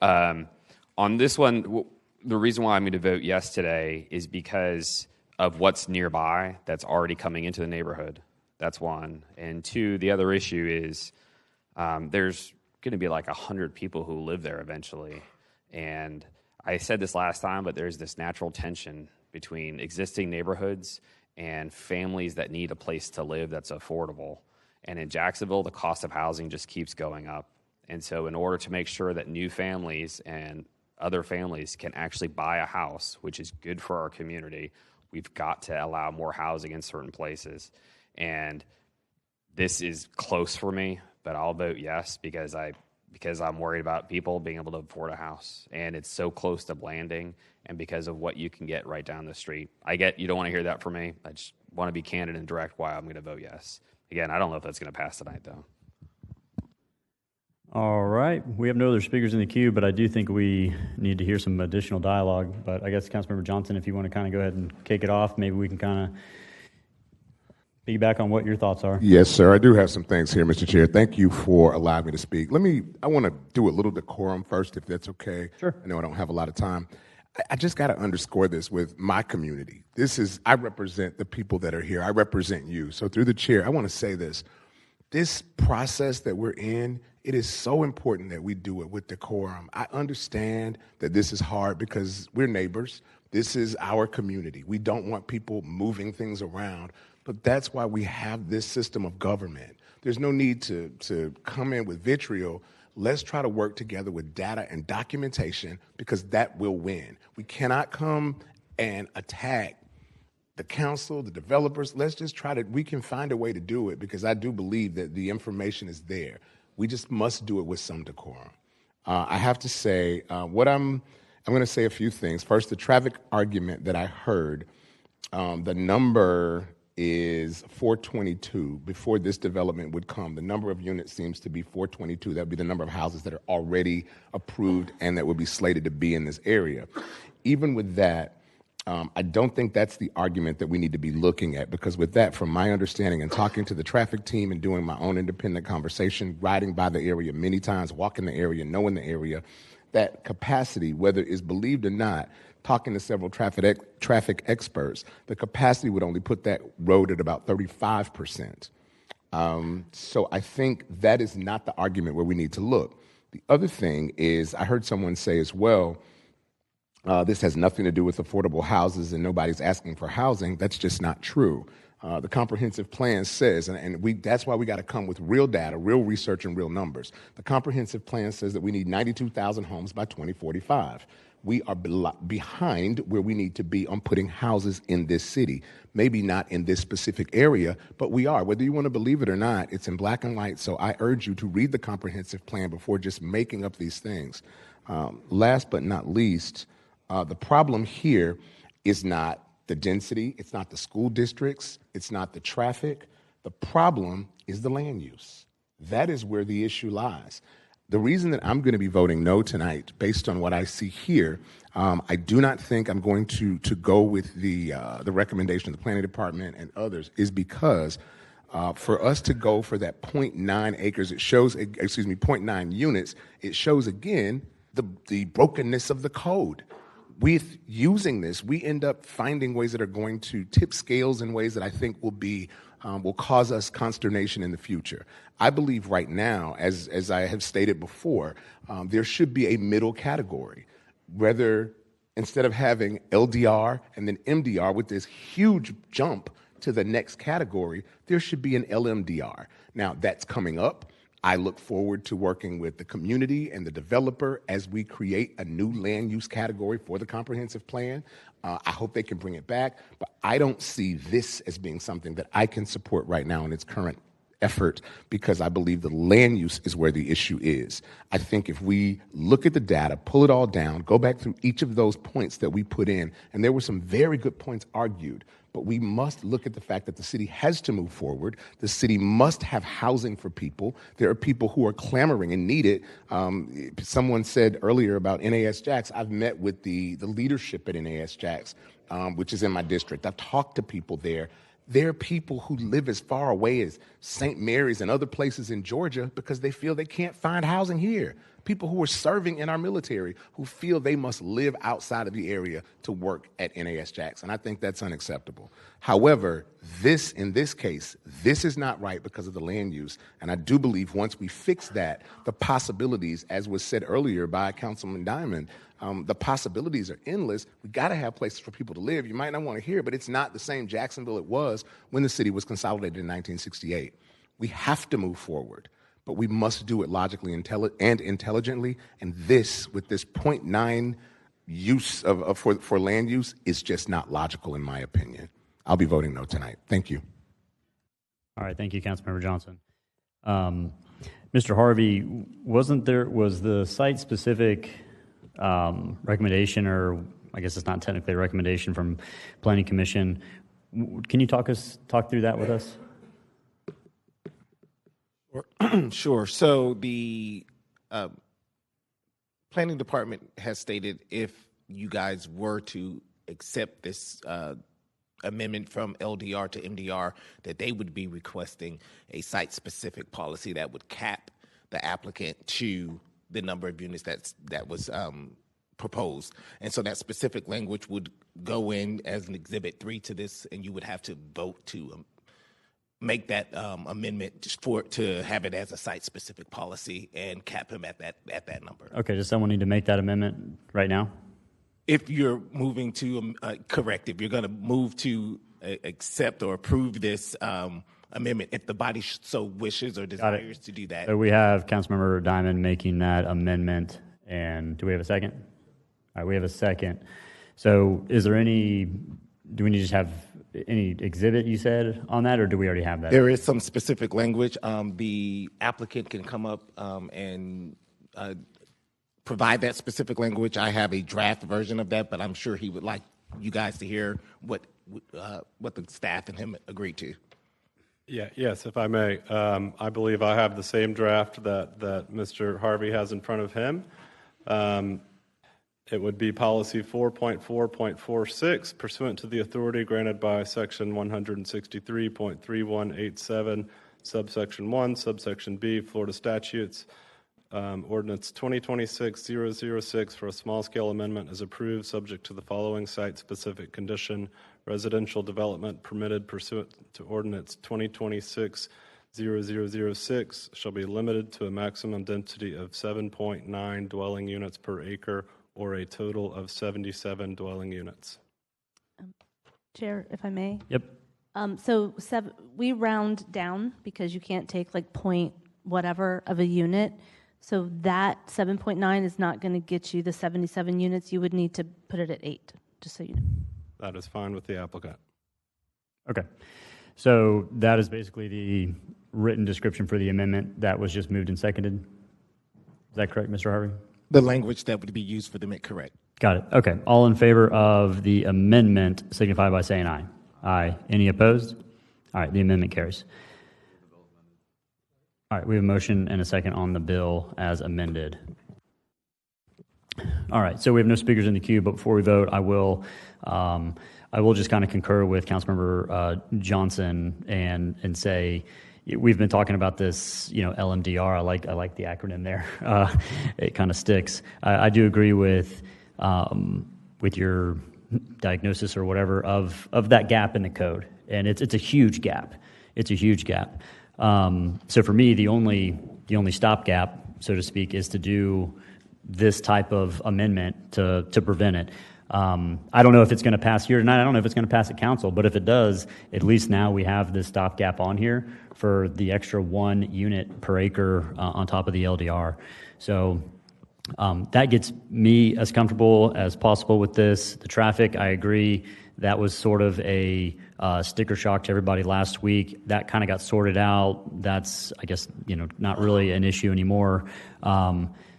on this one, the reason why I'm going to vote yes today is because of what's nearby that's already coming into the neighborhood. That's one. And two, the other issue is there's going to be like 100 people who live there eventually. And I said this last time, but there's this natural tension between existing neighborhoods and families that need a place to live that's affordable. And in Jacksonville, the cost of housing just keeps going up. And so in order to make sure that new families and other families can actually buy a house, which is good for our community, we've got to allow more housing in certain places. And this is close for me, but I'll vote yes because I'm worried about people being able to afford a house. And it's so close to Blanding and because of what you can get right down the street. I get you don't want to hear that from me. I just want to be candid and direct why I'm going to vote yes. Again, I don't know if that's going to pass tonight, though. All right. We have no other speakers in the queue, but I do think we need to hear some additional dialogue. But I guess, Councilmember Johnson, if you want to kind of go ahead and kick it off, maybe we can kind of piggyback on what your thoughts are. Yes, sir. I do have some things here, Mr. Chair. Thank you for allowing me to speak. I want to do a little decorum first, if that's okay. Sure. I know I don't have a lot of time. I just got to underscore this with my community. I represent the people that are here. I represent you. So through the chair, I want to say this. This process that we're in, it is so important that we do it with decorum. I understand that this is hard because we're neighbors. This is our community. We don't want people moving things around, but that's why we have this system of government. There's no need to come in with vitriol. Let's try to work together with data and documentation because that will win. We cannot come and attack the council, the developers. Let's just we can find a way to do it because I do believe that the information is there. We just must do it with some decorum. I have to say, I'm going to say a few things. First, the traffic argument that I heard, the number is 422. Before this development would come, the number of units seems to be 422. That would be the number of houses that are already approved and that would be slated to be in this area. Even with that, I don't think that's the argument that we need to be looking at because with that, from my understanding and talking to the traffic team and doing my own independent conversation, riding by the area many times, walking the area, knowing the area, that capacity, whether it's believed or not, talking to several traffic experts, the capacity would only put that road at about 35%. So I think that is not the argument where we need to look. The other thing is I heard someone say as well, this has nothing to do with affordable houses and nobody's asking for housing. That's just not true. The comprehensive plan says, that's why we got to come with real data, real research, and real numbers. The comprehensive plan says that we need 92,000 homes by 2045. We are behind where we need to be on putting houses in this city. Maybe not in this specific area, but we are. Whether you want to believe it or not, it's in black and white. So I urge you to read the comprehensive plan before just making up these things. Last but not least, the problem here is not the density, it's not the school districts, it's not the traffic. The problem is the land use. That is where the issue lies. The reason that I'm going to be voting no tonight, based on what I see here, I do not think I'm going to go with the recommendation of the planning department and others, is because for us to go for that 0.9 acres, it shows, 0.9 units, it shows again the brokenness of the code. With using this, we end up finding ways that are going to tip scales in ways that I think will cause us consternation in the future. I believe right now, as I have stated before, there should be a middle category. Whether instead of having LDR and then MDR with this huge jump to the next category, there should be an LMDR. Now, that's coming up. I look forward to working with the community and the developer as we create a new land use category for the comprehensive plan. I hope they can bring it back, but I don't see this as being something that I can support right now in its current effort, because I believe the land use is where the issue is. I think if we look at the data, pull it all down, go back through each of those points that we put in, and there were some very good points argued, but we must look at the fact that the city has to move forward. The city must have housing for people. There are people who are clamoring and need it. Someone said earlier about NAS Jax. I've met with the leadership at NAS Jax, which is in my district. I've talked to people there. There are people who live as far away as St. Mary's and other places in Georgia because they feel they can't find housing here. People who are serving in our military who feel they must live outside of the area to work at NAS Jax, and I think that's unacceptable. However, in this case, this is not right because of the land use, and I do believe once we fix that, the possibilities, as was said earlier by Councilman Diamond, the possibilities are endless. We got to have places for people to live. You might not want to hear it, but it's not the same Jacksonville it was when the city was consolidated in 1968. We have to move forward, but we must do it logically and intelligently. And with this 0.9 use for land use, is just not logical in my opinion. I'll be voting no tonight. Thank you. All right, thank you, Councilmember Johnson. Mr. Harvey, was the site-specific recommendation, or I guess it's not technically a recommendation from Planning Commission, can you talk through that with us? Sure. So the planning department has stated if you guys were to accept this amendment from LDR to MDR, that they would be requesting a site-specific policy that would cap the applicant to the number of units that was proposed. And so that specific language would go in as an Exhibit 3 to this, and you would have to vote to make that amendment just to have it as a site-specific policy and cap him at that number. Okay, does someone need to make that amendment right now? If you're moving to, correct, if you're going to move to accept or approve this amendment, if the body so wishes or desires to do that. So we have Councilmember Diamond making that amendment, and do we have a second? All right, we have a second. So do we need to just have any exhibit you said on that, or do we already have that? There is some specific language. The applicant can come up and provide that specific language. I have a draft version of that, but I'm sure he would like you guys to hear what the staff and him agreed to. Yes, if I may. I believe I have the same draft that Mr. Harvey has in front of him. It would be policy 4.4.46, pursuant to the authority granted by section 163.3187, subsection 1, subsection B, Florida statutes. Ordinance 2026-006 for a small-scale amendment is approved subject to the following site-specific condition. Residential development permitted pursuant to Ordinance 2026-0006 shall be limited to a maximum density of 7.9 dwelling units per acre, or a total of 77 dwelling units. Chair, if I may? Yep. We round down because you can't take like point whatever of a unit. So that 7.9 is not going to get you the 77 units. You would need to put it at 8, just so you know. That is fine with the applicant. Okay. So that is basically the written description for the amendment that was just moved and seconded. Is that correct, Mr. Harvey? The language that would be used for the MIC, correct. Got it. Okay. All in favor of the amendment signify by saying aye. Aye. Any opposed? All right. The amendment carries. All right. We have a motion and a second on the bill as amended. All right. So we have no speakers in the queue, but before we vote, I will just kind of concur with Councilmember Johnson and say, we've been talking about this, LMDR. I like the acronym there. It kind of sticks. I do agree with your diagnosis or whatever of that gap in the code, and it's a huge gap. It's a huge gap. So for me, the only stopgap, so to speak, is to do this type of amendment to prevent it. I don't know if it's going to pass here tonight. I don't know if it's going to pass at council, but if it does, at least now we have this stopgap on here for the extra 1 unit per acre on top of the LDR. So that gets me as comfortable as possible with this. The traffic, I agree, that was sort of a sticker shock to everybody last week. That kind of got sorted out. That's, I guess, not really an issue anymore.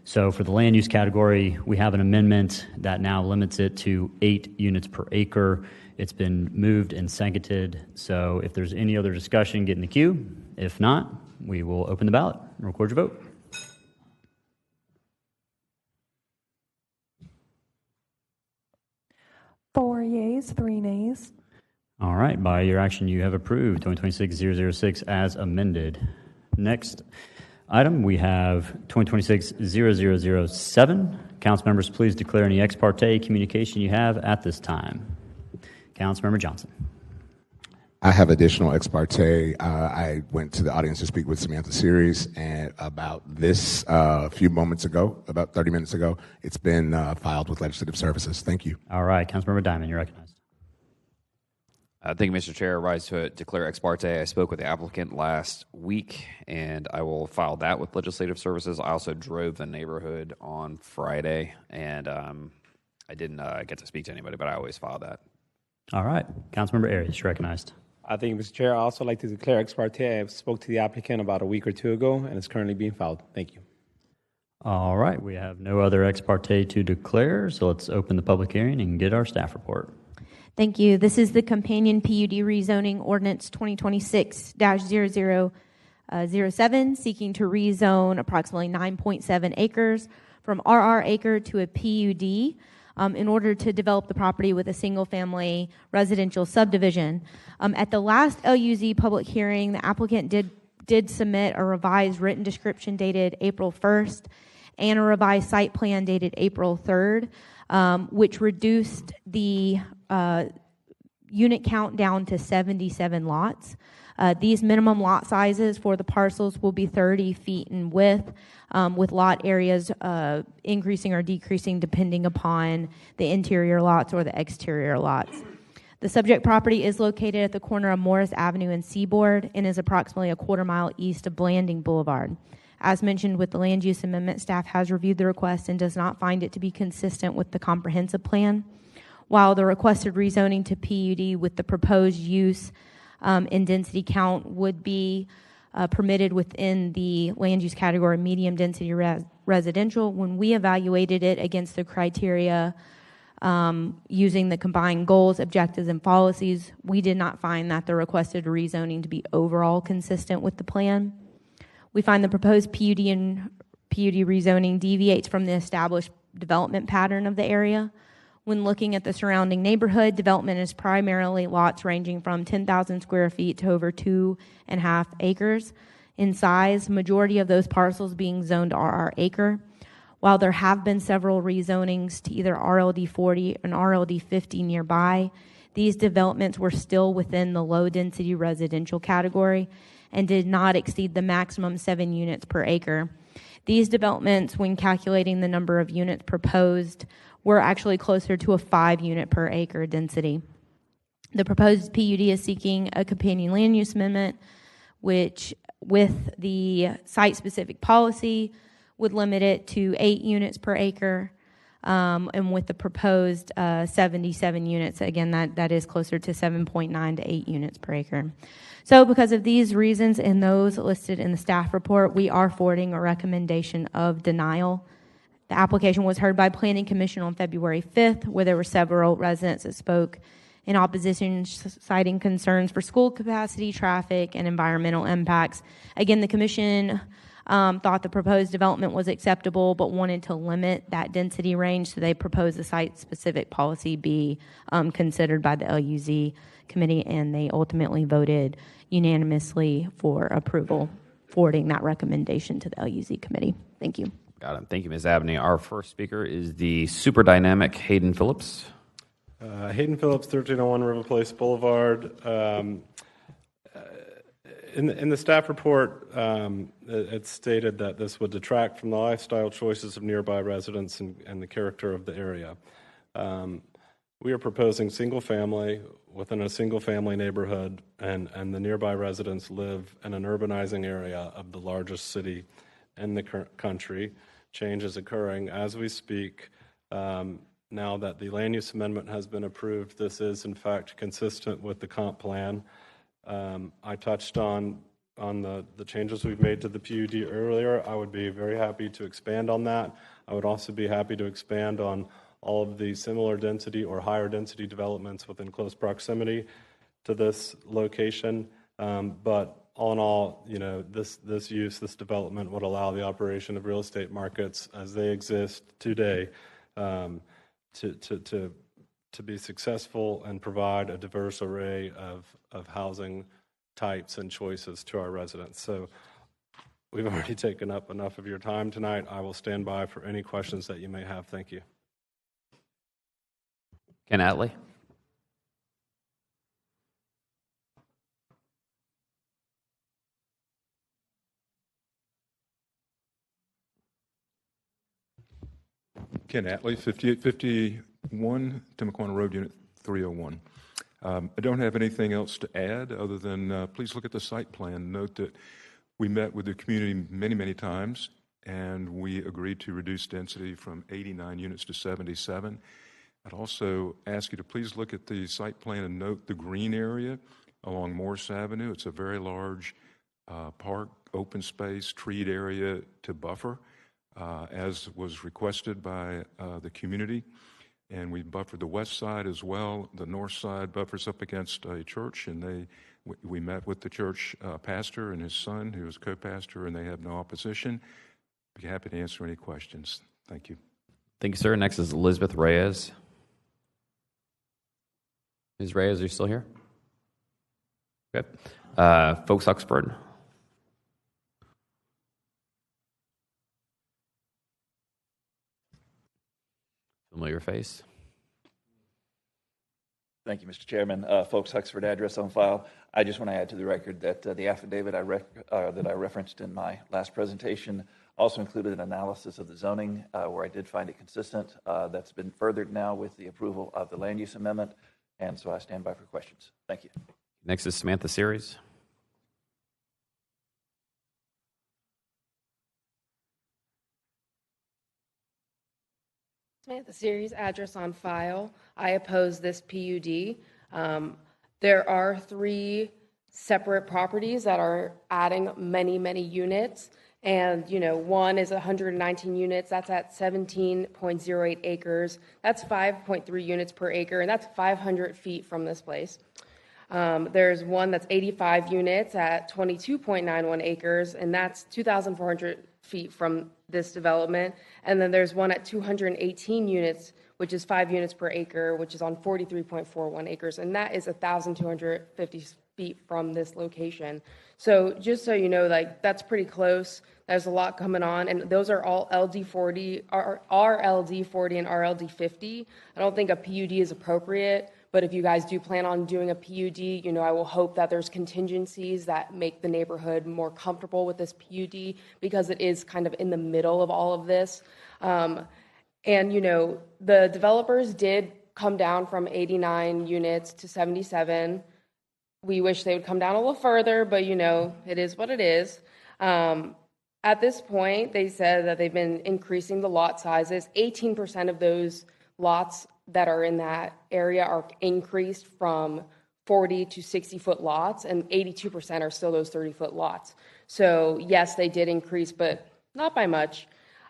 So for the land use category, we have an amendment that now limits it to 8 units per acre. It's been moved and seconded. So if there's any other discussion, get in the queue. If not, we will open the ballot and record your vote. Four yeas, 3 nays. All right. By your action, you have approved 2026-006 as amended. Next item, we have 2026-0007. Council members, please declare any ex parte communication you have at this time. Councilmember Johnson. I have additional ex parte. I went to the audience to speak with Samantha Series and about this a few moments ago, about 30 minutes ago. It's been filed with Legislative Services. Thank you. All right. Councilmember Diamond, you're recognized. Thank you, Mr. Chair. Rise to declare ex parte. I spoke with the applicant last week, and I will file that with Legislative Services. I also drove the neighborhood on Friday, and I didn't get to speak to anybody, but I always file that. All right. Councilmember Arias, you're recognized. Thank you, Mr. Chair. I also like to declare ex parte. I spoke to the applicant about a week or two ago, and it's currently being filed. Thank you. All right. We have no other ex parte to declare, so let's open the public hearing and get our staff report. Thank you. This is the companion PUD rezoning ordinance 2026-0007, seeking to rezone approximately 9.7 acres from RR acre to a PUD in order to develop the property with a single-family residential subdivision. At the last LUZ public hearing, the applicant did submit a revised written description dated April 1st and a revised site plan dated April 3rd, which reduced the unit count down to 77 lots. These minimum lot sizes for the parcels will be 30 feet in width, with lot areas increasing or decreasing depending upon the interior lots or the exterior lots. The subject property is located at the corner of Morris Avenue and Seaboard and is approximately a quarter mile east of Blanding Boulevard. As mentioned with the land use amendment, staff has reviewed the request and does not find it to be consistent with the comprehensive plan. While the requested rezoning to PUD with the proposed use and density count would be permitted within the land use category medium density residential, when we evaluated it against the criteria using the combined goals, objectives, and policies, we did not find that the requested rezoning to be overall consistent with the plan. We find the proposed PUD and PUD rezoning deviates from the established development pattern of the area. When looking at the surrounding neighborhood, development is primarily lots ranging from 10,000 square feet to over 2.5 acres in size, majority of those parcels being zoned RR acre. While there have been several rezonings to either RLD 40 and RLD 50 nearby, these developments were still within the low density residential category and did not exceed the maximum 7 units per acre. These developments, when calculating the number of units proposed, were actually closer to a 5 unit per acre density. The proposed PUD is seeking a companion land use amendment, which with the site-specific policy would limit it to 8 units per acre, and with the proposed 77 units, again, that is closer to 7.9 to 8 units per acre. So because of these reasons and those listed in the staff report, we are forwarding a recommendation of denial The application was heard by Planning Commission on February 5th, where there were several residents that spoke in opposition, citing concerns for school capacity, traffic, and environmental impacts. Again, the commission thought the proposed development was acceptable, but wanted to limit that density range, so they proposed the site-specific policy be considered by the LUZ committee, and they ultimately voted unanimously for approval, forwarding that recommendation to the LUZ committee. Thank you. Got it. Thank you, Ms. Abney. Our first speaker is the super dynamic Hayden Phillips. Hayden Phillips, 1301 River Place Boulevard. In the staff report, it stated that this would detract from the lifestyle choices of nearby residents and the character of the area. We are proposing single family within a single family neighborhood, and the nearby residents live in an urbanizing area of the largest city in the country. Change is occurring as we speak. Now that the land use amendment has been approved, this is in fact consistent with the comp plan. I touched on the changes we've made to the PUD earlier. I would be very happy to expand on that. I would also be happy to expand on all of the similar density or higher density developments within close proximity to this location. But all in all, this development would allow the operation of real estate markets as they exist today to be successful and provide a diverse array of housing types and choices to our residents. So we've already taken up enough of your time tonight. I will stand by for any questions that you may have. Thank you. Ken Attlee. Ken Attlee, 5851 Timaquana Road, Unit 301. I don't have anything else to add other than please look at the site plan. Note that we met with the community many, many times, and we agreed to reduce density from 89 units to 77. I'd also ask you to please look at the site plan and note the green area along Morse Avenue. It's a very large park, open space, treed area to buffer, as was requested by the community. And we buffered the west side as well. The north side buffers up against a church, and we met with the church pastor and his son, who was co-pastor, and they have no opposition. Be happy to answer any questions. Thank you. Thank you, sir. Next is Elizabeth Reyes. Ms. Reyes, are you still here? Okay. Folks Huxford. Familiar face. Thank you, Mr. Chairman. Folks Huxford, address on file. I just want to add to the record that the affidavit that I referenced in my last presentation also included an analysis of the zoning where I did find it consistent. That's been furthered now with the approval of the land use amendment, and so I stand by for questions. Thank you. Next is Samantha Series. Samantha Series, address on file. I oppose this PUD. There are 3 separate properties that are adding many, many units. And, one is 119 units. That's at 17.08 acres. That's 5.3 units per acre, and that's 500 feet from this place. There's one that's 85 units at 22.91 acres, and that's 2,400 feet from this development. And then there's one at 218 units, which is 5 units per acre, which is on 43.41 acres, and that is 1,250 feet from this location. So just so you know, that's pretty close. There's a lot coming on, and those are all LD40, RLD40 and RLD50. I don't think a PUD is appropriate, but if you guys do plan on doing a PUD, I will hope that there's contingencies that make the neighborhood more comfortable with this PUD, because it is kind of in the middle of all of this. And, the developers did come down from 89 units to 77. We wish they would come down a little further, but, it is what it is. At this point, they said that they've been increasing the lot sizes. 18% of those lots that are in that area are increased from 40 to 60-foot lots, and 82% are still those 30-foot lots. So yes, they did increase, but not by much.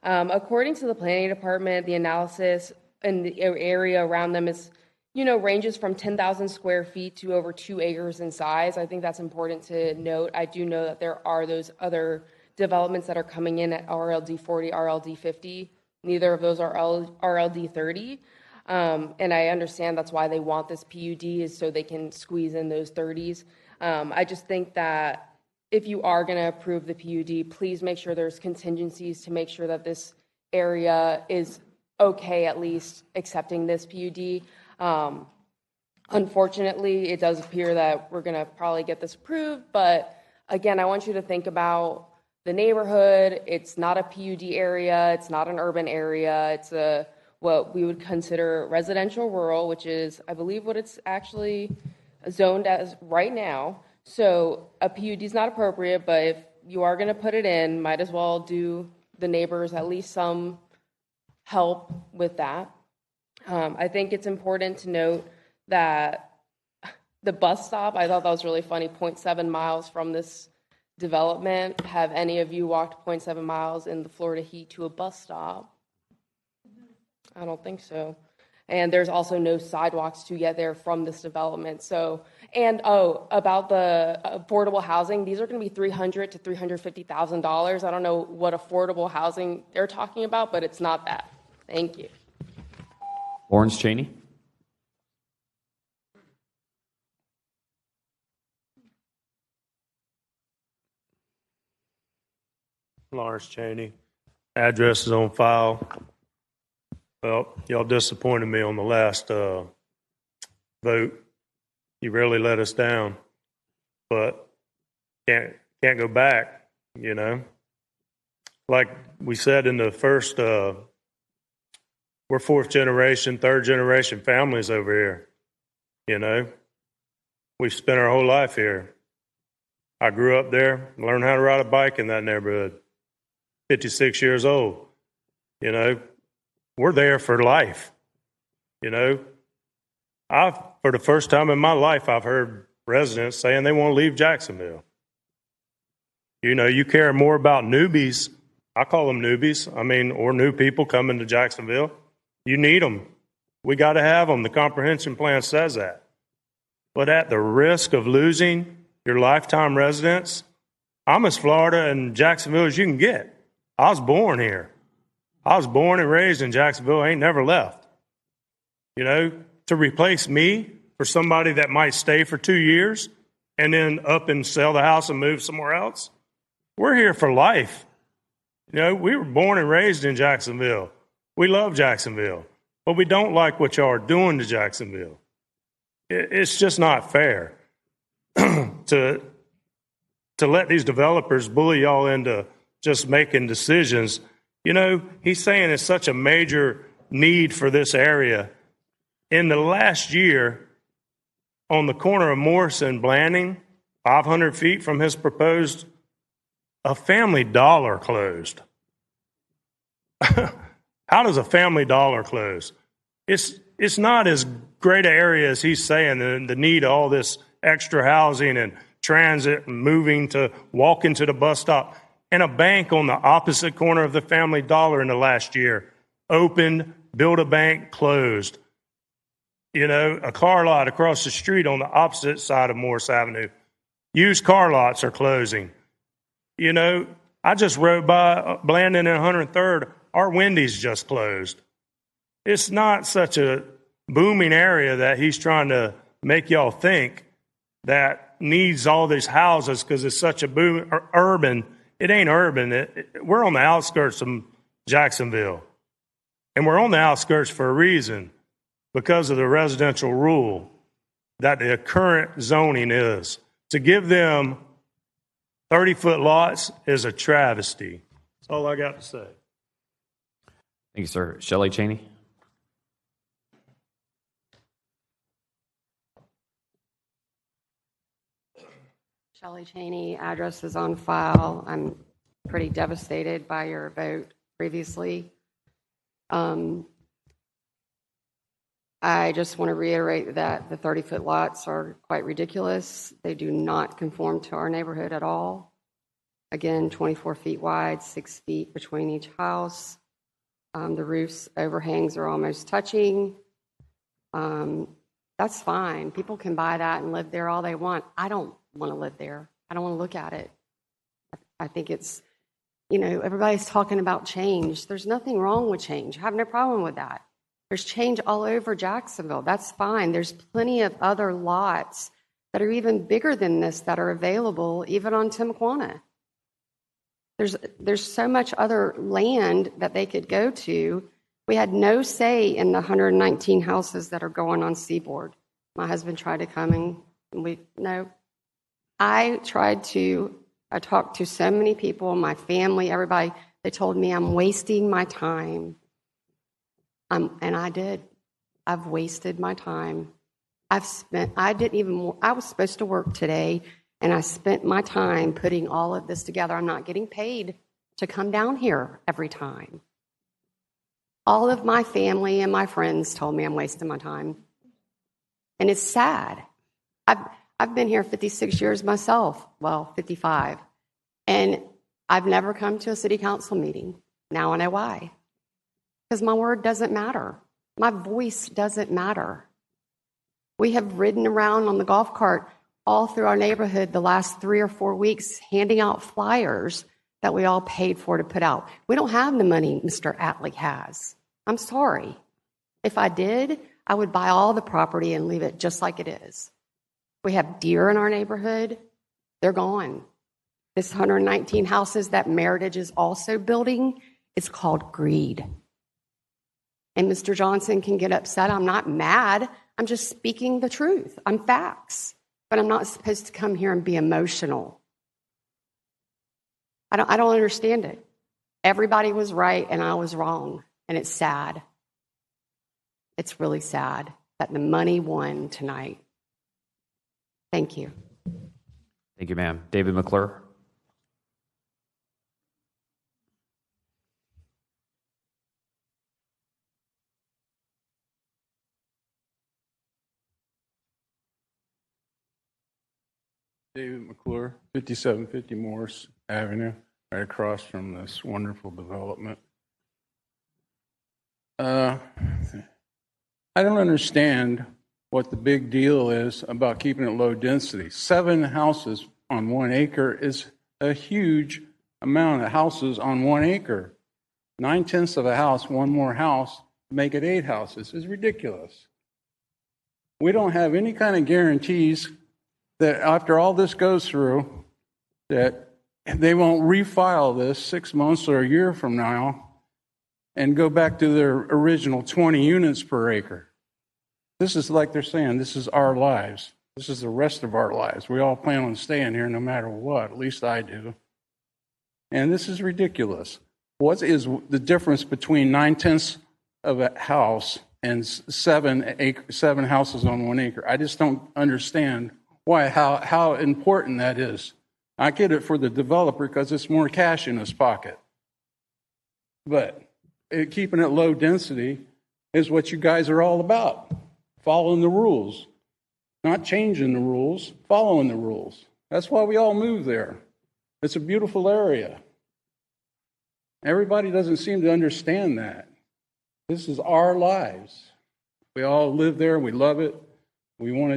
According to the planning department, the analysis in the area around them is, ranges from 10,000 square feet to over 2 acres in size. I think that's important to note. I do know that there are those other developments that are coming in at RLD 40, RLD 50. Neither of those are RLD 30. And I understand that's why they want this PUD, is so they can squeeze in those 30s. I just think that if you are going to approve the PUD, please make sure there's contingencies to make sure that this area is okay, at least accepting this PUD. Unfortunately, it does appear that we're going to probably get this approved, but again, I want you to think about the neighborhood. It's not a PUD area. It's not an urban area. It's what we would consider residential rural, which is, I believe, what it's actually zoned as right now. So a PUD is not appropriate, but if you are going to put it in, might as well do the neighbors at least some help with that. I think it's important to note that the bus stop, I thought that was really funny, 0.7 miles from this development. Have any of you walked 0.7 miles in the Florida heat to a bus stop? I don't think so. And there's also no sidewalks to get there from this development. So, and about the affordable housing, these are going to be $300,000 to $350,000. I don't know what affordable housing they're talking about, but it's not that. Thank you. Lawrence Cheney. Lawrence Cheney. Address is on file. Well, y'all disappointed me on the last vote. You really let us down, but can't go back. Like we said in the first, we're fourth generation, third generation families over here. We've spent our whole life here. I grew up there, learned how to ride a bike in that neighborhood. 56 years old. We're there for life. For the first time in my life, I've heard residents saying they want to leave Jacksonville. You care more about newbies. I call them newbies. Or new people coming to Jacksonville. You need them. We got to have them. The comprehension plan says that. But at the risk of losing your lifetime residence, I'm as Florida and Jacksonville as you can get. I was born here. I was born and raised in Jacksonville. I ain't never left. To replace me for somebody that might stay for 2 years and then up and sell the house and move somewhere else. We're here for life. We were born and raised in Jacksonville. We love Jacksonville, but we don't like what y'all are doing to Jacksonville. It's just not fair to let these developers bully y'all into just making decisions. He's saying it's such a major need for this area. In the last year, on the corner of Morris and Blanding, 500 feet from his proposed, a Family Dollar closed. How does a Family Dollar close? It's not as great an area as he's saying, the need of all this extra housing and transit and moving to walk into the bus stop. And a bank on the opposite corner of the Family Dollar in the last year opened, built a bank, closed. A car lot across the street on the opposite side of Morris Avenue. Used car lots are closing. I just rode by Blandon and 103rd. Our Wendy's just closed. It's not such a booming area that he's trying to make y'all think that needs all these houses because it's such a boom, urban. It ain't urban. We're on the outskirts of Jacksonville. And we're on the outskirts for a reason, because of the residential rule that the current zoning is. To give them 30-foot lots is a travesty. That's all I got to say. Thank you, sir. Shelley Cheney. Shelley Cheney, address is on file. I'm pretty devastated by your vote previously. I just want to reiterate that the 30-foot lots are quite ridiculous. They do not conform to our neighborhood at all. Again, 24 feet wide, 6 feet between each house. The roof's overhangs are almost touching. That's fine. People can buy that and live there all they want. I don't want to live there. I don't want to look at it. I think it's, everybody's talking about change. There's nothing wrong with change. I have no problem with that. There's change all over Jacksonville. That's fine. There's plenty of other lots that are even bigger than this that are available, even on Timuquana. There's so much other land that they could go to. We had no say in the 119 houses that are going on Seaboard. My husband tried to come and I talked to so many people, my family, everybody. They told me I'm wasting my time. And I did. I've wasted my time. I was supposed to work today, and I spent my time putting all of this together. I'm not getting paid to come down here every time. All of my family and my friends told me I'm wasting my time. And it's sad. I've been here 56 years myself, 55. And I've never come to a city council meeting. Now I know why. Because my word doesn't matter. My voice doesn't matter. We have ridden around on the golf cart all through our neighborhood the last 3 or 4 weeks handing out flyers that we all paid for to put out. We don't have the money Mr. Atlee has. I'm sorry. If I did, I would buy all the property and leave it just like it is. We have deer in our neighborhood. They're gone. This 119 houses that Meritage is also building, it's called greed. And Mr. Johnson can get upset. I'm not mad. I'm just speaking the truth. I'm facts. But I'm not supposed to come here and be emotional. I don't understand it. Everybody was right and I was wrong. And it's sad. It's really sad that the money won tonight. Thank you. Thank you, ma'am. David McClure. David McClure, 5750 Morris Avenue, right across from this wonderful development. I don't understand what the big deal is about keeping it low density. 7 houses on 1 acre is a huge amount of houses on 1 acre. 9/10 of a house, one more house, make it 8 houses is ridiculous. We don't have any kind of guarantees that after all this goes through, that they won't refile this 6 months or a year from now and go back to their original 20 units per acre. This is like they're saying, this is our lives. This is the rest of our lives. We all plan on staying here no matter what, at least I do. And this is ridiculous. What is the difference between 9/10 of a house and 7 houses on 1 acre? I just don't understand how important that is. I get it for the developer because it's more cash in his pocket. But keeping it low density is what you guys are all about. Following the rules. Not changing the rules, following the rules. That's why we all move there. It's a beautiful area. Everybody doesn't seem to understand that. This is our lives. We all live there. We love it. We want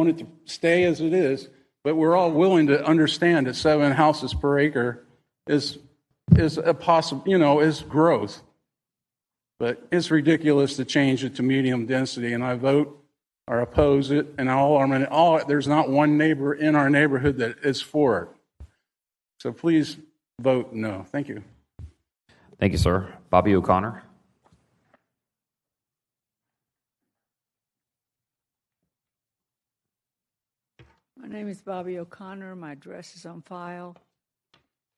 it to stay as it is, but we're all willing to understand that 7 houses per acre is a possible, is growth. But it's ridiculous to change it to medium density, and I vote or oppose it. And there's not one neighbor in our neighborhood that is for it. So please vote no. Thank you. Thank you, sir. Bobby O'Connor. My name is Bobby O'Connor. My address is on file.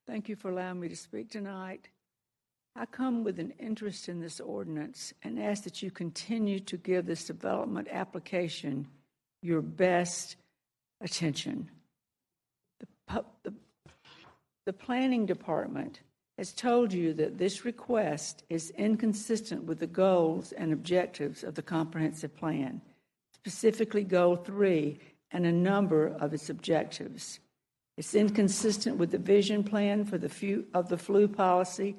Thank you for allowing me to speak tonight. I come with an interest in this ordinance and ask that you continue to give this development application your best attention. The planning department has told you that this request is inconsistent with the goals and objectives of the comprehensive plan, specifically Goal 3 and a number of its objectives. It's inconsistent with the vision plan for the flu policy,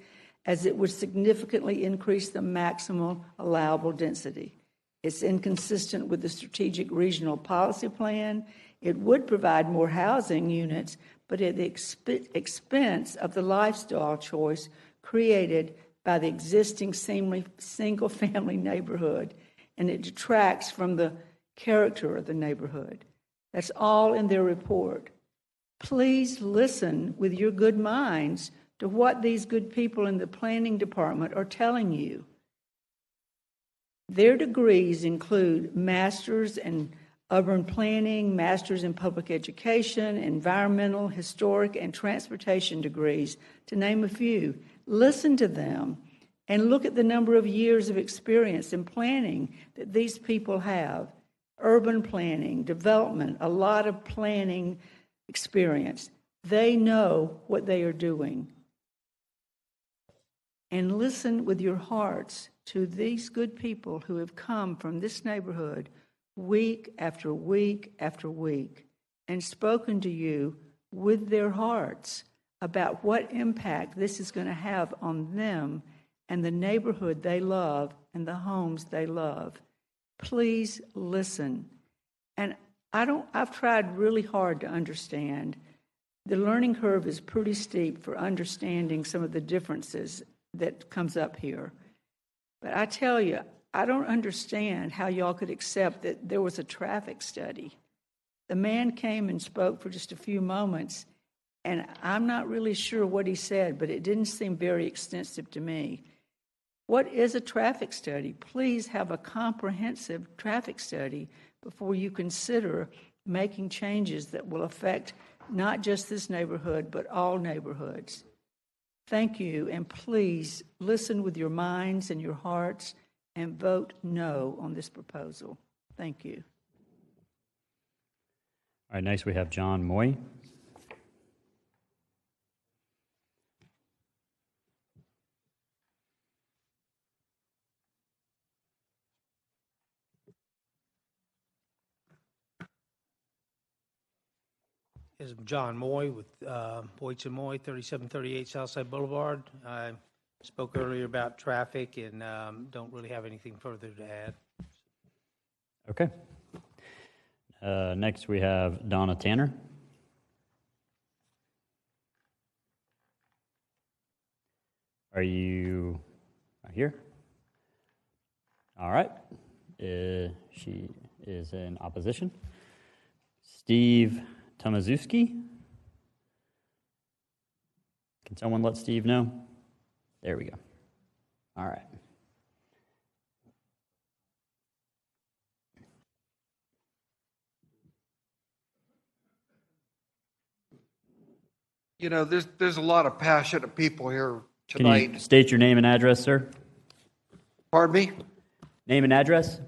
as it would significantly increase the maximum allowable density. It's inconsistent with the strategic regional policy plan. It would provide more housing units, but at the expense of the lifestyle choice created by the existing single-family neighborhood, and it detracts from the character of the neighborhood. That's all in their report. Please listen with your good minds to what these good people in the planning department are telling you. Their degrees include masters in urban planning, masters in public education, environmental, historic, and transportation degrees, to name a few. Listen to them and look at the number of years of experience in planning that these people have. Urban planning, development, a lot of planning experience. They know what they are doing. And listen with your hearts to these good people who have come from this neighborhood week after week after week and spoken to you with their hearts about what impact this is going to have on them and the neighborhood they love and the homes they love. Please listen. And I've tried really hard to understand. The learning curve is pretty steep for understanding some of the differences that comes up here. But I tell you, I don't understand how y'all could accept that there was a traffic study. The man came and spoke for just a few moments, and I'm not really sure what he said, but it didn't seem very extensive to me. What is a traffic study? Please have a comprehensive traffic study before you consider making changes that will affect not just this neighborhood, but all neighborhoods. Thank you, and please listen with your minds and your hearts and vote no on this proposal. Thank you. All right, next we have John Moy. Is John Moy with Boyce and Moy, 3738 Southside Boulevard. I spoke earlier about traffic and don't really have anything further to add. Okay. Next we have Donna Tanner. Are you here? All right. She is in opposition. Steve Tomaszewski. Can someone let Steve know? There we go. All right. You know, there's a lot of passionate people here Can tonight. you state your name and address, sir? Pardon me? Name and address?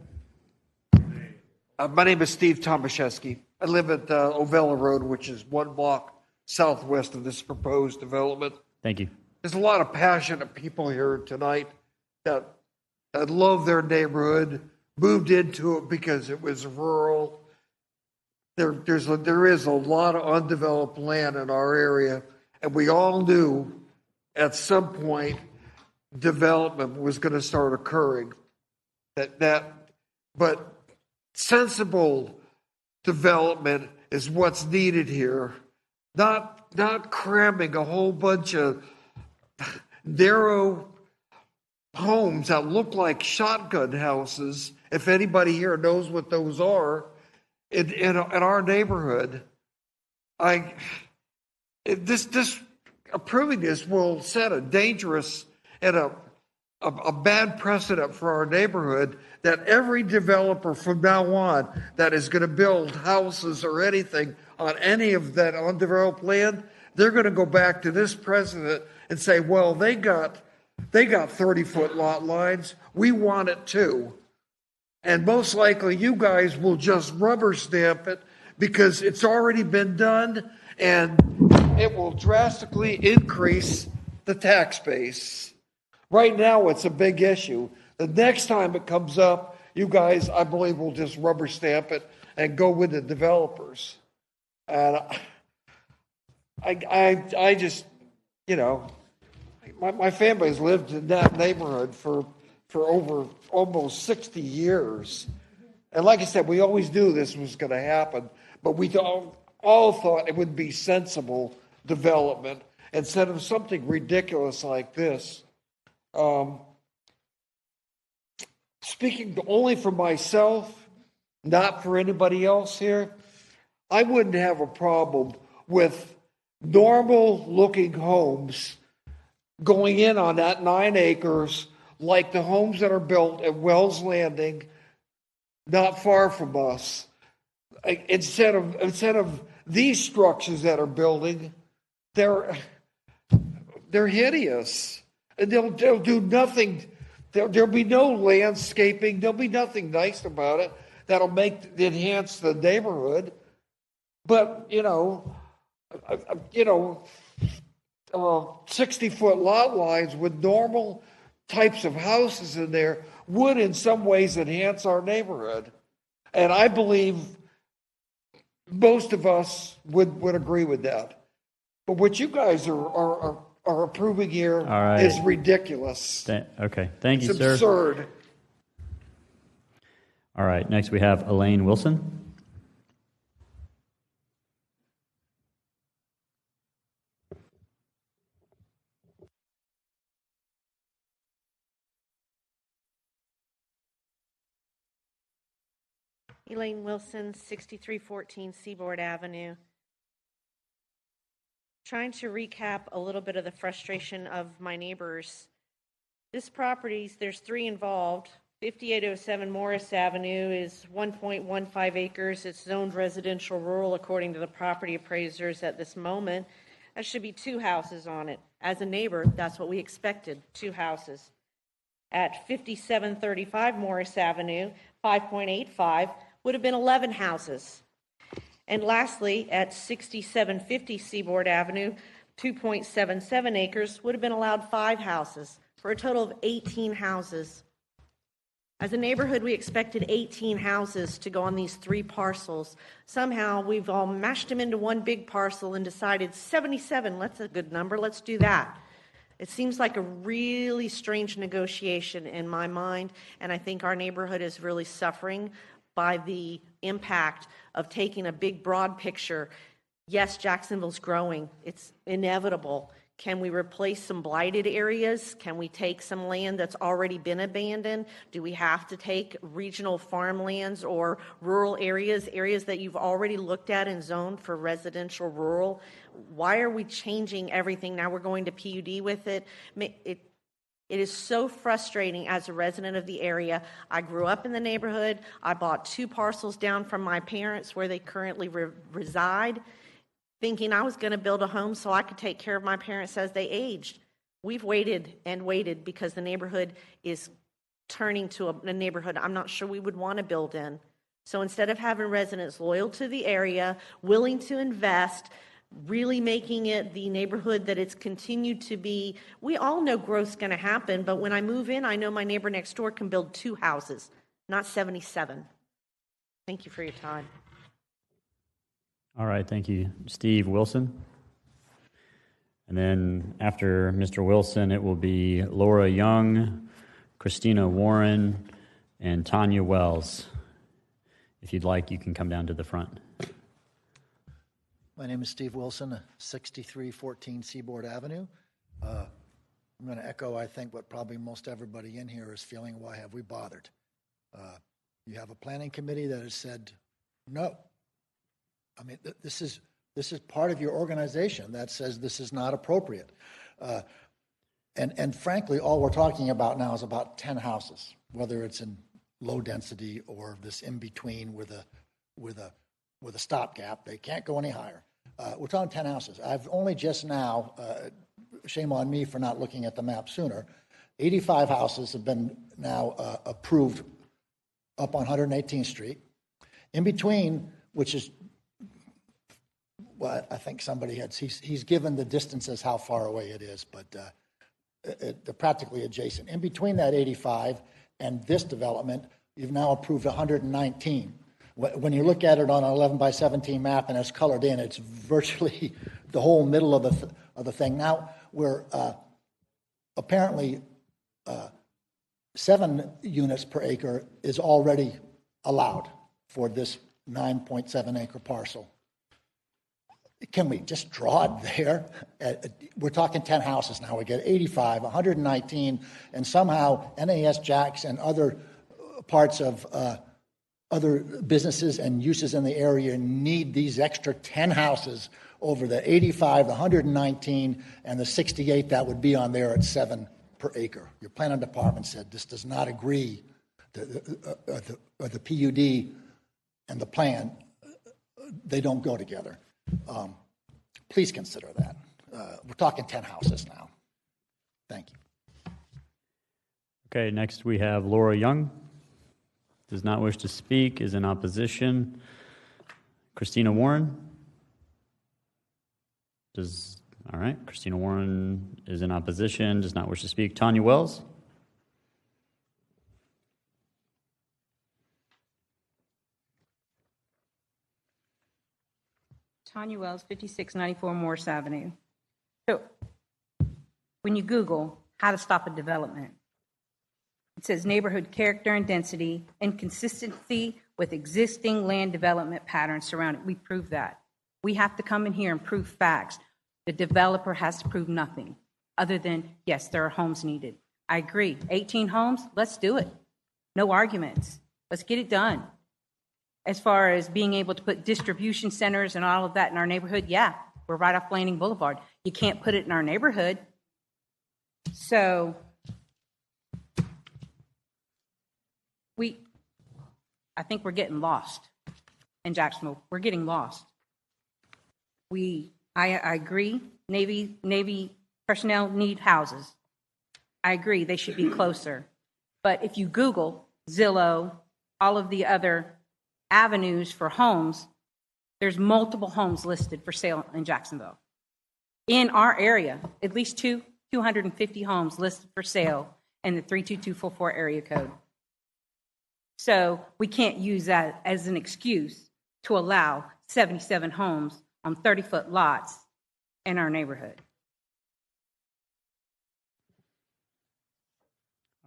My name is Steve Tomaszewski. I live at Ovella Road, which is 1 block southwest of this proposed development. Thank you. There's a lot of passionate people here tonight that love their neighborhood, moved into it because it was rural. There is a lot of undeveloped land in our area, and we all knew at some point development was going to start occurring. But sensible development is what's needed here, not cramming a whole bunch of narrow homes that look like shotgun houses, if anybody here knows what those are, in our neighborhood. Approving this will set a dangerous and a bad precedent for our neighborhood, that every developer from now on that is going to build houses or anything on any of that undeveloped land, they're going to go back to this precedent and say, well, they got 30-foot lot lines, we want it too. And most likely you guys will just rubber stamp it because it's already been done, and it will drastically increase the tax base. Right now, it's a big issue. The next time it comes up, you guys, I believe, will just rubber stamp it and go with the developers. And I just, you know, my family has lived in that neighborhood for over almost 60 years. And like I said, we always knew this was going to happen, but we all thought it would be sensible development instead of something ridiculous like this. Speaking only for myself, not for anybody else here, I wouldn't have a problem with normal looking homes going in on that 9 acres, like the homes that are built at Wells Landing, not far from us. Instead of these structures that are building, they're hideous, and they'll do nothing. There'll be no landscaping. There'll be nothing nice about it that'll enhance the neighborhood. But 60-foot lot lines with normal types of houses in there would in some ways enhance our neighborhood. And I believe most of us would agree with that. But what you guys are approving here is ridiculous. Okay, thank you, it's sir. Absurd. All right, next we have Elaine Wilson. Elaine Wilson, 6314 Seaboard Avenue. Trying to recap a little bit of the frustration of my neighbors. This property, there's 3 involved. 5807 Morris Avenue is 1.15 acres. It's zoned residential rural according to the property appraisers at this moment. That should be 2 houses on it. As a neighbor, that's what we expected, 2 houses. At 5735 Morris Avenue, 5.85 would have been 11 houses. And lastly, at 6750 Seaboard Avenue, 2.77 acres would have been allowed 5 houses for a total of 18 houses. As a neighborhood, we expected 18 houses to go on these 3 parcels. Somehow, we've all mashed them into one big parcel and decided 77, that's a good number, let's do that. It seems like a really strange negotiation in my mind, and I think our neighborhood is really suffering by the impact of taking a big, broad picture. Yes, Jacksonville's growing. It's inevitable. Can we replace some blighted areas? Can we take some land that's already been abandoned? Do we have to take regional farmlands or rural areas that you've already looked at and zoned for residential rural? Why are we changing everything? Now we're going to PUD with it. It is so frustrating as a resident of the area. I grew up in the neighborhood. I bought 2 parcels down from my parents where they currently reside, thinking I was going to build a home so I could take care of my parents as they aged. We've waited and waited because the neighborhood is turning to a neighborhood I'm not sure we would want to build in. So instead of having residents loyal to the area, willing to invest, really making it the neighborhood that it's continued to be. We all know growth's going to happen, but when I move in, I know my neighbor next door can build 2 houses, not 77. Thank you for your time. All right, thank you. Steve Wilson. And then after Mr. Wilson, it will be Laura Young, Christina Warren, and Tanya Wells. If you'd like, you can come down to the front. My name is Steve Wilson, 6314 Seaboard Avenue. I'm going to echo, I think, what probably most everybody in here is feeling. Why have we bothered? You have a planning committee that has said no. I mean, this is part of your organization that says this is not appropriate. And frankly, all we're talking about now is about 10 houses, whether it's in low density or this in between with a stopgap. They can't go any higher. We're talking 10 houses. I've only just now, shame on me for not looking at the map sooner, 85 houses have been now approved up on 118th Street. In between, which is what I think somebody had, he's given the distances how far away it is, but they're practically adjacent. In between that 85 and this development, you've now approved 119. When you look at it on an 11 by 17 map and it's colored in, it's virtually the whole middle of the thing. Now, we're apparently 7 units per acre is already allowed for this 9.7 acre parcel. Can we just draw it there? We're talking 10 houses now. We get 85, 119, and somehow NAS Jacks and other parts of other businesses and uses in the area need these extra 10 houses over the 85, the 119, and the 68 that would be on there at 7 per acre. Your planning department said this does not agree. The PUD and the plan, they don't go together. Please consider that. We're talking 10 houses now. Thank you. Okay, next we have Laura Young. Does not wish to speak, is in opposition. Christina Warren. All right, Christina Warren is in opposition, does not wish to speak. Tanya Wells. Tanya Wells, 5694 Morris Avenue. So when you Google how to stop a development, it says neighborhood character and density and consistency with existing land development patterns surrounding. We prove that. We have to come in here and prove facts. The developer has to prove nothing other than, yes, there are homes needed. I agree. 18 homes, let's do it. No arguments. Let's get it done. As far as being able to put distribution centers and all of that in our neighborhood, yeah, we're right off Blanding Boulevard. You can't put it in our neighborhood. So I think we're getting lost in Jacksonville. We're getting lost. I agree, Navy personnel need houses. I agree, they should be closer. But if you Google Zillow, all of the other avenues for homes, there's multiple homes listed for sale in Jacksonville. In our area, at least 250 homes listed for sale in the 32244 area code. So we can't use that as an excuse to allow 77 homes on 30-foot lots in our neighborhood.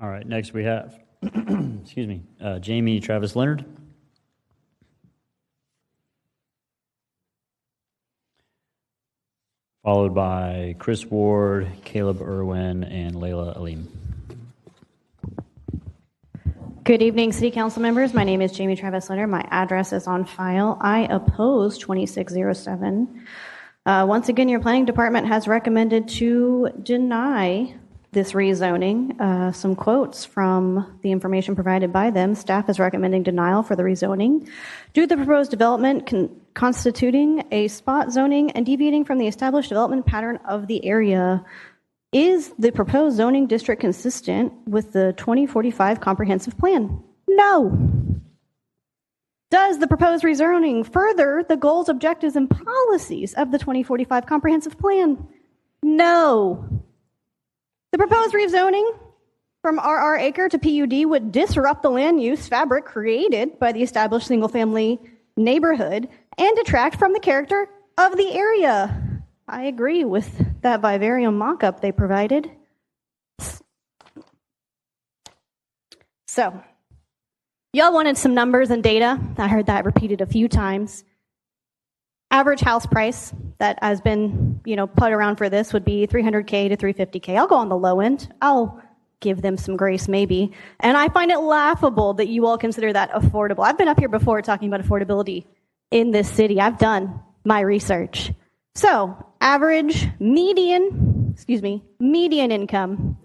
All right, next we have, excuse me, Jamie Travis Leonard. Followed by Chris Ward, Caleb Irwin, and Layla Aleem. Good evening, City Council members. My name is Jamie Travis Leonard. My address is on file. I oppose 2607. Once again, your planning department has recommended to deny this rezoning. Some quotes from the information provided by them. Staff is recommending denial for the rezoning due to the proposed development constituting a spot zoning and deviating from the established development pattern of the area. Is the proposed zoning district consistent with the 2045 comprehensive plan? No. Does the proposed rezoning further the goals, objectives, and policies of the 2045 comprehensive plan? No. The proposed rezoning from RR acre to PUD would disrupt the land use fabric created by the established single-family neighborhood and detract from the character of the area. I agree with that vivarium mock-up they provided. So, y'all wanted some numbers and data. I heard that repeated a few times. Average house price that has been, put around for this would be $300K to $350K. I'll go on the low end. I'll give them some grace maybe. And I find it laughable that you all consider that affordable. I've been up here before talking about affordability in this city. I've done my research. So, average median income,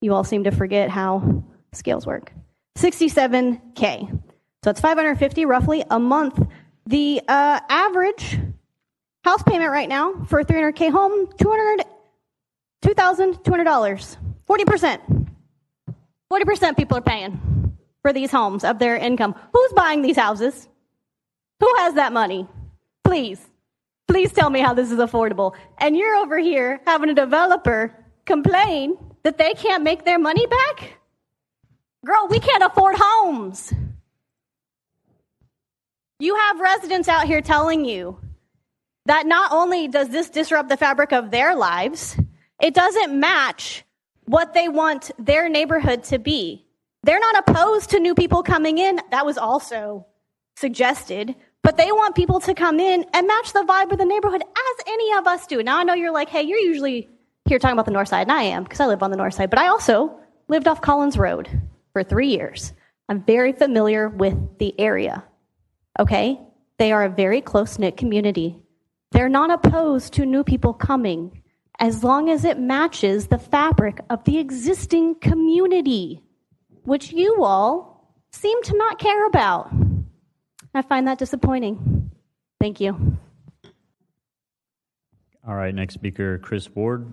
you all seem to forget how scales work, $67K. So it's $550 roughly a month. The average house payment right now for a $300K home, $2,200, 40%. 40% people are paying for these homes of their income. Who's buying these houses? Who has that money? Please tell me how this is affordable. And you're over here having a developer complain that they can't make their money back? Girl, we can't afford homes. You have residents out here telling you that not only does this disrupt the fabric of their lives, it doesn't match what they want their neighborhood to be. They're not opposed to new people coming in. That was also suggested. But they want people to come in and match the vibe of the neighborhood as any of us do. Now, I know you're like, hey, you're usually here talking about the north side, and I am because I live on the north side. But I also lived off Collins Road for 3 years. I'm very familiar with the area, okay? They are a very close-knit community. They're not opposed to new people coming as long as it matches the fabric of the existing community, which you all seem to not care about. I find that disappointing. Thank you. All right, next speaker, Chris Ward.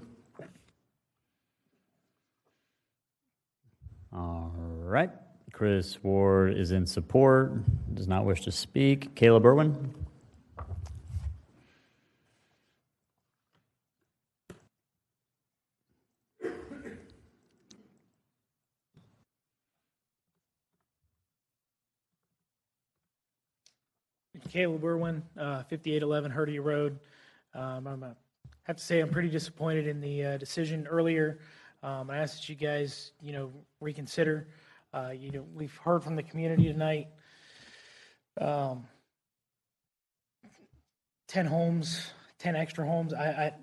All right, Chris Ward is in support, does not wish to speak. Caleb Irwin. Caleb Irwin, 5811 Herdia Road. I have to say I'm pretty disappointed in the decision earlier. I ask that you guys, reconsider. We've heard from the community tonight. 10 homes, 10 extra homes. I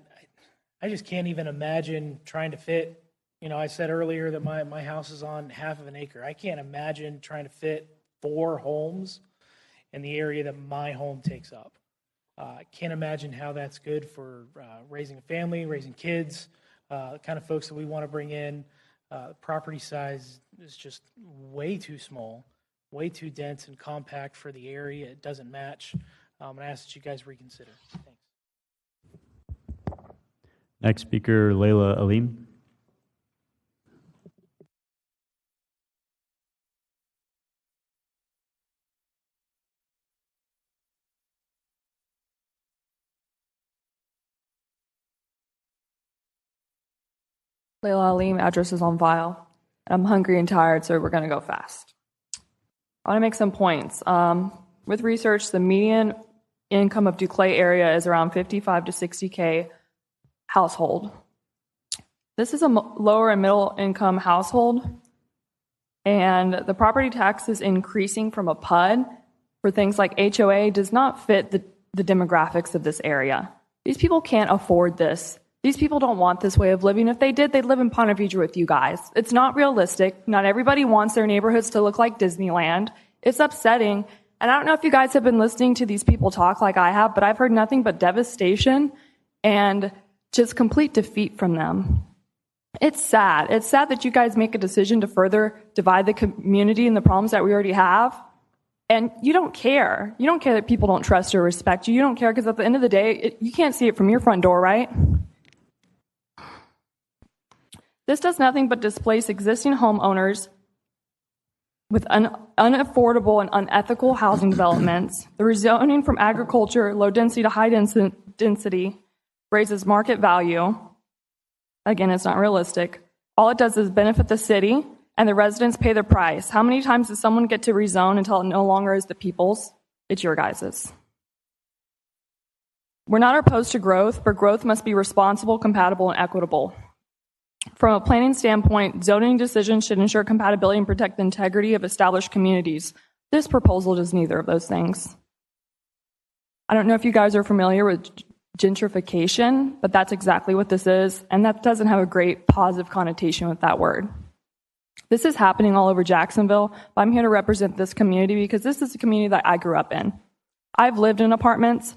just can't even imagine trying to fit. I said earlier that my house is on half of an acre. I can't imagine trying to fit 4 homes in the area that my home takes up. I can't imagine how that's good for raising a family, raising kids, the kind of folks that we want to bring in. Property size is just way too small, way too dense and compact for the area. It doesn't match. I ask that you guys reconsider. Thanks. Next speaker, Layla Aleem. Layla Aleem, address is on file. I'm hungry and tired, so we're going to go fast. I want to make some points. With research, the median income of Duclay area is around 55 to 60K household. This is a lower and middle income household, and the property taxes increasing from a PUD for things like HOA does not fit the demographics of this area. These people can't afford this. These people don't want this way of living. If they did, they'd live in Ponte Vedra with you guys. It's not realistic. Not everybody wants their neighborhoods to look like Disneyland. It's upsetting. And I don't know if you guys have been listening to these people talk like I have, but I've heard nothing but devastation and just complete defeat from them. It's sad. It's sad that you guys make a decision to further divide the community and the problems that we already have. And you don't care. You don't care that people don't trust or respect you. You don't care because at the end of the day, you can't see it from your front door, right? This does nothing but displace existing homeowners with unaffordable and unethical housing developments. The rezoning from agriculture, low density to high density raises market value. Again, it's not realistic. All it does is benefit the city, and the residents pay the price. How many times does someone get to rezone until it no longer is the people's? It's your guys's. We're not opposed to growth, but growth must be responsible, compatible, and equitable. From a planning standpoint, zoning decisions should ensure compatibility and protect the integrity of established communities. This proposal does neither of those things. I don't know if you guys are familiar with gentrification, but that's exactly what this is, and that doesn't have a great positive connotation with that word. This is happening all over Jacksonville, but I'm here to represent this community because this is the community that I grew up in. I've lived in apartments.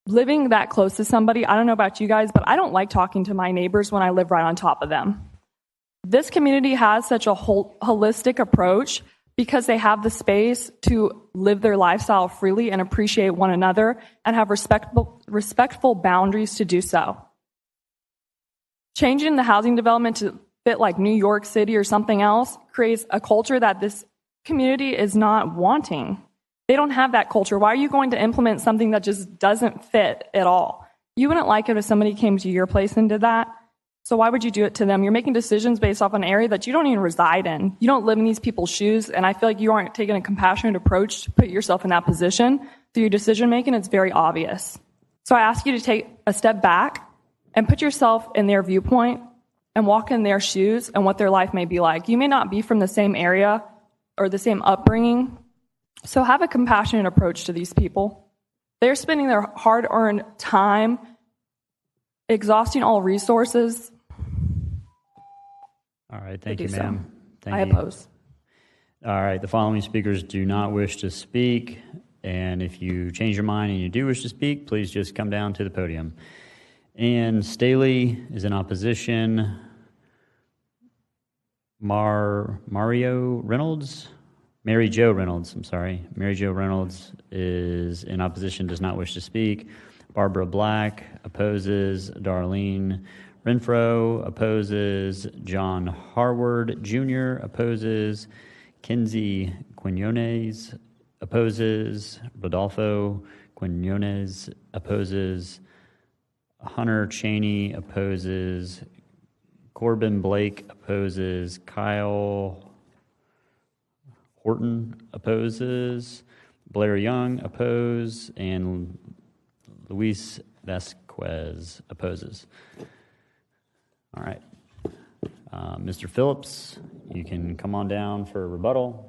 Living that close to somebody, I don't know about you guys, but I don't like talking to my neighbors when I live right on top of them. This community has such a holistic approach because they have the space to live their lifestyle freely and appreciate one another and have respectful boundaries to do so. Changing the housing development to fit like New York City or something else creates a culture that this community is not wanting. They don't have that culture. Why are you going to implement something that just doesn't fit at all? You wouldn't like it if somebody came to your place and did that. So why would you do it to them? You're making decisions based off an area that you don't even reside in. You don't live in these people's shoes, and I feel like you aren't taking a compassionate approach to put yourself in that position. through your decision making, it's very obvious. So I ask you to take a step back and put yourself in their viewpoint and walk in their shoes and what their life may be like. You may not be from the same area or the same upbringing, so have a compassionate approach to these people. They're spending their hard-earned time, exhausting all resources. All right, thank you, ma'am. Thank I you. oppose. All right, the following speakers do not wish to speak, and if you change your mind and you do wish to speak, please just come down to the podium. Ann Staley is in opposition. Mary Jo Reynolds, I'm sorry. Mary Jo Reynolds is in opposition, does not wish to speak. Barbara Black opposes. Darlene Renfro opposes. John Harward Jr. opposes. Kinsey Quinones opposes. Rodolfo Quinones opposes. Hunter Cheney opposes. Corbin Blake opposes. Kyle Horton opposes. Blair Young opposes. And Luis Vasquez opposes. All right. Mr. Phillips, you can come on down for a rebuttal.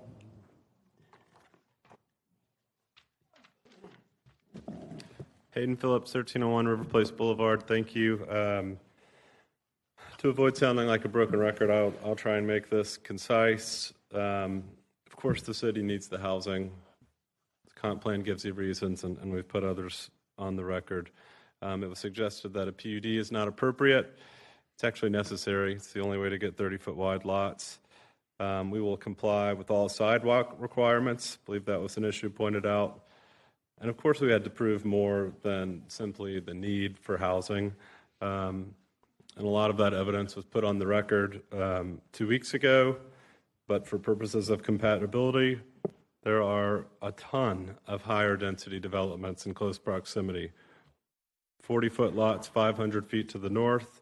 Hayden Phillips, 1301 River Place Boulevard. Thank you. To avoid sounding like a broken record, I'll try and make this concise. Of course, the city needs the housing. The comp plan gives you reasons, and we've put others on the record. It was suggested that a PUD is not appropriate. It's actually necessary. It's the only way to get 30-foot wide lots. We will comply with all sidewalk requirements. I believe that was an issue pointed out. And of course, we had to prove more than simply the need for housing. And a lot of that evidence was put on the record 2 weeks ago. But for purposes of compatibility, there are a ton of higher density developments in close proximity. 40-foot lots 500 feet to the north,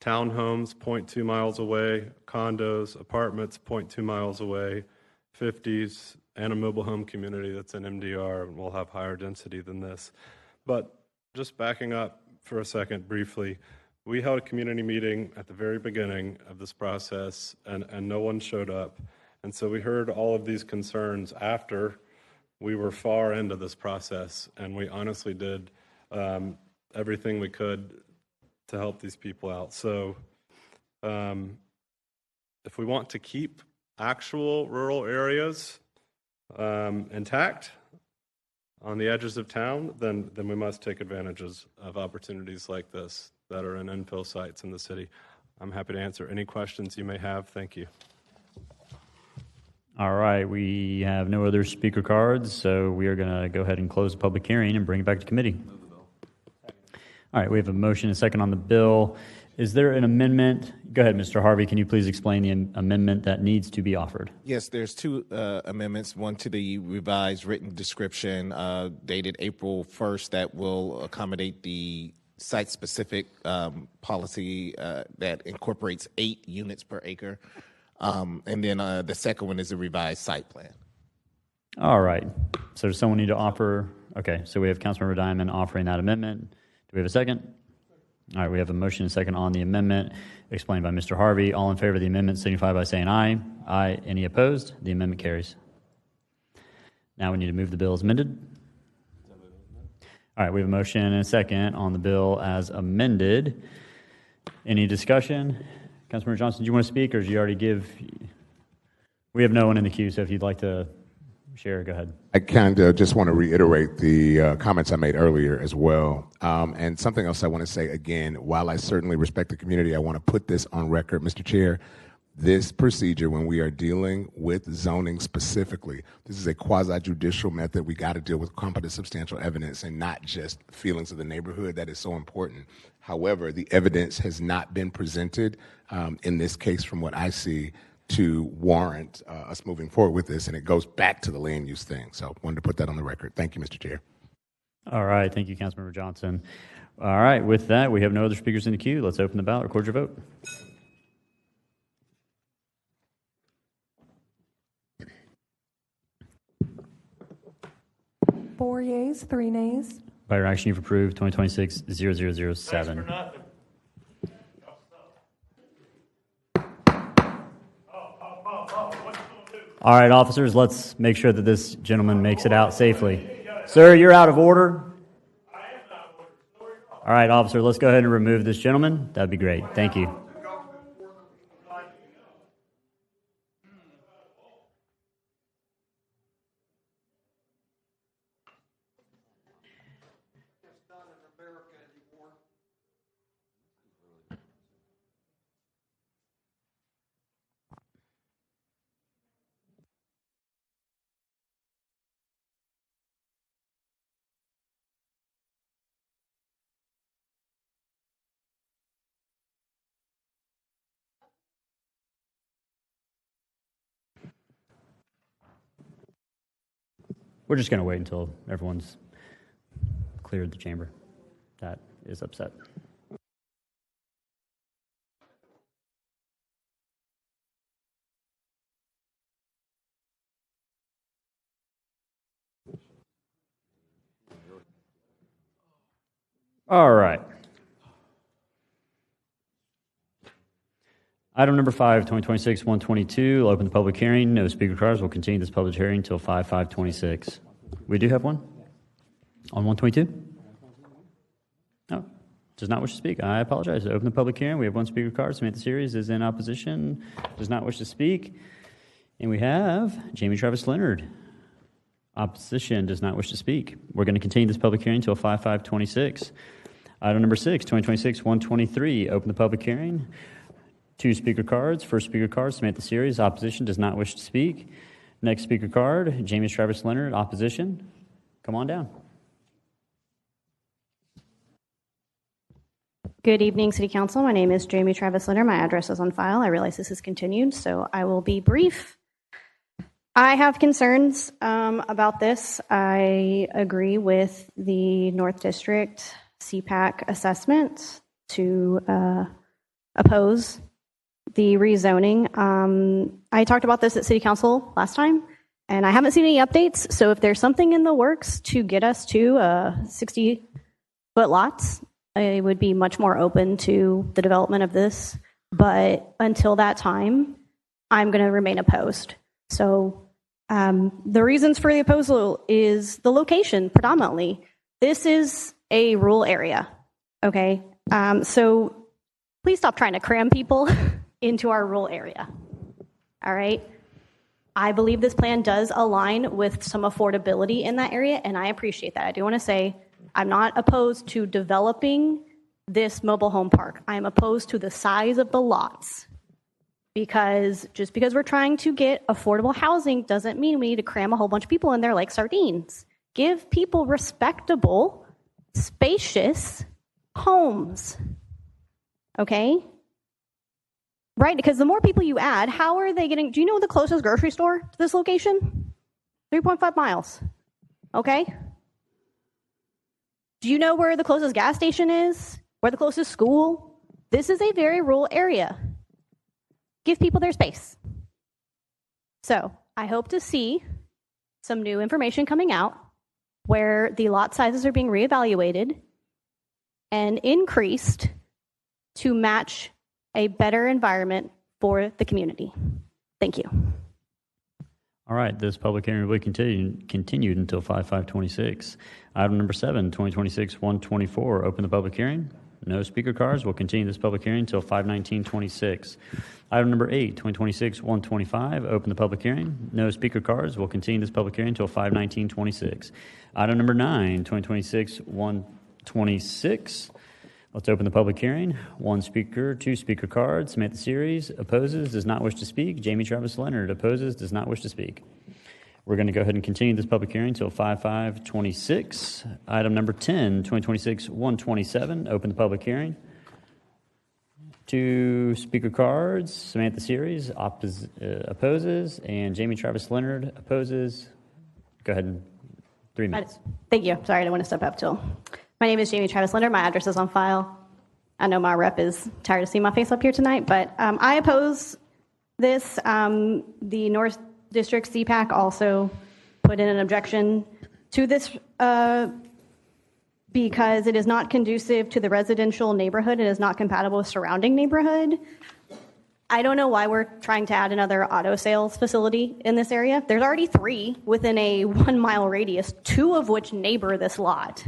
townhomes 0.2 miles away, condos, apartments 0.2 miles away, 50s, and a mobile home community that's in MDR will have higher density than this. But just backing up for a second briefly, we held a community meeting at the very beginning of this process, and no one showed up. And so we heard all of these concerns after we were far into this process, and we honestly did everything we could to help these people out. So if we want to keep actual rural areas intact on the edges of town, then we must take advantages of opportunities like this that are in infill sites in the city. I'm happy to answer any questions you may have. Thank you. All right, we have no other speaker cards, so we are going to go ahead and close the public hearing and bring it back to committee. All right, we have a motion and a second on the bill. Is there an amendment? Go ahead, Mr. Harvey. Can you please explain the amendment that needs to be offered? Yes, there's two amendments. One to the revised written description dated April 1st that will accommodate the site-specific policy that incorporates 8 units per acre. And then the second one is a revised site plan. All right. So does someone need to offer? Okay, so we have Councilmember Diamond offering that amendment. Do we have a second? All right, we have a motion and a second on the amendment explained by Mr. Harvey. All in favor of the amendment signify by saying aye. Aye. Any opposed? The amendment carries. Now we need to move the bill as amended. All right, we have a motion and a second on the bill as amended. Any discussion? Councilmember Johnson, do you want to speak, or did you already give? We have no one in the queue, so if you'd like to share, go ahead. I kind of just want to reiterate the comments I made earlier as well. And something else I want to say again, while I certainly respect the community, I want to put this on record, Mr. Chair. This procedure, when we are dealing with zoning specifically, this is a quasi-judicial method. We got to deal with competent substantial evidence and not just feelings of the neighborhood. That is so important. However, the evidence has not been presented in this case, from what I see, to warrant us moving forward with this, and it goes back to the land use thing. So wanted to put that on the record. Thank you, Mr. Chair. All right. Thank you, Councilmember Johnson. All right. With that, we have no other speakers in the queue. Let's open the ballot. Record your vote. 4 yeas, 3 nays. By your action, you've approved 2026-0007. All right, officers, let's make sure that this gentleman makes it out safely. Sir, you're out of order. All right, officer, let's go ahead and remove this gentleman. That'd be great. Thank you. We're just going to wait until everyone's cleared the chamber. That is upset. All right. Item number 5, 2026-122. I'll open the public hearing. No speaker cards. We'll continue this public hearing until 5/5/26. We do have one on 122? No, does not wish to speak. I apologize. Open the public hearing. We have one speaker card. Samantha Series is in opposition. Does not wish to speak. And we have Jamie Travis Leonard. Opposition. Does not wish to speak. We're going to continue this public hearing until 5/5/26. Item number 6, 2026-123. Open the public hearing. 2 speaker cards. First speaker card, Samantha Series. Opposition. Does not wish to speak. Next speaker card, Jamie Travis Leonard. Opposition. Come on down. Good evening, City Council. My name is Jamie Travis Leonard. My address is on file. I realize this is continued, so I will be brief. I have concerns about this. I agree with the North District CPAC assessment to oppose the rezoning. I talked about this at City Council last time, and I haven't seen any updates. So if there's something in the works to get us to 60-foot lots, I would be much more open to the development of this. But until that time, I'm going to remain opposed. So the reasons for the opposal is the location predominantly. This is a rural area, okay? So please stop trying to cram people into our rural area, all right? I believe this plan does align with some affordability in that area, and I appreciate that. I do want to say I'm not opposed to developing this mobile home park. I'm opposed to the size of the lots, because just because we're trying to get affordable housing doesn't mean we need to cram a whole bunch of people in there like sardines. Give people respectable, spacious homes, okay? Right, because the more people you add, how are they getting, do you know the closest grocery store to this location? 3.5 miles, okay? Do you know where the closest gas station is? Where the closest school? This is a very rural area. Give people their space. So I hope to see some new information coming out where the lot sizes are being reevaluated and increased to match a better environment for the community. Thank you. All right, this public hearing will be continued until 5/5/26. Item number 7, 2026-124. Open the public hearing. No speaker cards. We'll continue this public hearing until 5/19/26. Item number 8, 2026-125. Open the public hearing. No speaker cards. We'll continue this public hearing until 5/19/26. Item number 9, 2026-126. Let's open the public hearing. 1 speaker, 2 speaker cards. Samantha Series opposes, does not wish to speak. Jamie Travis Leonard opposes, does not wish to speak. We're going to go ahead and continue this public hearing until 5/5/26. Item number 10, 2026-127. Open the public hearing. 2 speaker cards. Samantha Series opposes, and Jamie Travis Leonard opposes. Go ahead and 3 minutes. Thank you. Sorry, I didn't want to step up till. My name is Jamie Travis Leonard. My address is on file. I know my rep is tired of seeing my face up here tonight, but I oppose this. The North District CPAC also put in an objection to this because it is not conducive to the residential neighborhood. It is not compatible with surrounding neighborhood. I don't know why we're trying to add another auto sales facility in this area. There's already 3 within a 1-mile radius, 2 of which neighbor this lot.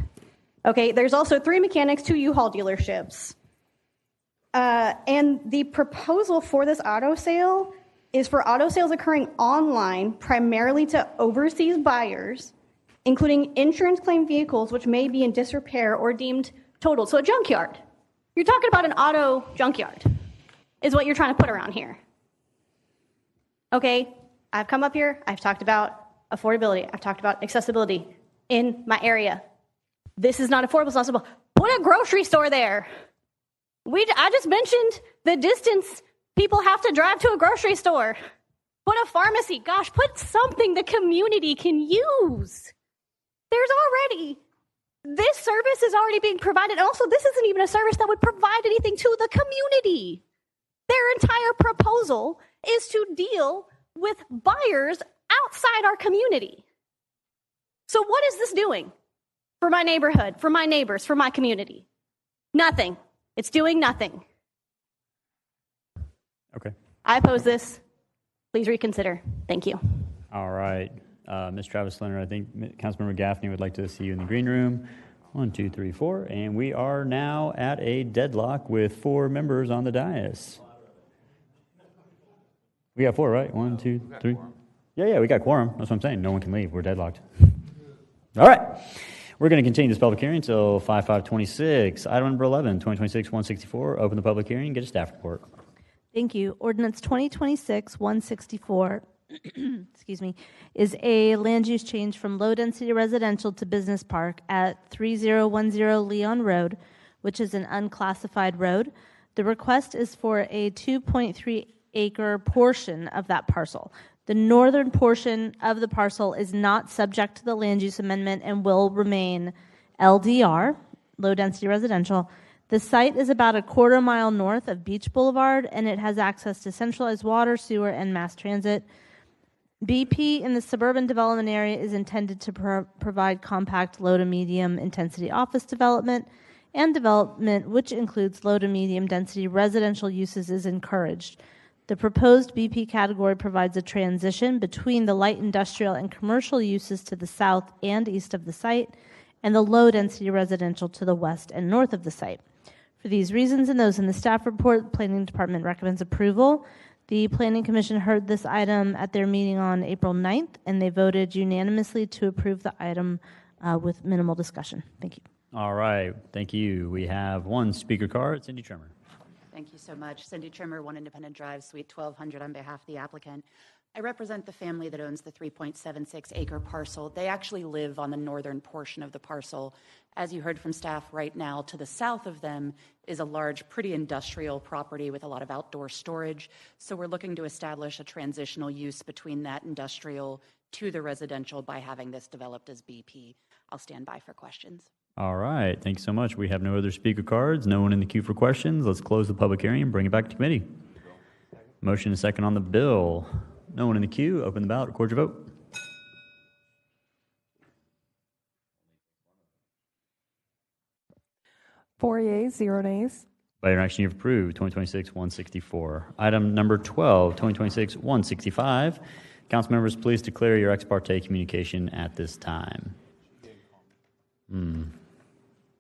Okay, there's also 3 mechanics, 2 U-Haul dealerships. And the proposal for this auto sale is for auto sales occurring online, primarily to overseas buyers, including insurance claim vehicles which may be in disrepair or deemed totaled. So a junkyard. You're talking about an auto junkyard is what you're trying to put around here. Okay, I've come up here, I've talked about affordability, I've talked about accessibility in my area. This is not affordable, it's not accessible. Put a grocery store there. I just mentioned the distance people have to drive to a grocery store. Put a pharmacy. Gosh, put something the community can use. This service is already being provided. And also, this isn't even a service that would provide anything to the community. Their entire proposal is to deal with buyers outside our community. So what is this doing for my neighborhood, for my neighbors, for my community? Nothing. It's doing nothing. Okay. I oppose this. Please reconsider. Thank you. All right. Ms. Travis Leonard, I think Councilmember Gaffney would like to see you in the green room. 1, 2, 3, 4. And we are now at a deadlock with 4 members on the dais. We got 4, right? 1, 2, 3. Yeah, we got quorum. That's what I'm saying. No one can leave. We're deadlocked. All right. We're going to continue this public hearing until 5/5/26. Item number 11, 2026-164. Open the public hearing. Get a staff report. Thank you. Ordinance 2026-164 excuse me, is a land use change from low-density residential to business park at 3010 Leon Road, which is an unclassified road. The request is for a 2.3-acre portion of that parcel. The northern portion of the parcel is not subject to the land use amendment and will remain LDR, low-density residential. The site is about a quarter-mile north of Beach Boulevard, and it has access to centralized water, sewer, and mass transit. BP in the suburban development area is intended to provide compact low to medium intensity office development, and development which includes low to medium density residential uses is encouraged. The proposed BP category provides a transition between the light industrial and commercial uses to the south and east of the site, and the low density residential to the west and north of the site. For these reasons and those in the staff report, the Planning Department recommends approval. The Planning Commission heard this item at their meeting on April 9th, and they voted unanimously to approve the item with minimal discussion. Thank you. All right. Thank you. We have 1 speaker card. Cindy Trimmer. Thank you so much. Cindy Trimmer, 1 Independent Drive, Suite 1200 on behalf of the applicant. I represent the family that owns the 3.76-acre parcel. They actually live on the northern portion of the parcel. As you heard from staff, right now to the south of them is a large, pretty industrial property with a lot of outdoor storage. So we're looking to establish a transitional use between that industrial to the residential by having this developed as BP. I'll stand by for questions. All right. Thank you so much. We have no other speaker cards, no one in the queue for questions. Let's close the public hearing and bring it back to committee. Motion and second on the bill. No one in the queue. Open the ballot. Record your vote. Four yeas, 0 nays. By your action, you've approved 2026-164. Item number 12, 2026-165. Council members, please declare your ex parte communication at this time.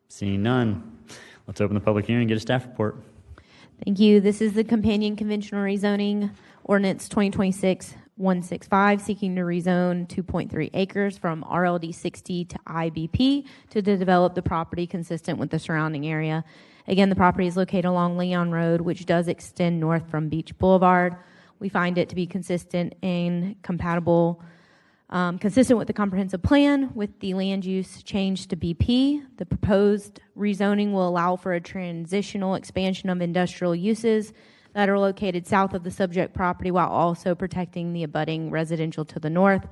Seeing none, let's open the public hearing and get a staff report. Thank you. This is the companion conventional rezoning ordinance 2026-165, seeking to rezone 2.3 acres from RLD 60 to IBP to develop the property consistent with the surrounding area. Again, the property is located along Leon Road, which does extend north from Beach Boulevard. We find it to be consistent and compatible, consistent with the comprehensive plan with the land use change to BP. The proposed rezoning will allow for a transitional expansion of industrial uses that are located south of the subject property while also protecting the abutting residential to the north.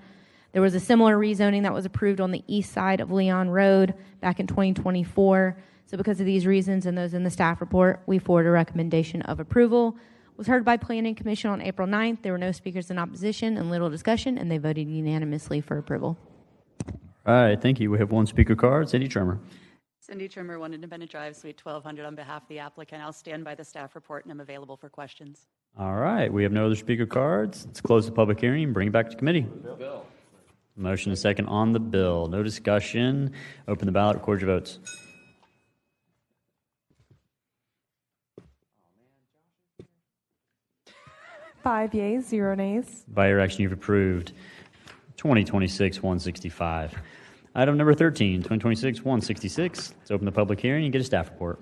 There was a similar rezoning that was approved on the east side of Leon Road back in 2024. So because of these reasons and those in the staff report, we forward a recommendation of approval. Was heard by Planning Commission on April 9th. There were no speakers in opposition and little discussion, and they voted unanimously for approval. All All right, thank you. We have one speaker card. Cindy Trimmer. Cindy Trimmer, 1 Independent Drive, Suite 1200, on behalf of the applicant. I'll stand by the staff report and I'm available for questions. All right, we have no other speaker cards. Let's close the public hearing and bring it back to committee. Motion and second on the bill. No discussion. Open the ballot. Record your votes. Five yeas, 0 nays. By your action, you've approved 2026-165. Item number 13, 2026-166. Let's open the public hearing and get a staff report.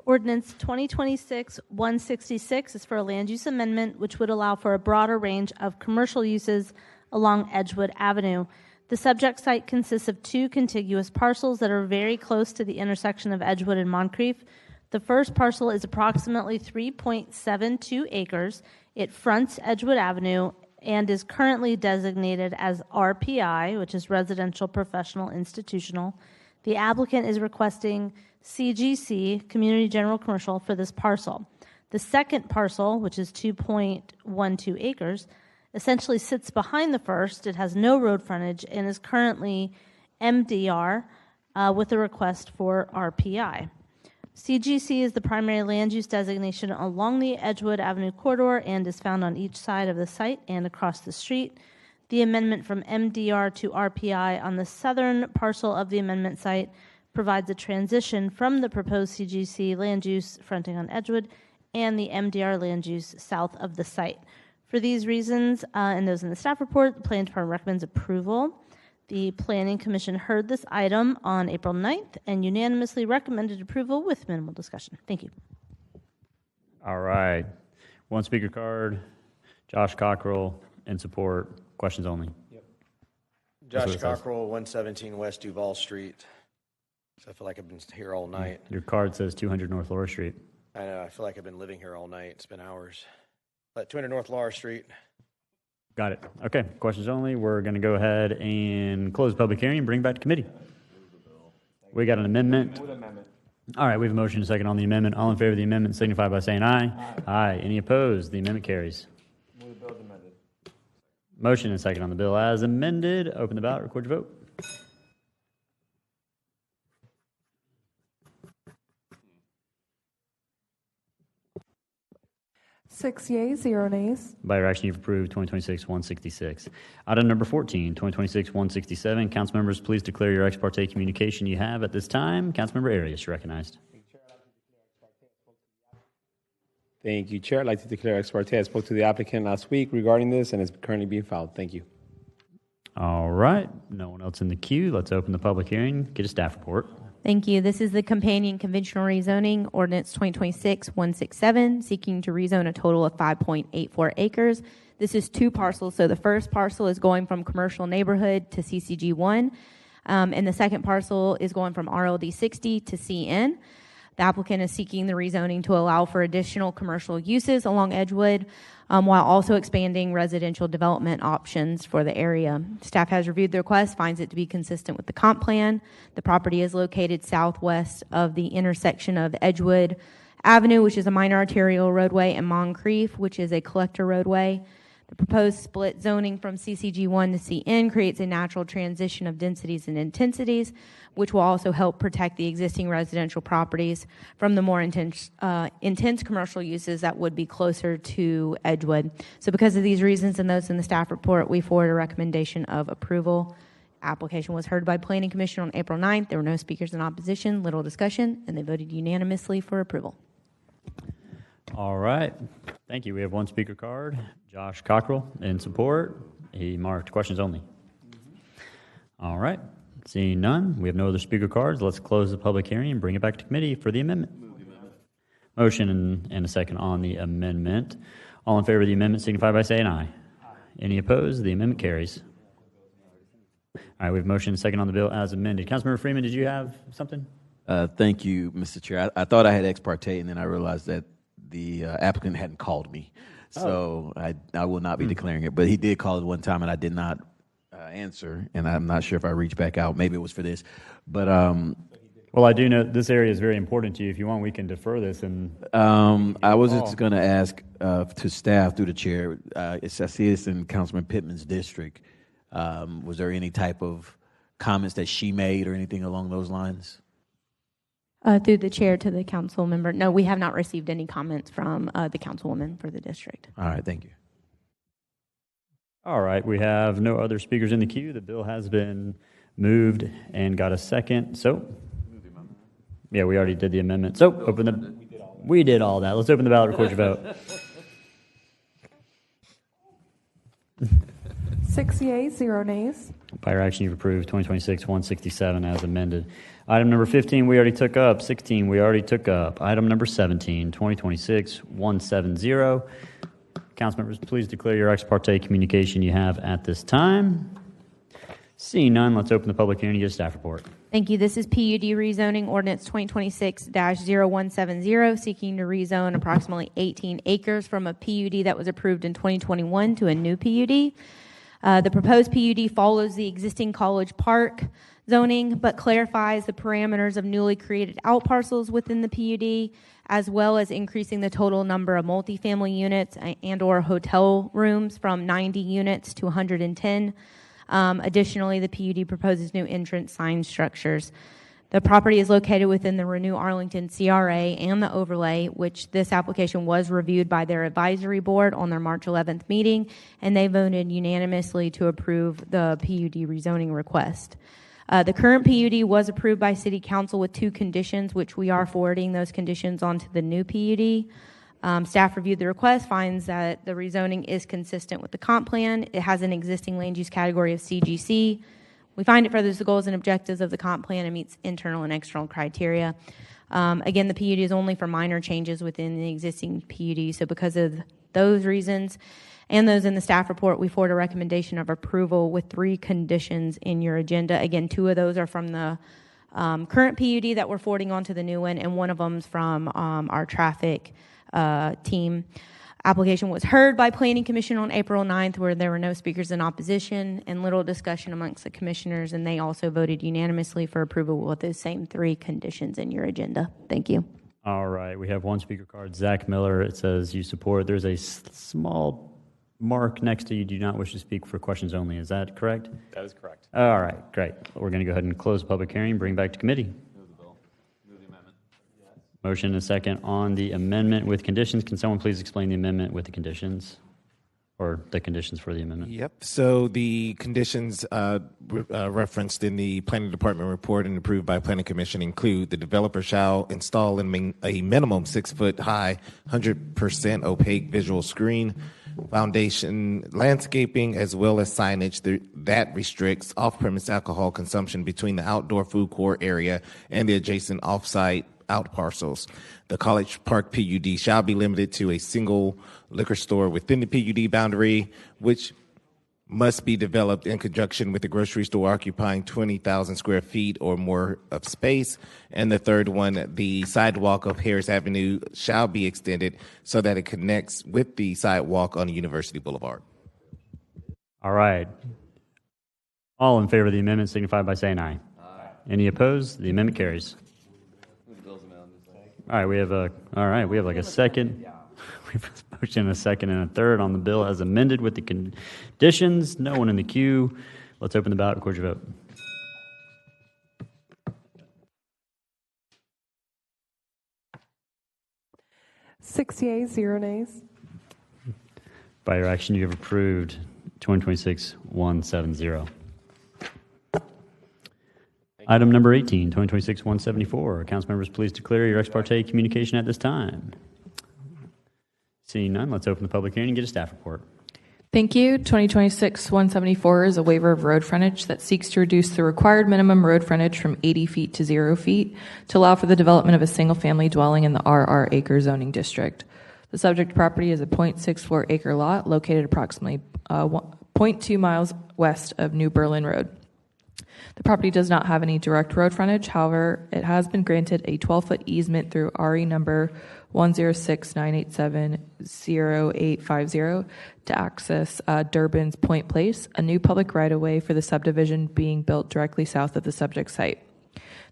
Ordinance 2026-166 is for a land use amendment, which would allow for a broader range of commercial uses along Edgewood Avenue. The subject site consists of 2 contiguous parcels that are very close to the intersection of Edgewood and Moncrief. The first parcel is approximately 3.72 acres. It fronts Edgewood Avenue and is currently designated as RPI, which is Residential Professional Institutional. The applicant is requesting CGC, Community General Commercial, for this parcel. The second parcel, which is 2.12 acres, essentially sits behind the first. It has no road frontage and is currently MDR with a request for RPI. CGC is the primary land use designation along the Edgewood Avenue corridor and is found on each side of the site and across the street. The amendment from MDR to RPI on the southern parcel of the amendment site provides a transition from the proposed CGC land use fronting on Edgewood and the MDR land use south of the site. For these reasons and those in the staff report, the Planning Department recommends approval. The Planning Commission heard this item on April 9th and unanimously recommended approval with minimal discussion. Thank you. All right. One speaker card. Josh Cockrell, in support. Questions only. Yep. Josh Cockrell, 117 West Duval Street. So I feel like I've been here all night. Your card says 200 North Laura Street. I know. I feel like I've been living here all night. It's been hours. But 200 North Laura Street. Got it. Okay. Questions only. We're going to go ahead and close the public hearing and bring it back to committee. We got an amendment. All right. We have a motion and a second on the amendment. All in favor of the amendment signify by saying aye. Aye. Any opposed? The amendment carries. Move the bill as amended. Motion and a second on the bill as amended. Open the ballot. Record your vote. Six yeas, 0 nays. By your action, you've approved 2026-166. Item number 14, 2026-167. Council members, please declare your ex parte communication you have at this time. Councilmember Arias, you're recognized. Thank you, Chair. I'd like to declare ex parte. I spoke to the applicant last week regarding this, and it's currently being filed. Thank you. All right. No one else in the queue. Let's open the public hearing. Get a staff report. Thank you. This is the companion conventional rezoning, ordinance 2026-167, seeking to rezone a total of 5.84 acres. This is 2 parcels. So the first parcel is going from commercial neighborhood to CCG1, and the second parcel is going from RLD 60 to CN. The applicant is seeking the rezoning to allow for additional commercial uses along Edgewood, while also expanding residential development options for the area. Staff has reviewed the request, finds it to be consistent with the comp plan. The property is located southwest of the intersection of Edgewood Avenue, which is a minor arterial roadway, and Moncrief, which is a collector roadway. The proposed split zoning from CCG1 to CN creates a natural transition of densities and intensities, which will also help protect the existing residential properties from the more intense commercial uses that would be closer to Edgewood. So because of these reasons and those in the staff report, we forward a recommendation of approval. Application was heard by Planning Commission on April 9th. There were no speakers in opposition, little discussion, and they voted unanimously for approval. All right. Thank you. We have one speaker card. Josh Cockrell, in support. He marked questions only. All right. Seeing none, we have no other speaker cards. Let's close the public hearing and bring it back to committee for the amendment. Motion and a second on the amendment. All in favor of the amendment signify by saying aye. Any opposed? The amendment carries. All right, we have motion and a second on the bill as amended. Councilmember Freeman, did you have something? Thank you, Mr. Chair. I thought I had ex parte, and then I realized that the applicant hadn't called me. So I will not be declaring it. But he did call it one time, and I did not answer, and I'm not sure if I reached back out. Maybe it was for this. But well, I do know this area is very important to you. If you want, we can defer this. And I was just going to ask to staff through the chair. I see this in Councilman Pittman's district. Was there any type of comments that she made or anything along those lines? Through the chair to the council member. No, we have not received any comments from the councilwoman for the district. All right, thank you. All right, we have no other speakers in the queue. The bill has been moved and got a second. So, yeah, we already did the amendment. So, we did all that. Let's open the ballot, record your vote. 6 yeas, 0 nays. By your action, you've approved 2026-167 as amended. Item number 15, we already took up. 16, we already took up. Item number 17, 2026-170. Council members, please declare your ex parte communication you have at this time. Seeing none, let's open the public hearing and get a staff report. Thank you. This is PUD rezoning ordinance 2026-0170, seeking to rezone approximately 18 acres from a PUD that was approved in 2021 to a new PUD. The proposed PUD follows the existing College Park zoning, but clarifies the parameters of newly created outparcels within the PUD, as well as increasing the total number of multifamily units and/or hotel rooms from 90 units to 110. Additionally, the PUD proposes new entrance sign structures. The property is located within the Renew Arlington CRA and the overlay, which this application was reviewed by their advisory board on their March 11th meeting, and they voted unanimously to approve the PUD rezoning request. The current PUD was approved by City Council with 2 conditions, which we are forwarding those conditions onto the new PUD. Staff reviewed the request, finds that the rezoning is consistent with the comp plan. It has an existing land use category of CGC. We find it furthers the goals and objectives of the comp plan and meets internal and external criteria. Again, the PUD is only for minor changes within the existing PUD, so because of those reasons and those in the staff report, we forward a recommendation of approval with 3 conditions in your agenda. Again, 2 of those are from the current PUD that we're forwarding on to the new one, and one of them's from our traffic team. Application was heard by Planning Commission on April 9th, where there were no speakers in opposition and little discussion amongst the commissioners, and they also voted unanimously for approval with those same 3 conditions in your agenda. Thank you. All right, we have one speaker card, Zach Miller. It says you support. There's a small mark next to you do not wish to speak for questions only. Is that correct? That is correct. All right, great. We're going to go ahead and close the public hearing, bring back to committee. Move the bill. Move the amendment. Yes. Motion and a second on the amendment with conditions. Can someone please explain the amendment with the conditions, or the conditions for the amendment? Yep. So the conditions referenced in the Planning Department report and approved by Planning Commission include: the developer shall install a minimum 6-foot high, 100% opaque visual screen, foundation landscaping, as well as signage that restricts off-premise alcohol consumption between the outdoor food court area and the adjacent off-site out parcels. The College Park PUD shall be limited to a single liquor store within the PUD boundary, which must be developed in conjunction with the grocery store occupying 20,000 square feet or more of space. And the third one, the sidewalk of Harris Avenue shall be extended so that it connects with the sidewalk on University Boulevard. All right. All in favor of the amendment signify by saying aye. Aye. Any opposed? The amendment carries. All right, we have like a second. We have a motion, a second, and a third on the bill as amended with the conditions. No one in the queue. Let's open the ballot. Record your vote. Six yeas, 0 nays. By your action, you have approved 2026-170. Item number 18, 2026-174. Council members, please declare your ex parte communication at this time. Seeing none, let's open the public hearing and get a staff report. Thank you. 2026-174 is a waiver of road frontage that seeks to reduce the required minimum road frontage from 80 feet to 0 feet to allow for the development of a single-family dwelling in the RR acre zoning district. The subject property is a 0.64 acre lot located approximately 0.2 miles west of New Berlin Road. The property does not have any direct road frontage. However, it has been granted a 12-foot easement through RE number 106-987-0850 to access Durbin's Point Place, a new public right-of-way for the subdivision being built directly south of the subject site.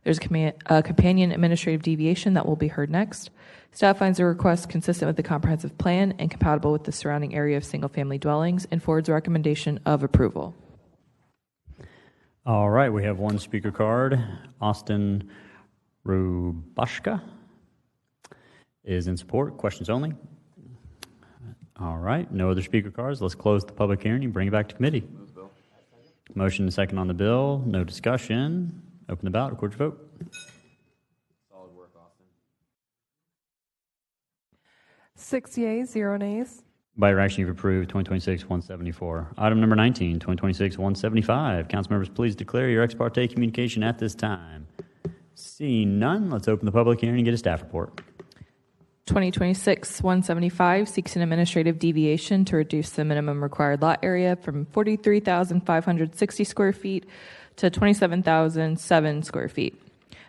There's a companion administrative deviation that will be heard next. Staff finds the request consistent with the comprehensive plan and compatible with the surrounding area of single-family dwellings and forwards a recommendation of approval. All right, we have one speaker card. Austin Rubashka is in support. Questions only. All right, no other speaker cards. Let's close the public hearing and bring it back to committee. Motion and second on the bill. No discussion. Open the ballot. Record your vote. Solid work, Austin. 6 yeas, 0 nays. By your action, you've approved 2026-174. Item number 19, 2026-175. Council members, please declare your ex parte communication at this time. Seeing none, let's open the public hearing and get a staff report. 2026-175 seeks an administrative deviation to reduce the minimum required lot area from 43,560 square feet to 27,007 square feet.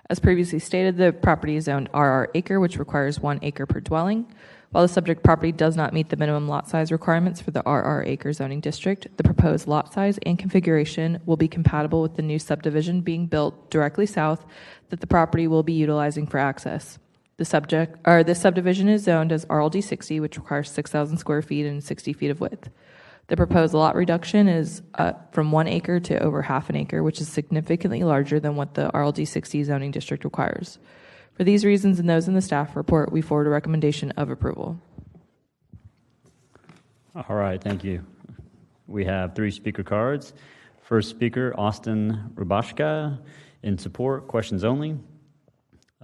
As previously stated, the property is zoned RR acre, which requires 1 acre per dwelling. While the subject property does not meet the minimum lot size requirements for the RR acre zoning district, the proposed lot size and configuration will be compatible with the new subdivision being built directly south that the property will be utilizing for access. This subdivision is zoned as RLD 60, which requires 6,000 square feet and 60 feet of width. The proposed lot reduction is from 1 acre to over half an acre, which is significantly larger than what the RLD 60 zoning district requires. For these reasons and those in the staff report, we forward a recommendation of approval. All right, thank you. We have 3 speaker cards. First speaker, Austin Rubashka, in support. Questions only.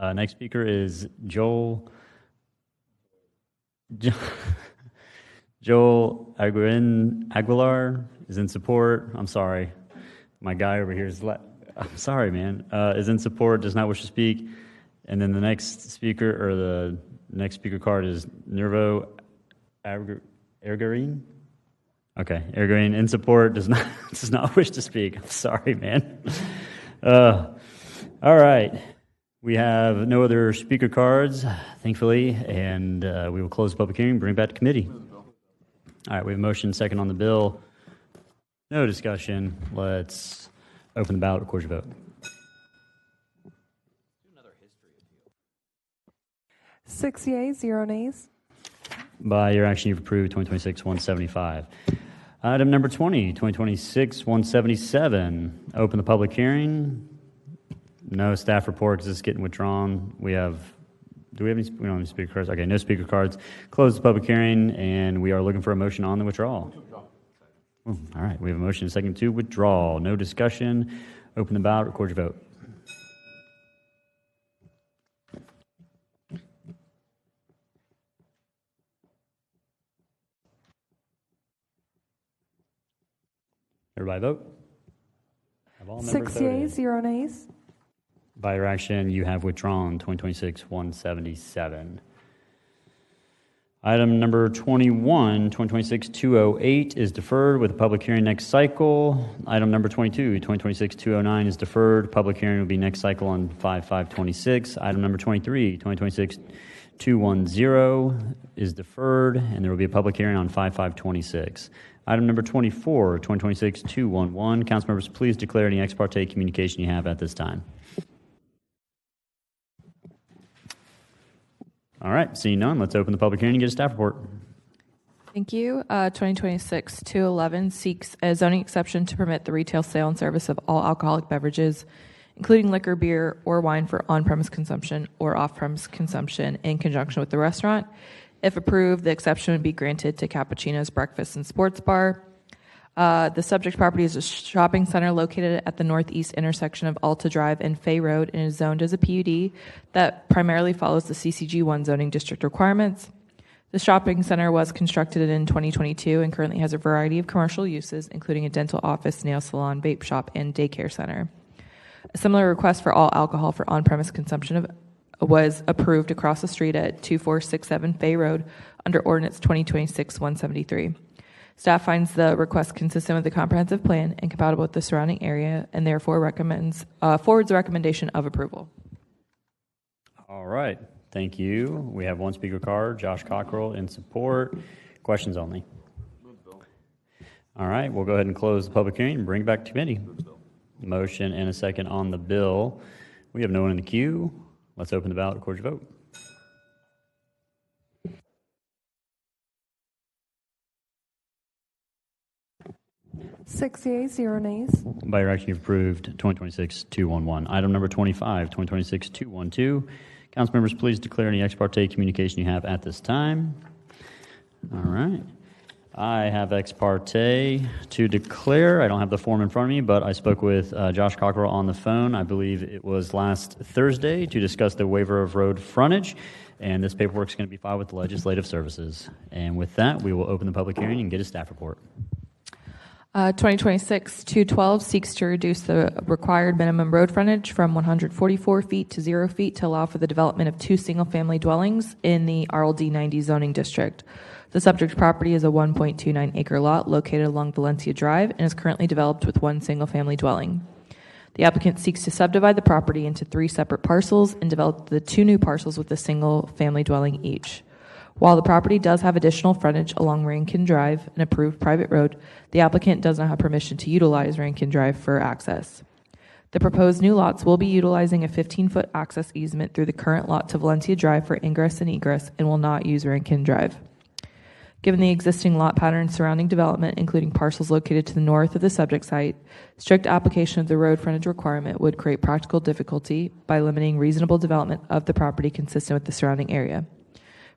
Next speaker is Joel Aguilar is in support. I'm sorry. My guy over here is I'm sorry, man. Is in support, does not wish to speak. And then the next speaker, or the next speaker card is Nervo Ergarin. Okay, Ergarin in support, does not wish to speak. I'm sorry, man. All right. We have no other speaker cards, thankfully, and we will close the public hearing and bring it back to committee. All right, we have a motion second on the bill. No discussion. Let's open the ballot, record your vote. 6 yeas, 0 nays. By your action, you've approved 2026-175. Item number 20, 2026-177. Open the public hearing. No staff report because it's getting withdrawn. We have any? We don't have any speaker cards. Okay, no speaker cards. Close the public hearing, and we are looking for a motion on the withdrawal. All right, we have a motion and a second to withdraw. No discussion. Open the ballot. Record your vote. Everybody vote. Have all members 6 yeas, voted. 0 nays. By your action, you have withdrawn 2026-177. Item number 21, 2026-208 is deferred with a public hearing next cycle. Item number 22, 2026-209 is deferred. Public hearing will be next cycle on 5/5/26. Item number 23, 2026-210 is deferred, and there will be a public hearing on 5/5/26. Item number 24, 2026-211. Council members, please declare any ex parte communication you have at this time. All right, seeing none, let's open the public hearing and get a staff report. Thank you. 2026-211 seeks a zoning exception to permit the retail sale and service of all alcoholic beverages, including liquor, beer, or wine for on-premise consumption or off-premise consumption in conjunction with the restaurant. If approved, the exception would be granted to Cappuccino's Breakfast and Sports Bar. The subject property is a shopping center located at the northeast intersection of Alta Drive and Fay Road and is zoned as a PUD that primarily follows the CCG1 zoning district requirements. The shopping center was constructed in 2022 and currently has a variety of commercial uses, including a dental office, nail salon, vape shop, and daycare center. A similar request for all alcohol for on-premise consumption was approved across the street at 2467 Fay Road under Ordinance 2026-173. Staff finds the request consistent with the comprehensive plan and compatible with the surrounding area, and therefore forwards a recommendation of approval. All right, thank you. We have one speaker card, Josh Cockrell, in support. Questions only. All right, we'll go ahead and close the public hearing and bring it back to committee. Motion and a second on the bill. We have no one in the queue. Let's open the ballot, record your vote. 6 yeas, 0 nays. By your action, you've approved 2026-211. Item number 25, 2026-212. Council members, please declare any ex parte communication you have at this time. All right. I have ex parte to declare. I don't have the form in front of me, but I spoke with Josh Cockrell on the phone. I believe it was last Thursday to discuss the waiver of road frontage, and this paperwork is going to be filed with the Legislative Services. And with that, we will open the public hearing and get a staff report. 2026-212 seeks to reduce the required minimum road frontage from 144 feet to 0 feet to allow for the development of 2 single-family dwellings in the RLD 90 zoning district. The subject property is a 1.29 acre lot located along Valencia Drive and is currently developed with 1 single-family dwelling. The applicant seeks to subdivide the property into 3 separate parcels and develop the 2 new parcels with a single-family dwelling each. While the property does have additional frontage along Rankin Drive, an approved private road, the applicant does not have permission to utilize Rankin Drive for access. The proposed new lots will be utilizing a 15-foot access easement through the current lot to Valencia Drive for ingress and egress and will not use Rankin Drive. Given the existing lot pattern surrounding development, including parcels located to the north of the subject site, strict application of the road frontage requirement would create practical difficulty by limiting reasonable development of the property consistent with the surrounding area.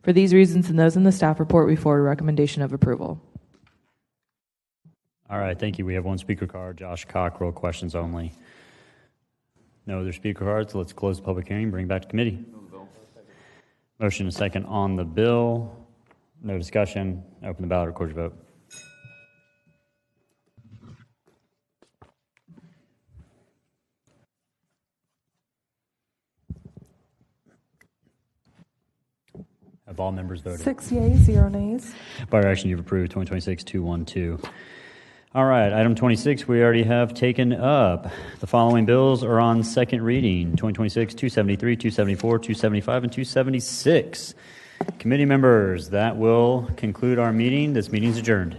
For these reasons and those in the staff report, we forward a recommendation of approval. All right, thank you. We have one speaker card, Josh Cockrell, questions only. No other speaker cards. Let's close the public hearing, bring it back to committee. Motion and second on the bill. No discussion. Open the ballot, record your vote. Have all members voted? 6 yeas, 0 nays. By your action, you've approved 2026-212. All right, item 26, we already have taken up. The following bills are on second reading: 2026-273, 274, 275, and 276. Committee members, that will conclude our meeting. This meeting is adjourned.